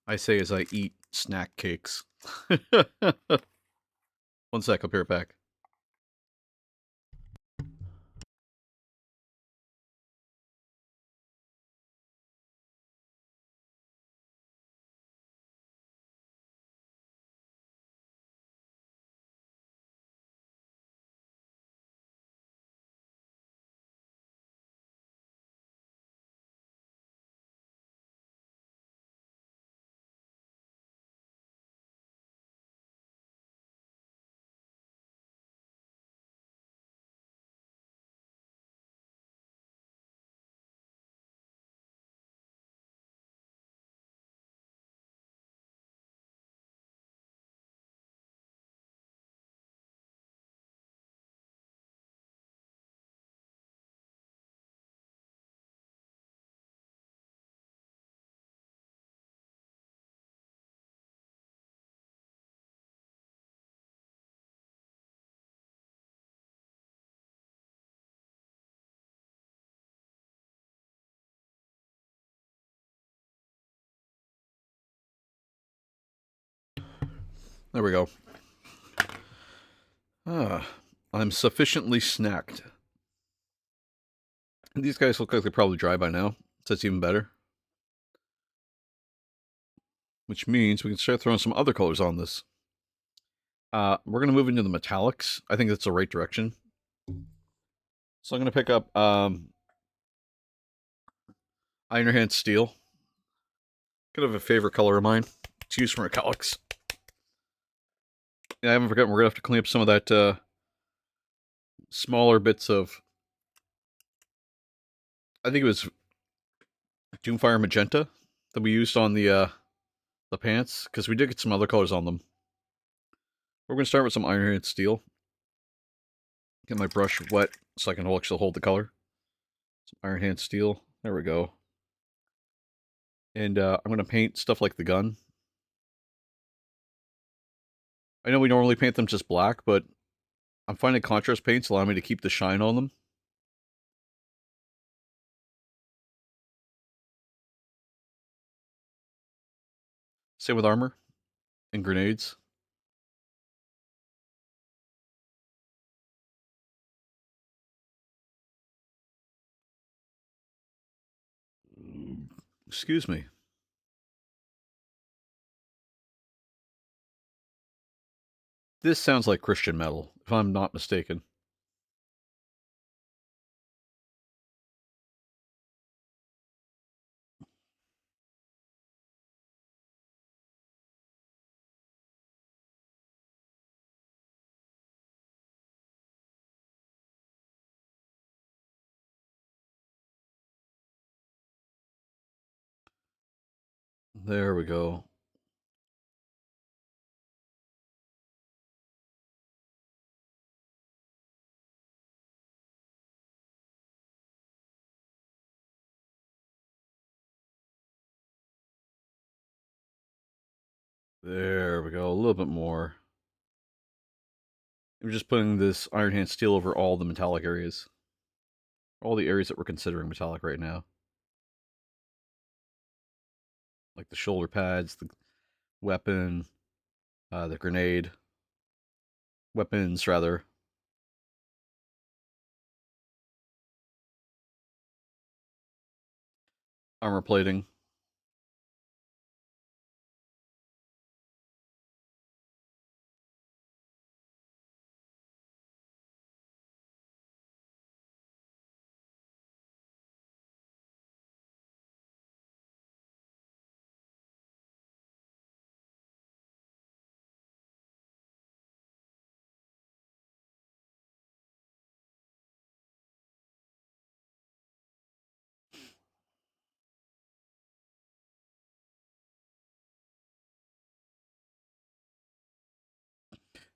I say as I eat snack cakes. 1 sec, I'll be right back. There we go. I'm sufficiently snacked. These guys look like they're probably dry by now, so that's even better. Which means we can start throwing some other colors on this. We're going to move into the metallics. I think that's the right direction. So I'm going to pick up Iron Hand Steel. Kind of a favorite color of mine. It's used for metallics. Yeah, I haven't forgotten. We're going to have to clean up some of that smaller bits of... I think it was Doomfire Magenta that we used on the pants, because we did get some other colors on them. We're going to start with some Iron Hand Steel. Get my brush wet so I can actually hold the color. Some Iron Hand Steel. There we go. And I'm going to paint stuff like the gun. I know we normally paint them just black, but I'm finding contrast paints allow me to keep the shine on them. Same with armor and grenades. Excuse me. This sounds like Christian metal, if I'm not mistaken. There we go. There we go. A little bit more. I'm just putting this Iron Hand Steel over all the metallic areas. All the areas that we're considering metallic right now. Like the shoulder pads, the weapon, the grenade. Weapons, rather. Armor plating.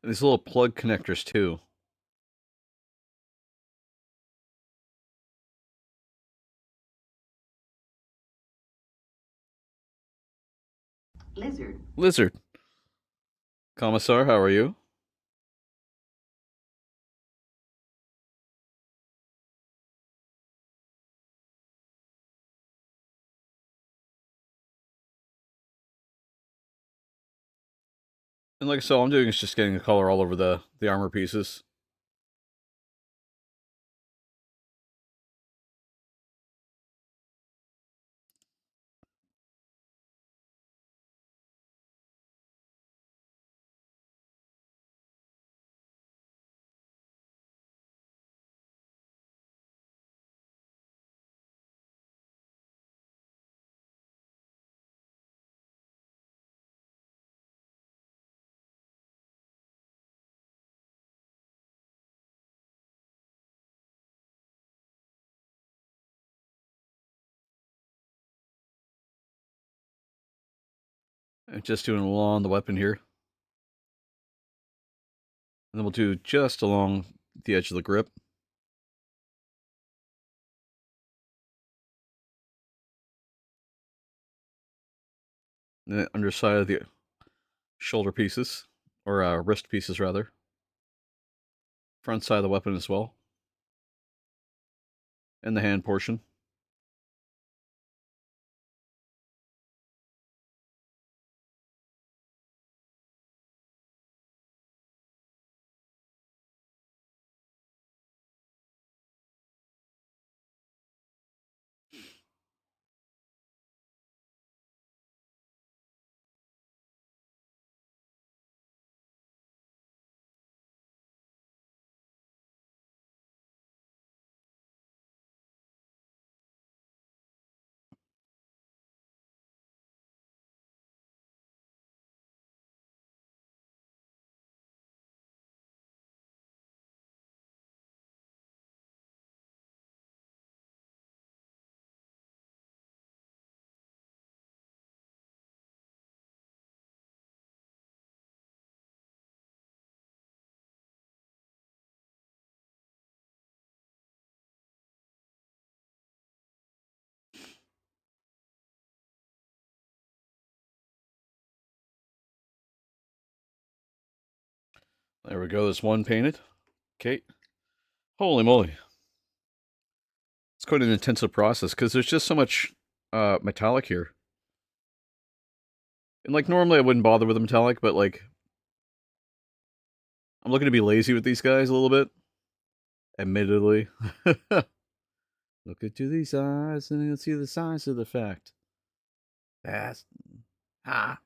And these little plug connectors, too. Lizard. Commissar, how are you? And like I said, all I'm doing is just getting a color all over the armor pieces. And just doing along the weapon here. And then we'll do just along the edge of the grip. And the underside of the shoulder pieces, or wrist pieces, rather. Front side of the weapon as well. And the hand portion. There we go. There's one painted. Okay. Holy moly. It's quite an intensive process because there's just so much metallic here. And like normally I wouldn't bother with the metallic, but like I'm looking to be lazy with these guys a little bit. Admittedly. Look into these eyes and you'll see the signs of the fact. That's this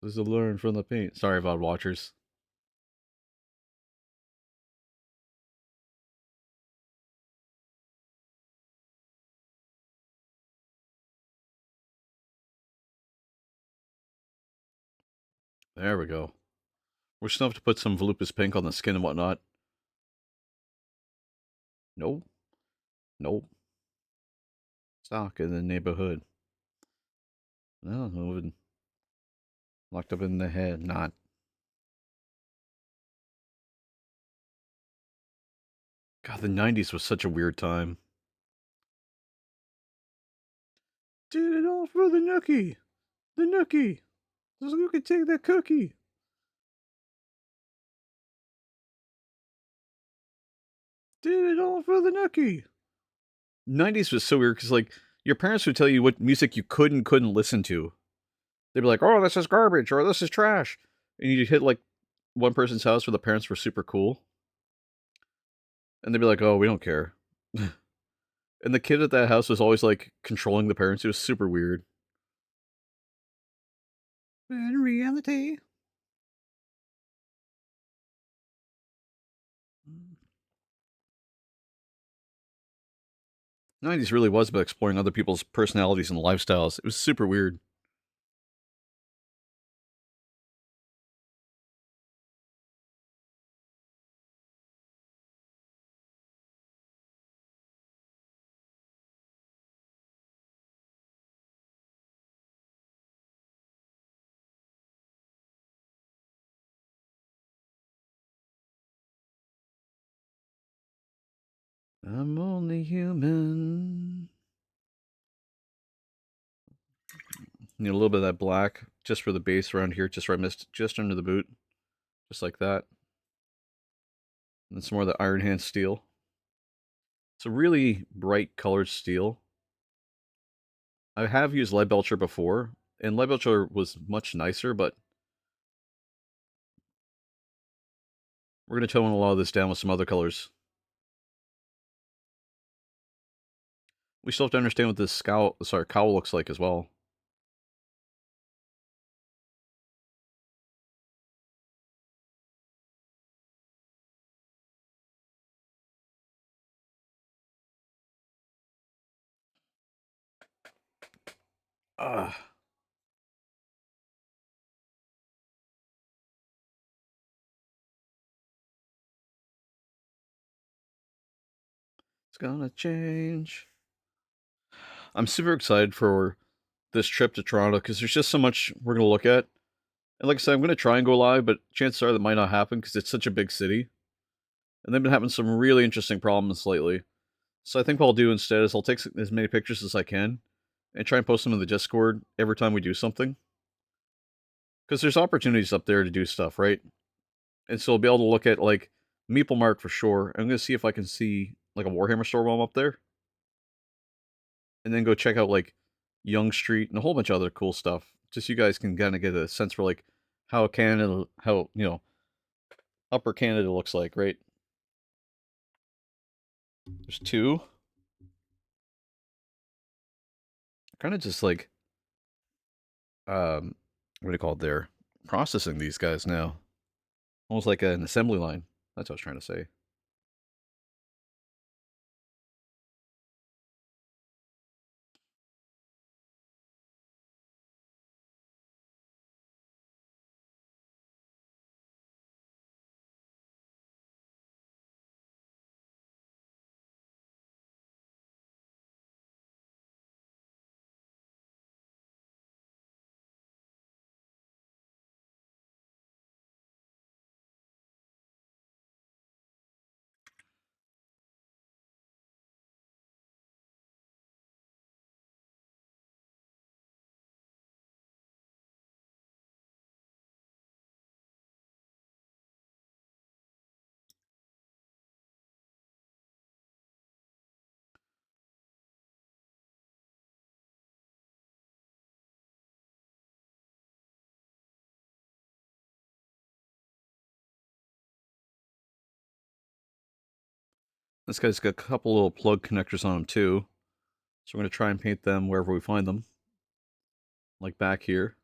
is a learn from the paint. Sorry, VOD watchers. There we go. We're still have to put some volupus pink on the skin and whatnot. Nope. Nope. Stock in the neighborhood. No, moving. Locked up in the head. Not. God, the 90s was such a weird time. Did it all for the nookie. The nookie. Who can take that cookie? Did it all for the nookie. 90s was so weird because, like, your parents would tell you what music you could and couldn't listen to. They'd be like, oh, this is garbage or this is trash. And you'd hit, like, one person's house where the parents were super cool. And they'd be like, oh, we don't care. And the kid at that house was always, like, controlling the parents. It was super weird. In reality. 90s really was about exploring other people's personalities and lifestyles. It was super weird. I'm only human. Need a little bit of that black just for the base around here, just where I missed, just under the boot. Just like that. And then some more of the Iron Hand steel. It's a really bright colored steel. I have used Lead Belcher before, and Lead Belcher was much nicer, but we're going to tone a lot of this down with some other colors. We still have to understand what this cowl looks like as well. Ugh. It's gonna change. I'm super excited for this trip to Toronto because there's just so much we're going to look at. And like I said, I'm going to try and go live, but chances are that might not happen because it's such a big city. And they've been having some really interesting problems lately. So I think what I'll do instead is I'll take as many pictures as I can and try and post them in the Discord every time we do something. Because there's opportunities up there to do stuff, right? And so I'll be able to look at, like, Meeple Mark for sure. I'm going to see if I can see, like, a Warhammer store while I'm up there. And then go check out, like, Young Street and a whole bunch of other cool stuff. Just so you guys can kind of get a sense for, like, how Canada, how, you know, Upper Canada looks like, right? There's two. Kind of just like, what do you call it there? Processing these guys now. Almost like an assembly line. That's what I was trying to say. This guy's got a couple little plug connectors on him too. So we're going to try and paint them wherever we find them. Like back here.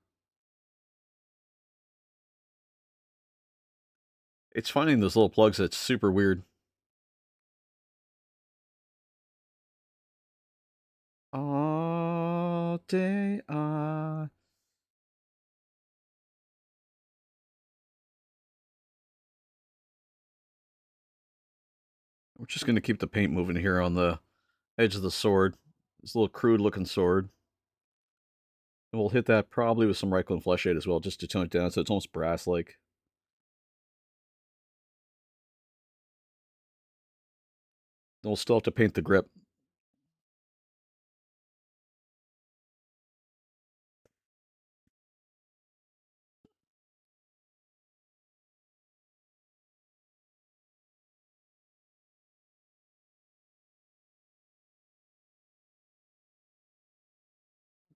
It's finding those little plugs that's super weird. All day on. We're just going to keep the paint moving here on the edge of the sword. This little crude looking sword. And we'll hit that probably with some Reikland Flesh Shade as well, just to tone it down so it's almost brass-like. Then we'll still have to paint the grip.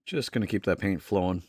Just going to keep that paint flowing.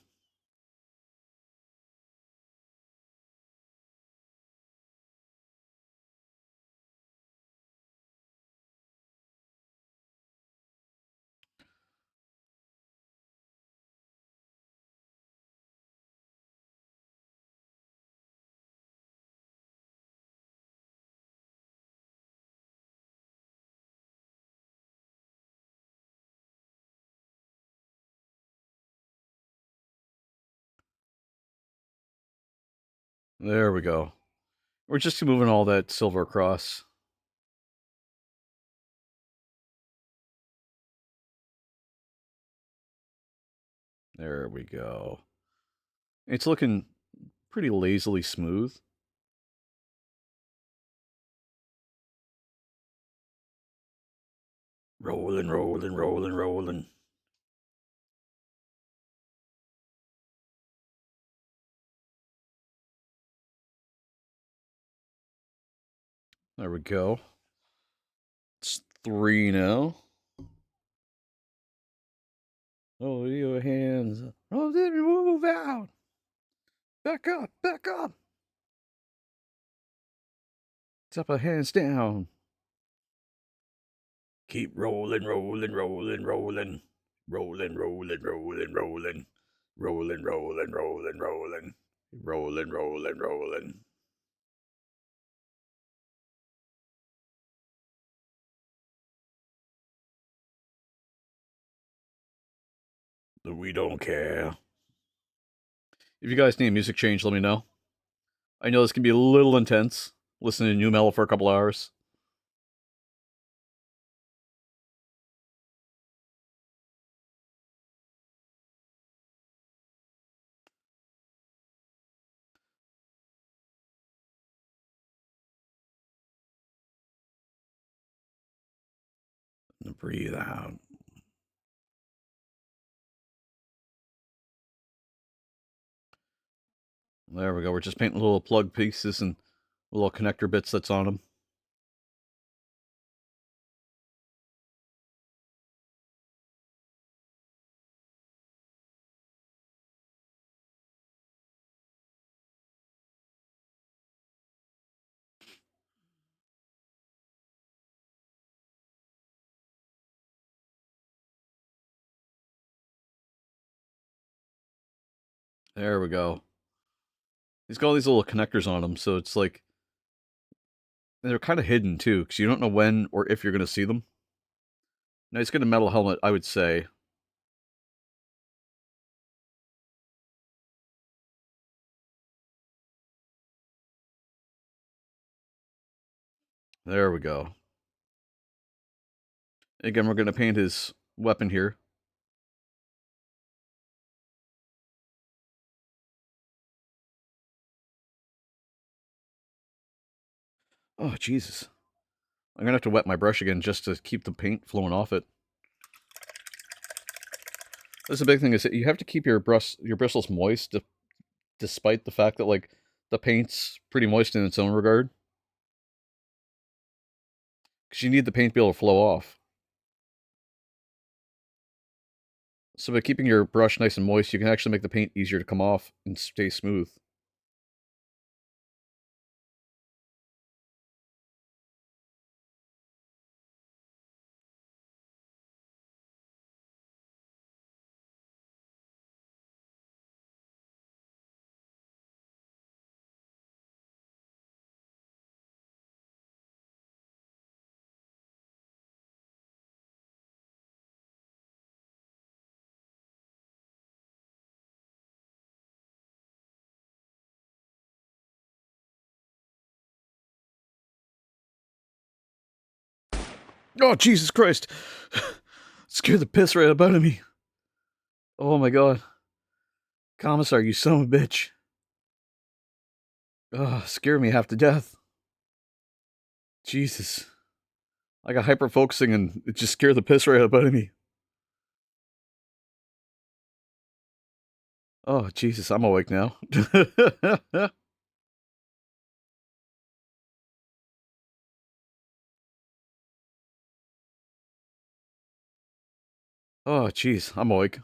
There we go. We're just moving all that silver across. There we go. It's looking pretty lazily smooth. Rolling, rolling, rolling, rolling. There we go. It's 3 now. Oh, your hands. Oh, then move out. Back up, back up. Step our hands down. Keep rolling, rolling, rolling, rolling. Rolling, rolling, rolling, rolling. Rolling, rolling, rolling, rolling. Rolling, rolling, rolling. We don't care. If you guys need a music change, let me know. I know this can be a little intense, listening to new metal for a couple hours. Breathe out. There we go. We're just painting little plug pieces and little connector bits that's on them. There we go. He's got all these little connectors on them, so it's like they're kind of hidden too, because you don't know when or if you're going to see them. Now he's got a metal helmet, I would say. There we go. Again, we're going to paint his weapon here. Oh, Jesus. I'm going to have to wet my brush again just to keep the paint flowing off it. That's the big thing, is that you have to keep your bristles moist, despite the fact that, like, the paint's pretty moist in its own regard. Because you need the paint to be able to flow off. So by keeping your brush nice and moist, you can actually make the paint easier to come off and stay smooth. Oh, Jesus Christ. Scared the piss right out of me. Oh my god. Commissar, you son of a bitch. Oh, scared me half to death. Jesus. I got hyper focusing and it just scared the piss right out of me. Oh, Jesus, I'm awake now. Oh, jeez, I'm awake.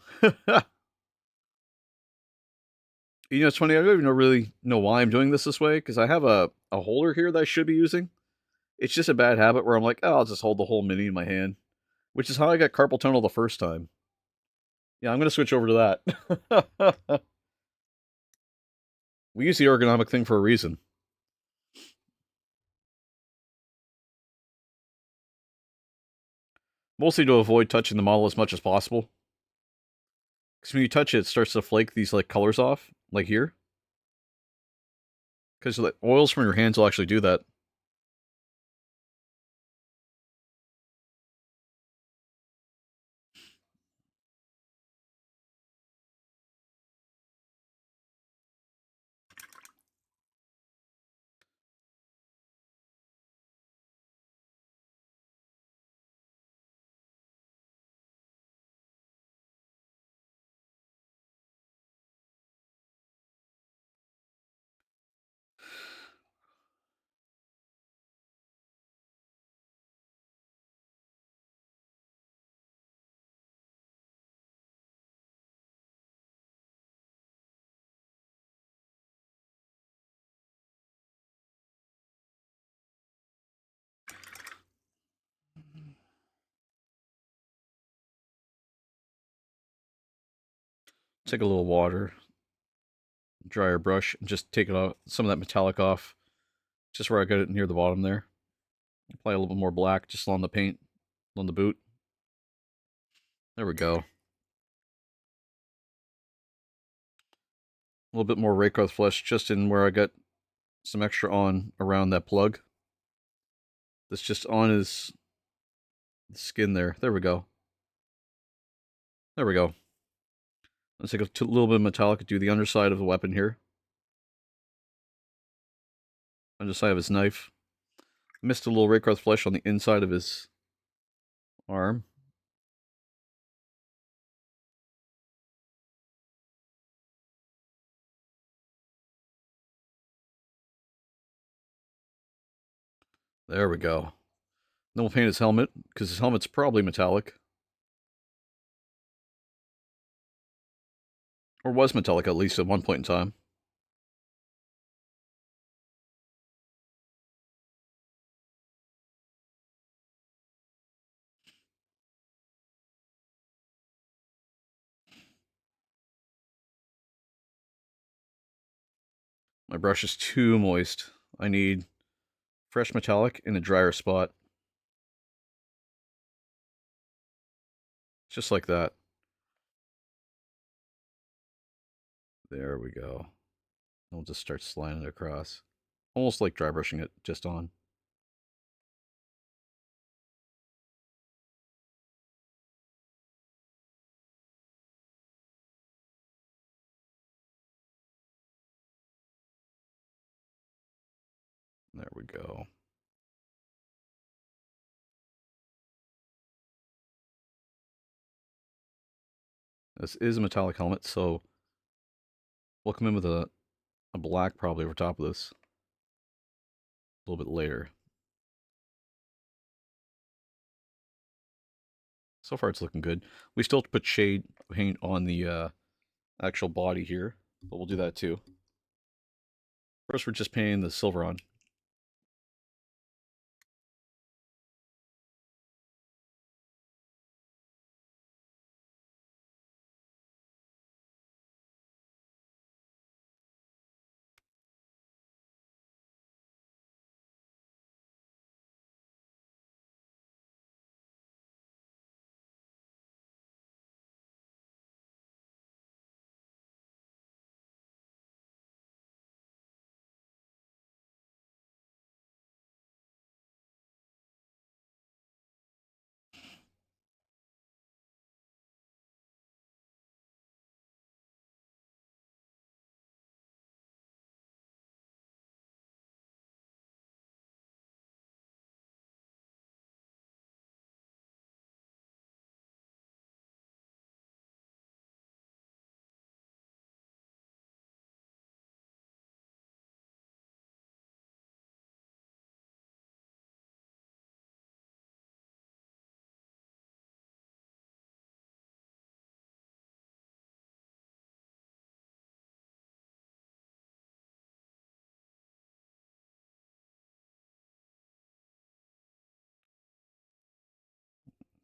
You know, it's funny, I don't even really know why I'm doing this way, because I have a holder here that I should be using. It's just a bad habit where I'm like, oh, I'll just hold the whole mini in my hand, which is how I got carpal tunnel the first time. Yeah, I'm going to switch over to that. We use the ergonomic thing for a reason. Mostly to avoid touching the model as much as possible. Because when you touch it, it starts to flake these like colors off, like here. Because the oils from your hands will actually do that. Take a little water, dry our brush, and just take it off, some of that metallic off, just where I got it near the bottom there. Apply a little bit more black just on the paint, on the boot. There we go. A little bit more rake earth flesh just in where I got some extra on around that plug. That's just on his skin there. There we go. There we go. Let's take a little bit of metallic and do the underside of the weapon here. Underside of his knife. Missed a little rake earth flesh on the inside of his arm. There we go. Then we'll paint his helmet, because his helmet's probably metallic. Or was metallic, at least, at one point in time. My brush is too moist. I need fresh metallic in a drier spot. Just like that. There we go. And we'll just start sliding it across. Almost like dry brushing it just on. There we go. This is a metallic helmet, so we'll come in with a black probably over top of this. A little bit later. So far it's looking good. We still have to put shade paint on the actual body here, but we'll do that too. First we're just painting the silver on.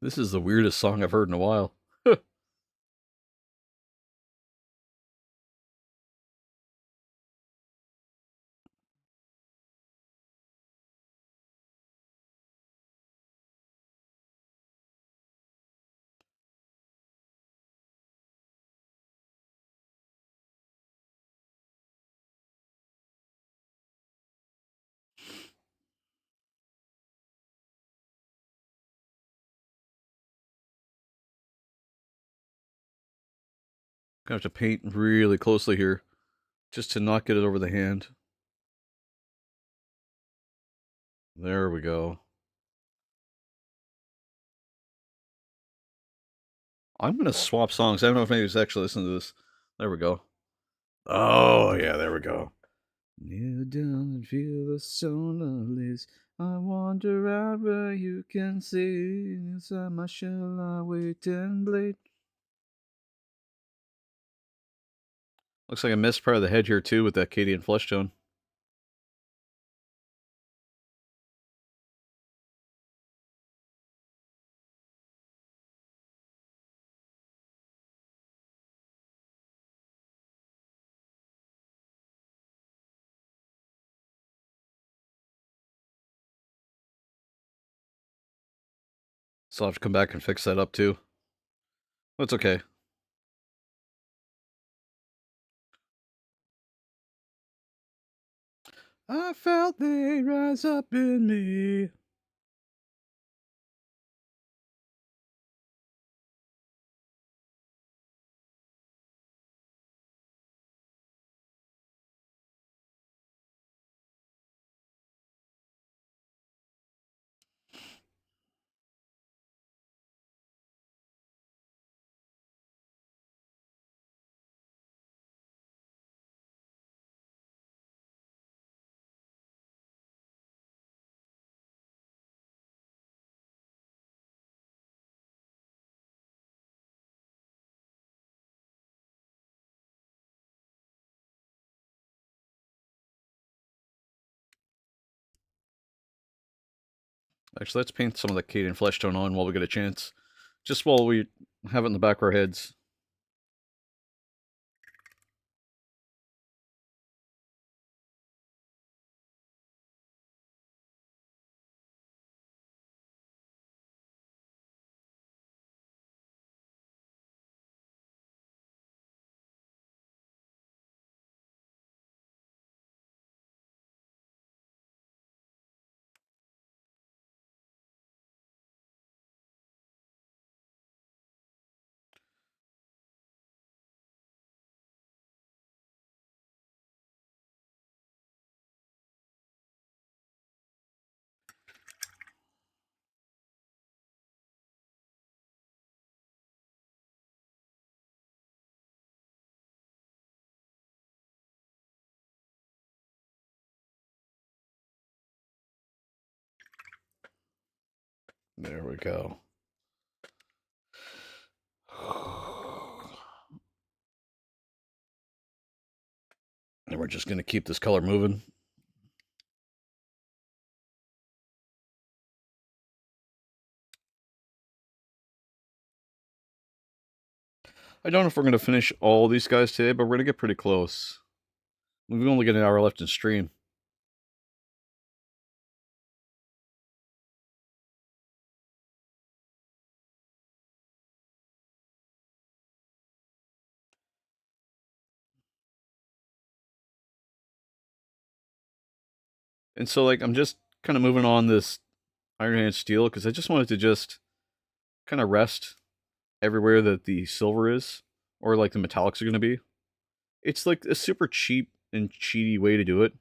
This is the weirdest song I've heard in a while. Gonna have to paint really closely here just to not get it over the hand. There we go. I'm gonna swap songs. I don't know if anybody's actually listening to this. There we go. Oh yeah, there we go. Kneel down and feel the solar I wander out where you can see. Inside my shell I wait and bleed. Looks like I missed part of the head here too with that Cadian flesh tone. So I'll have to come back and fix that up too. That's okay. I felt they rise up in me. Actually, let's paint some of the Cadian flesh tone on while we get a chance. Just while we have it in the back of our heads. There we go. And we're just going to keep this color moving. I don't know if we're going to finish all these guys today, but we're going to get pretty close. We've only got an hour left in stream. And so, like, I'm just kind of moving on this Iron Hand Steel because I just wanted to just kind of rest everywhere that the silver is, or like the metallics are going to be. It's like a super cheap and cheaty way to do it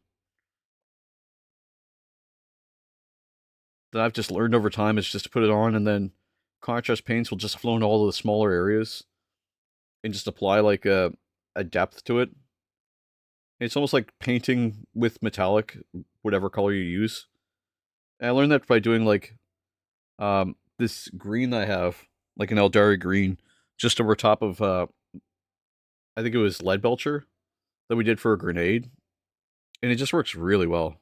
that I've just learned over time is just to put it on and then contrast paints will just flow into all of the smaller areas and just apply like a depth to it. It's almost like painting with metallic, whatever color you use. And I learned that by doing like this green that I have, like an Eldari green, just over top of I think it was lead belcher that we did for a grenade, and it just works really well.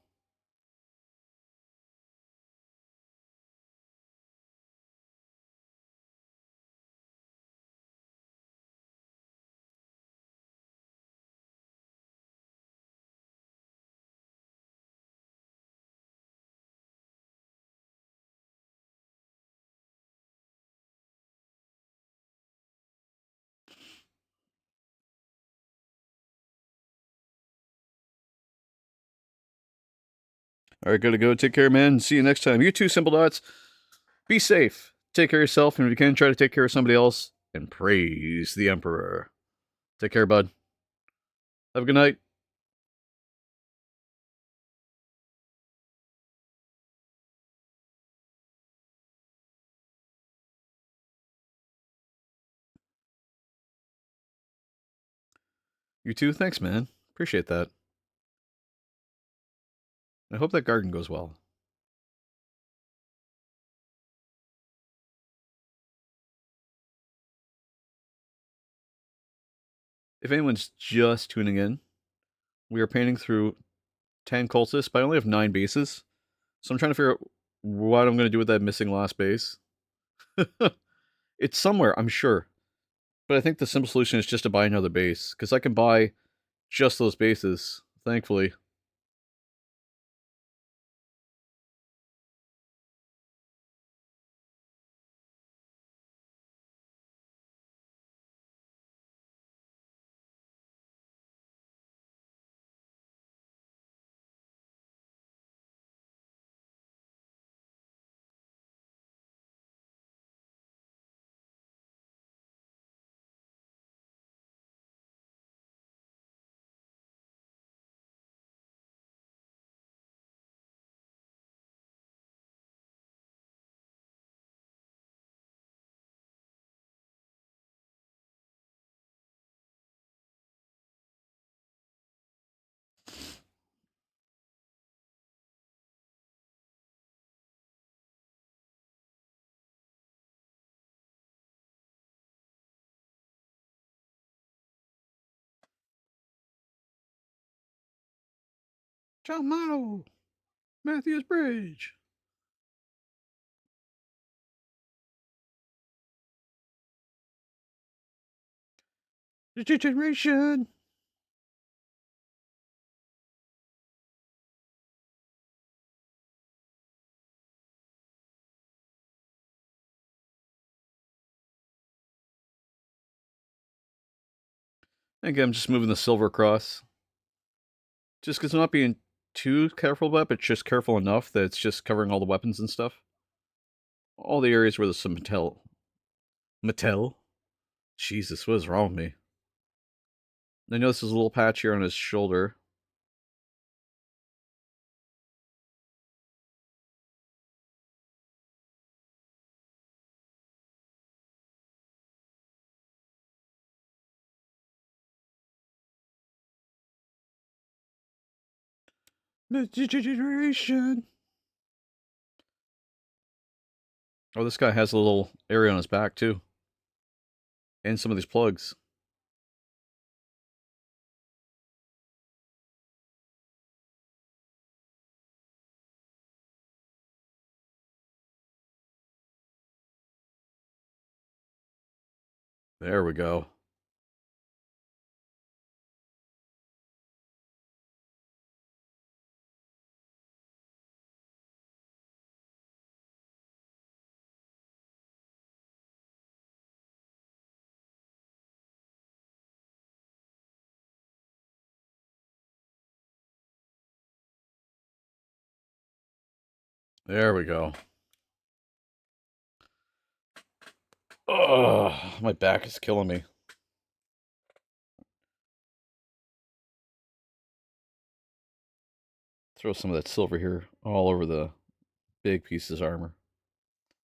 All right, gotta go. Take care, man. See you next time. You too, Simple Dots. Be safe. Take care of yourself, and if you can, try to take care of somebody else. And praise the Emperor. Take care, bud. Have a good night. You too. Thanks, man. Appreciate that. I hope that garden goes well. If anyone's just tuning in, we are painting through 10 cultists, but I only have 9 bases. So I'm trying to figure out what I'm going to do with that missing last base. It's somewhere, I'm sure. But I think the simple solution is just to buy another base, because I can buy just those bases, thankfully. John Mano! Matthews Bridge! Degeneration! Again, I'm just moving the silver across. Just because I'm not being too careful about it, but just careful enough that it's just covering all the weapons and stuff. All the areas where there's some metal. Metal? Jesus, what is wrong with me? I know this is a little patch here on his shoulder. Degeneration! Oh, this guy has a little area on his back, too. And some of these plugs. There we go. There we go. Oh, my back is killing me. Throw some of that silver here all over the big pieces of armor.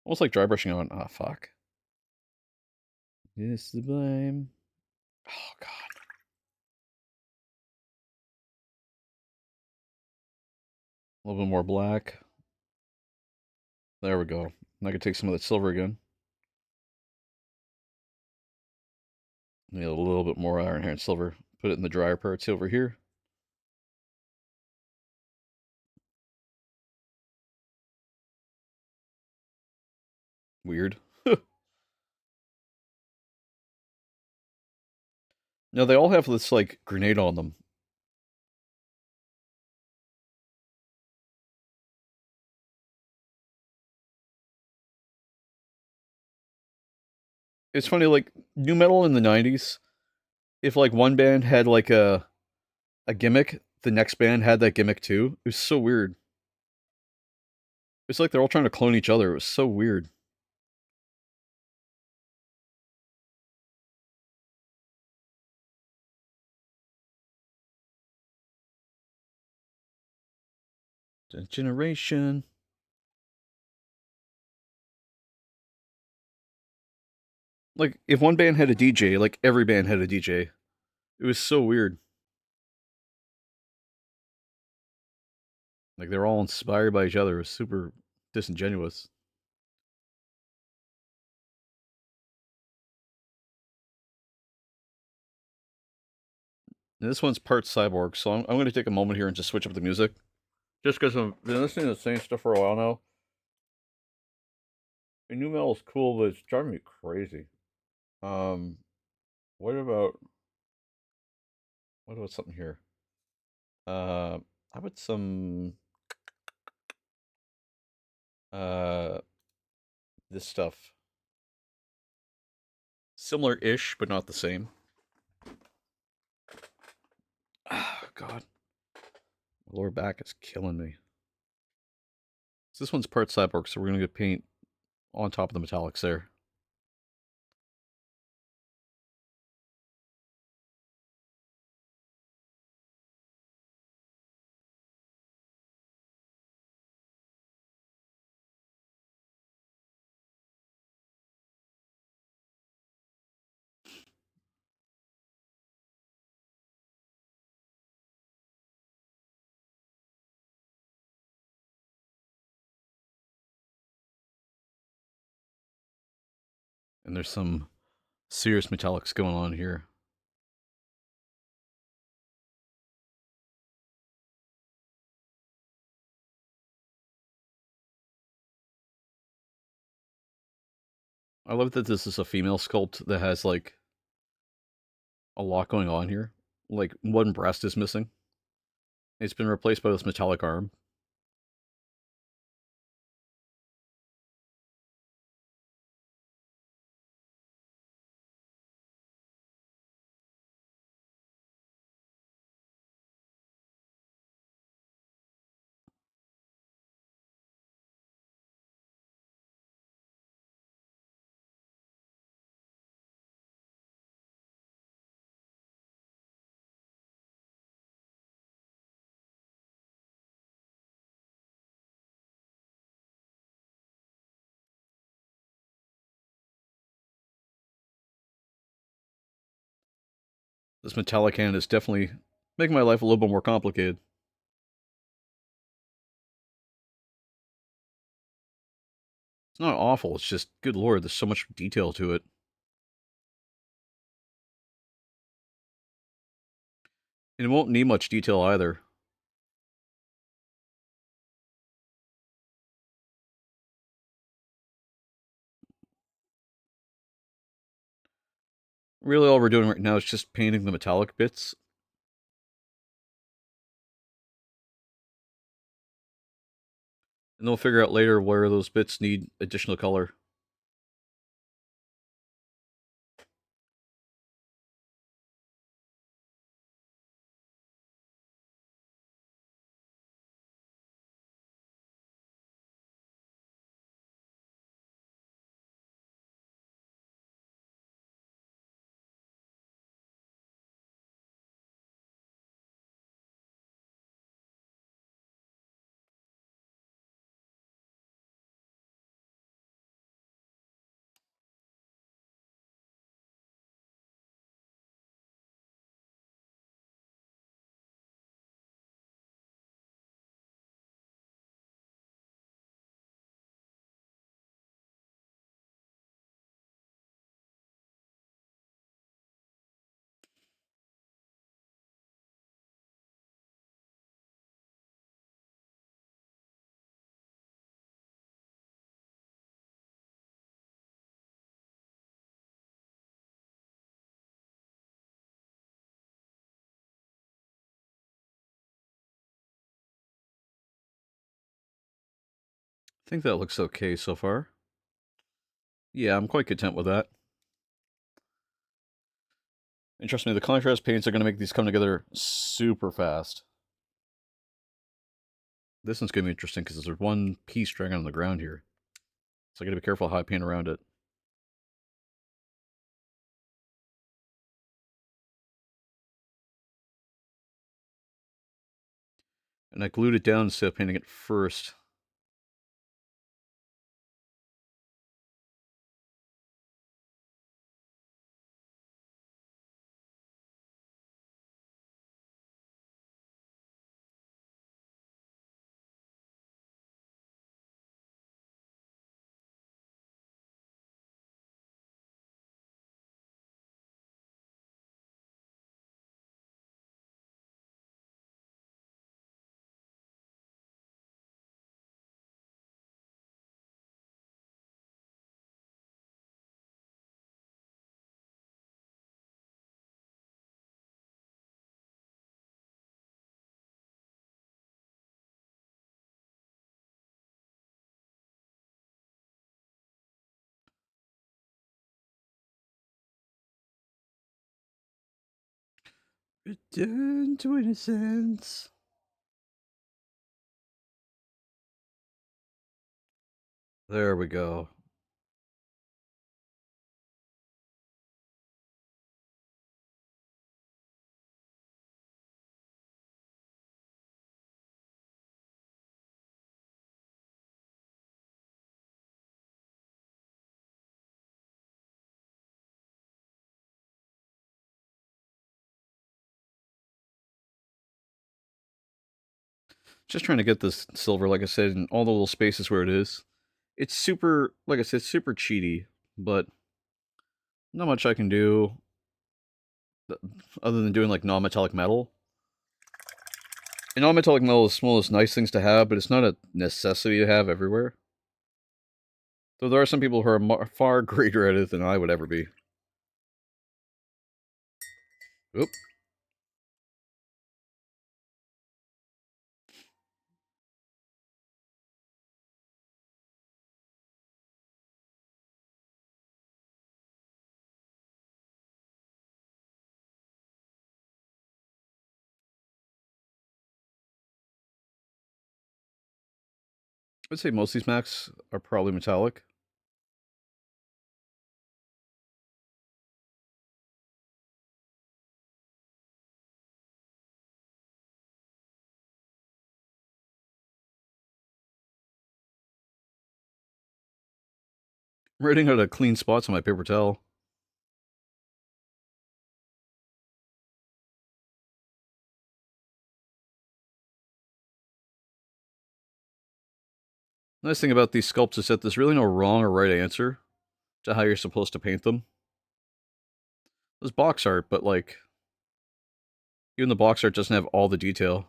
Almost like dry brushing on. Ah, fuck. Yes, the blame. Oh, God. A little bit more black. There we go. I can take some of that silver again. Need a little bit more iron here and silver. Put it in the drier parts over here. Weird. No, they all have this, like, grenade on them. It's funny, like, new metal in the 90s, if, like, one band had, like, a gimmick, the next band had that gimmick too. It was so weird. It's like they're all trying to clone each other. It was so weird. Generation. Like, if one band had a DJ, like every band had a DJ. It was so weird. Like, they're all inspired by each other. It was super disingenuous. And this one's part cyborg, so I'm going to take a moment here and just switch up the music. Just because I've been listening to the same stuff for a while now. And new metal is cool, but it's driving me crazy. Um, what about something here? How about some uh this stuff? Similar-ish, but not the same. Ah, God, my lower back is killing me. So this one's part cyborg, so we're gonna get paint on top of the metallics there. And there's some serious metallics going on here. I love that this is a female sculpt that has like a lot going on here. Like one breast is missing. It's been replaced by this metallic arm. This metallic hand is definitely making my life a little bit more complicated. It's not awful, it's just, good lord, there's so much detail to it. And it won't need much detail either. Really, all we're doing right now is just painting the metallic bits. And then we'll figure out later where those bits need additional color. I think that looks okay so far. Yeah, I'm quite content with that. And trust me, the contrast paints are going to make these come together super fast. This one's going to be interesting because there's one piece dragging on the ground here. So I got to be careful how I paint around it. And I glued it down instead of painting it first. Return to innocence. There we go. Just trying to get this silver, like I said, in all the little spaces where it is. It's super, like I said, super cheaty, but not much I can do other than doing like non-metallic metal. And non-metallic metal is one of those nice things to have, but it's not a necessity to have everywhere. Though there are some people who are far greater at it than I would ever be. Oop. I'd say most of these mechs are probably metallic. I'm writing out a clean spots on my paper towel. Nice thing about these sculpts is that there's really no wrong or right answer to how you're supposed to paint them. There's box art, but like, even the box art doesn't have all the detail.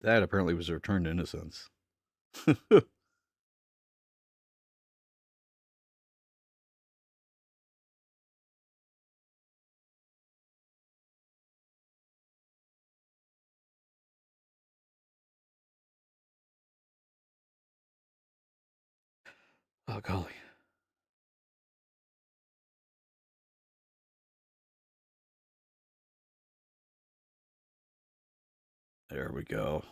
That apparently was a return to innocence. Oh, golly. There we go.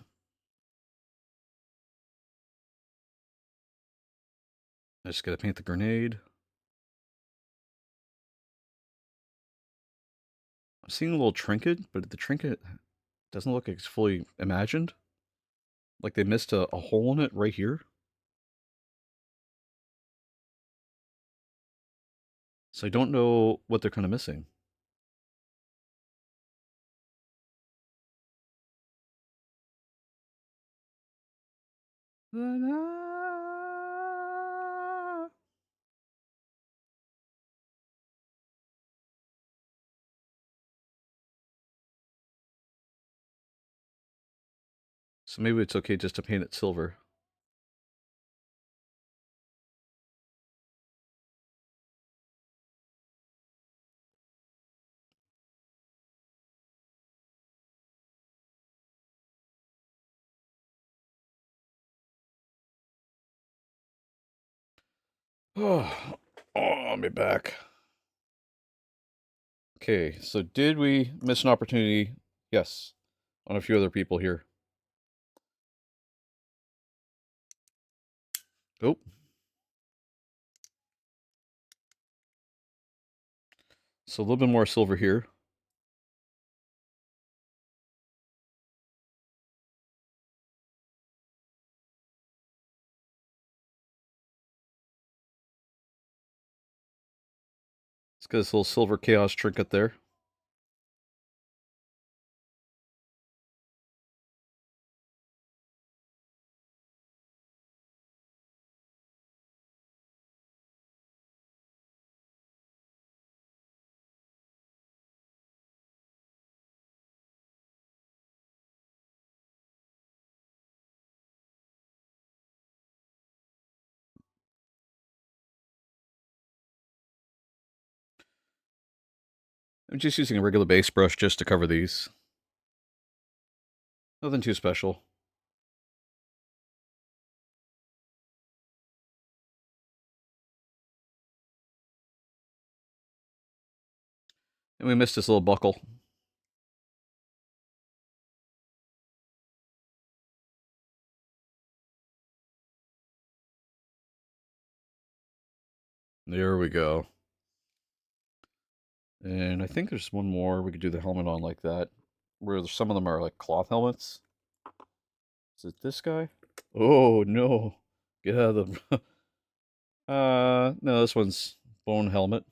I just gotta paint the grenade. I'm seeing a little trinket, but the trinket doesn't look like it's fully imagined. Like they missed a hole in it right here. So I don't know what they're kind of missing. So maybe it's okay just to paint it silver. Oh, I'll be back. Okay, so did we miss an opportunity? Yes, on a few other people here. Oh. So a little bit more silver here. Let's get this little silver chaos trinket there. I'm just using a regular base brush just to cover these. Nothing too special. And we missed this little buckle. There we go. And I think there's one more we could do the helmet on like that. Where some of them are like cloth helmets. Is it this guy? Oh no. Get out of the no, this one's bone helmet.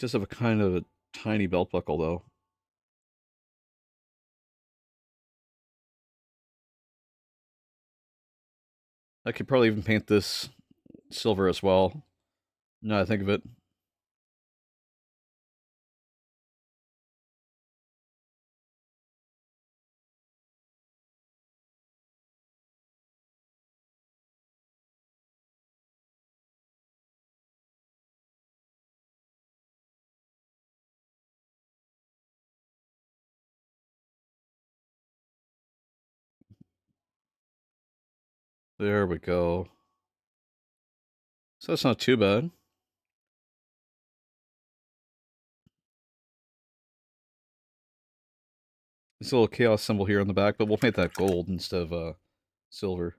Just have a kind of a tiny belt buckle though. I could probably even paint this silver as well. Now I think of it. There we go. So that's not too bad. This little chaos symbol here on the back, but we'll paint that gold instead of silver.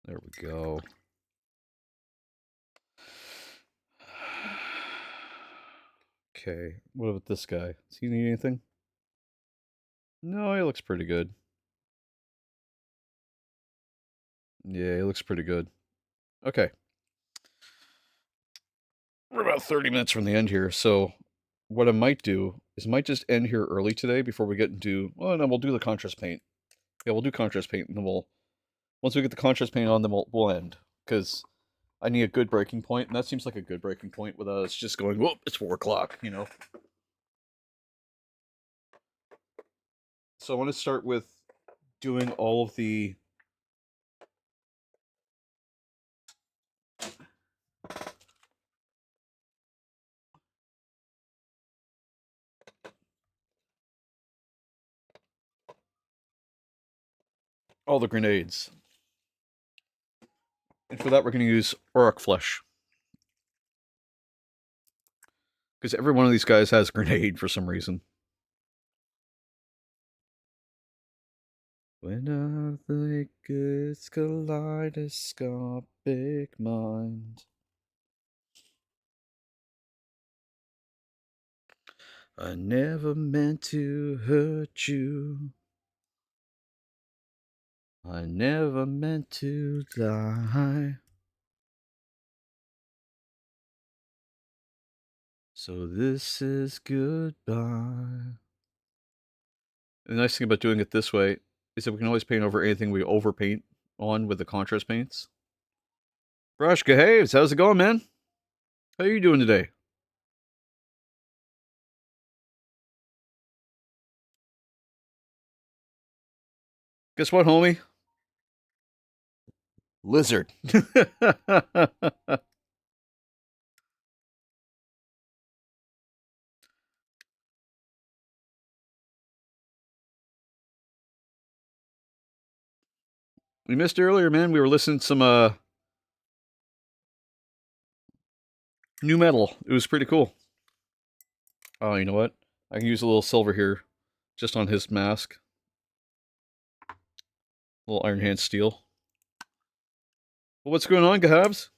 There we go. Okay, what about this guy? Does he need anything? No, he looks pretty good. Yeah, he looks pretty good. Okay. We're about 30 minutes from the end here, so what I might do is I might just end here early today before we get into, well, no, we'll do the contrast paint. Yeah, we'll do contrast paint, and then once we get the contrast paint on, then we'll end. Because I need a good breaking point, and that seems like a good breaking point without us just going, whoop, it's 4 o'clock, you know? So I want to start with doing all the grenades. And for that, we're going to use Auric Flesh. Because every one of these guys has a grenade for some reason. When I think it's kaleidoscopic mind. I never meant to hurt you. I never meant to die. So this is goodbye. The nice thing about doing it this way is that we can always paint over anything we overpaint on with the contrast paints. Brush Gahaves, how's it going, man? How you doing today? Guess what, homie? Lizard. We missed earlier, man. We were listening to some new metal. It was pretty cool. Oh, you know what? I can use a little silver here, just on his mask. A little Iron Hand steel. Well, what's going on, Gahabs?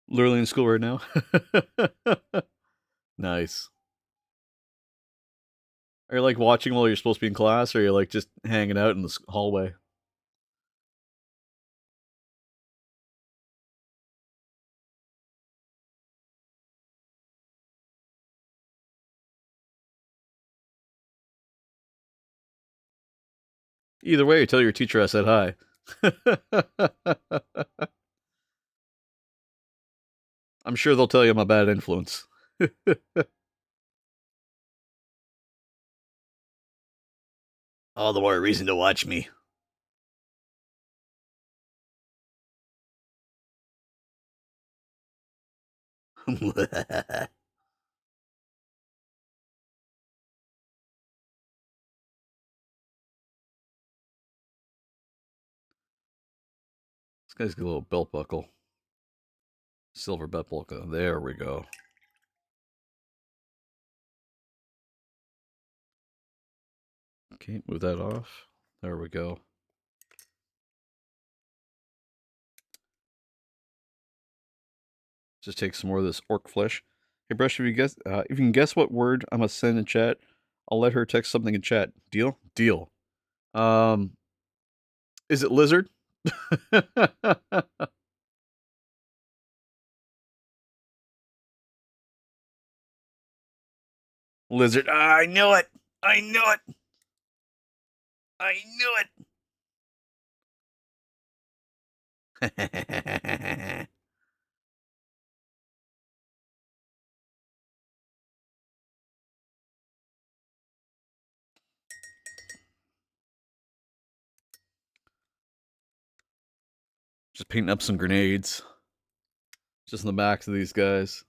Literally in school right now. Nice. Are you like watching while you're supposed to be in class, or are you like just hanging out in the hallway? Either way, tell your teacher I said hi. I'm sure they'll tell you I'm a bad influence. All the more reason to watch me. This guy's got a little belt buckle. Silver belt buckle. There we go. Okay, move that off. There we go. Just take some more of this orc flesh. Hey, Brush, if you can guess what word I'm gonna send in chat, I'll let her text something in chat. Deal? Deal. Is it lizard? Lizard. I knew it. I knew it. I knew it. Just painting up some grenades. Just in the backs of these guys.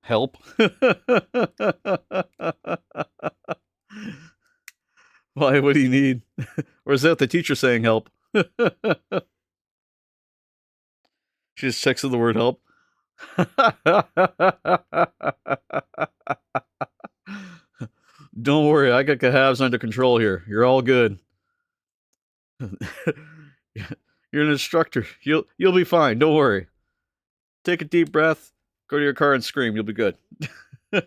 Help. Why? What do you need? Or is that the teacher saying help? She just texted the word help. Don't worry, I got Cahabs under control here. You're all good. You're an instructor. You'll be fine. Don't worry. Take a deep breath. Go to your car and scream. You'll be good. Don't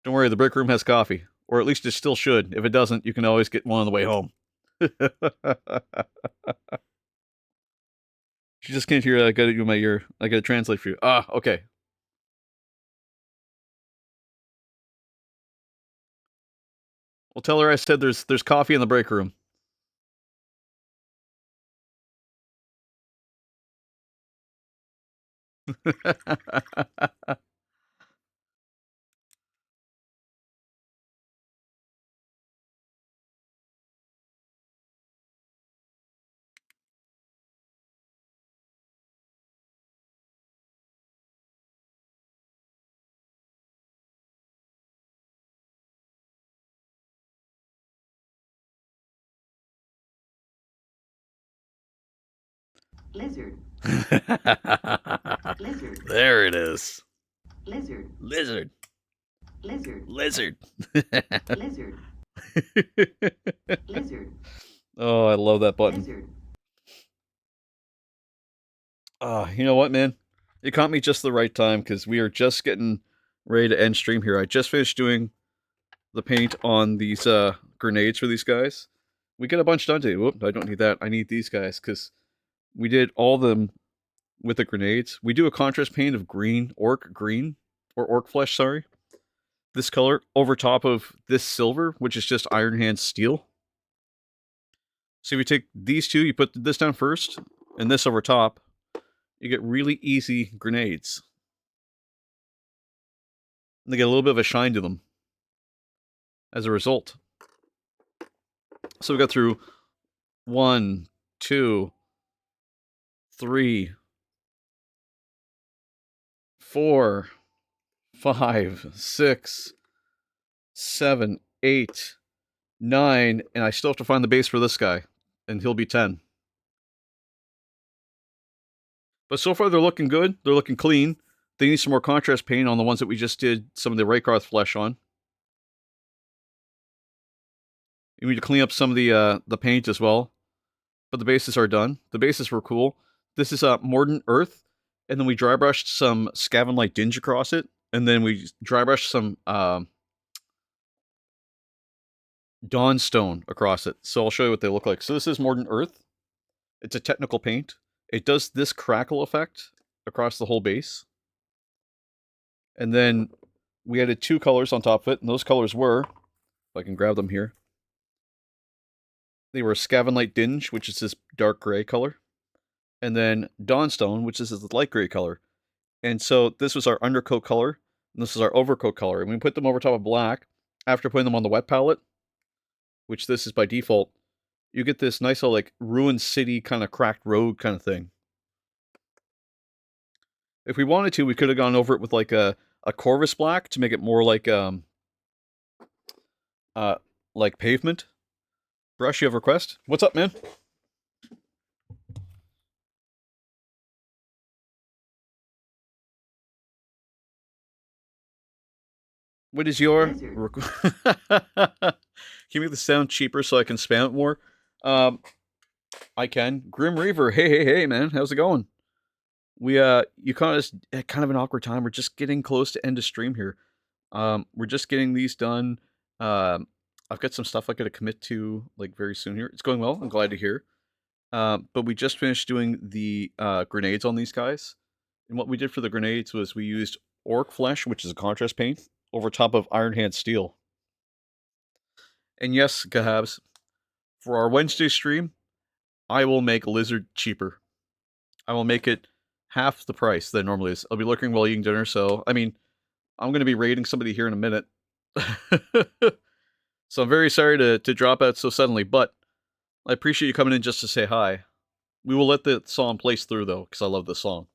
worry, the break room has coffee. Or at least it still should. If it doesn't, you can always get one on the way home. She just can't hear. I got it in my ear. I got to translate for you. Ah, okay. Well, tell her I said there's coffee in the break room. Lizard. Lizard. There it is. Lizard. Lizard. Lizard. Lizard. Lizard. Lizard. Oh, I love that button. Lizard. You know what, man? It caught me just the right time because we are just getting ready to end stream here. I just finished doing the paint on these grenades for these guys. We get a bunch done today. Whoop, I don't need that. I need these guys because we did all of them with the grenades. We do a contrast paint of green, or orc flesh, sorry. This color over top of this silver, which is just Iron Hand steel. So if you take these two, you put this down first, and this over top, you get really easy grenades. And they get a little bit of a shine to them as a result. So we got through 1, 2, 3, 4, 5, 6, 7, 8, 9, and I still have to find the base for this guy, and he'll be 10. But so far they're looking good. They're looking clean. They need some more contrast paint on the ones that we just did some of the Raykarth flesh on. You need to clean up some of the paint as well. But the bases are done. The bases were cool. This is Mordant Earth, and then we dry brushed some Scaven Light Dinge across it, and then we dry brushed some Dawnstone across it. So I'll show you what they look like. So this is Mordant Earth. It's a technical paint. It does this crackle effect across the whole base. And then we added 2 colors on top of it, and those colors were, if I can grab them here, they were Scaven Light Dinge, which is this dark gray color, and then Dawnstone, which is this light gray color. And so this was our undercoat color, and this is our overcoat color. And we put them over top of black. After putting them on the wet palette, which this is by default, you get this nice little like ruined city kind of cracked road kind of thing. If we wanted to, we could have gone over it with like a Corvus black to make it more like pavement. Brush, you have a request? What's up, man? What is your... Can you make the sound cheaper so I can spam it more? I can. Grim Reaver, hey, man, how's it going? We you caught us at kind of an awkward time. We're just getting close to end of stream here. We're just getting these done. I've got some stuff I got to commit to like very soon here. It's going well. I'm glad to hear. But we just finished doing the grenades on these guys. And what we did for the grenades was we used orc flesh, which is a contrast paint, over top of Iron Hand steel. And yes, Gahabs, for our Wednesday stream, I will make Lizard cheaper. I will make it half the price than it normally is. I'll be lurking while eating dinner, so, I mean, I'm going to be raiding somebody here in a minute. So I'm very sorry to drop out so suddenly, but I appreciate you coming in just to say hi. We will let the song play through, though, because I love the song.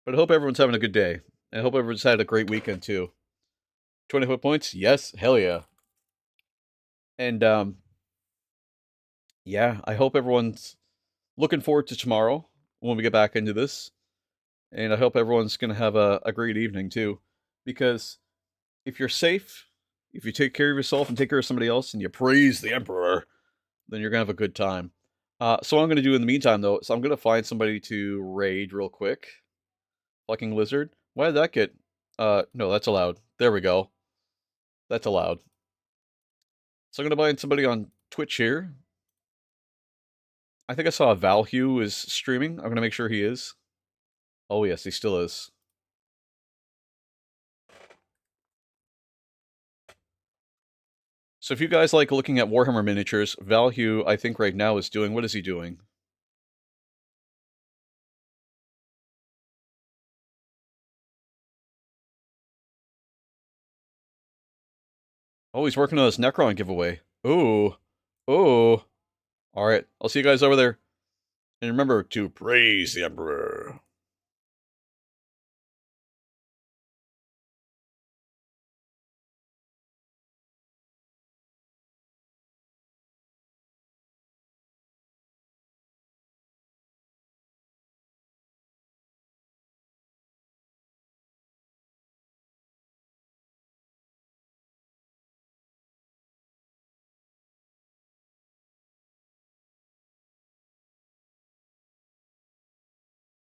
But I hope everyone's having a good day. I hope everyone's had a great weekend, too. 20 hit points? Yes, hell yeah. And, yeah, I hope everyone's looking forward to tomorrow when we get back into this. And I hope everyone's going to have a great evening, too. Because if you're safe, if you take care of yourself and take care of somebody else, and you praise the Emperor, then you're going to have a good time. So what I'm going to do in the meantime, though, is I'm going to find somebody to raid real quick. Fucking lizard. Why did that get... no, that's allowed. There we go. That's allowed. So I'm going to find somebody on Twitch here. I think I saw Valhue is streaming. I'm going to make sure he is. Oh, yes, he still is. So if you guys like looking at Warhammer miniatures, Valhue, I think right now is doing... What is he doing? Oh, he's working on his Necron giveaway. Ooh. Ooh. Alright, I'll see you guys over there. And remember to praise the Emperor.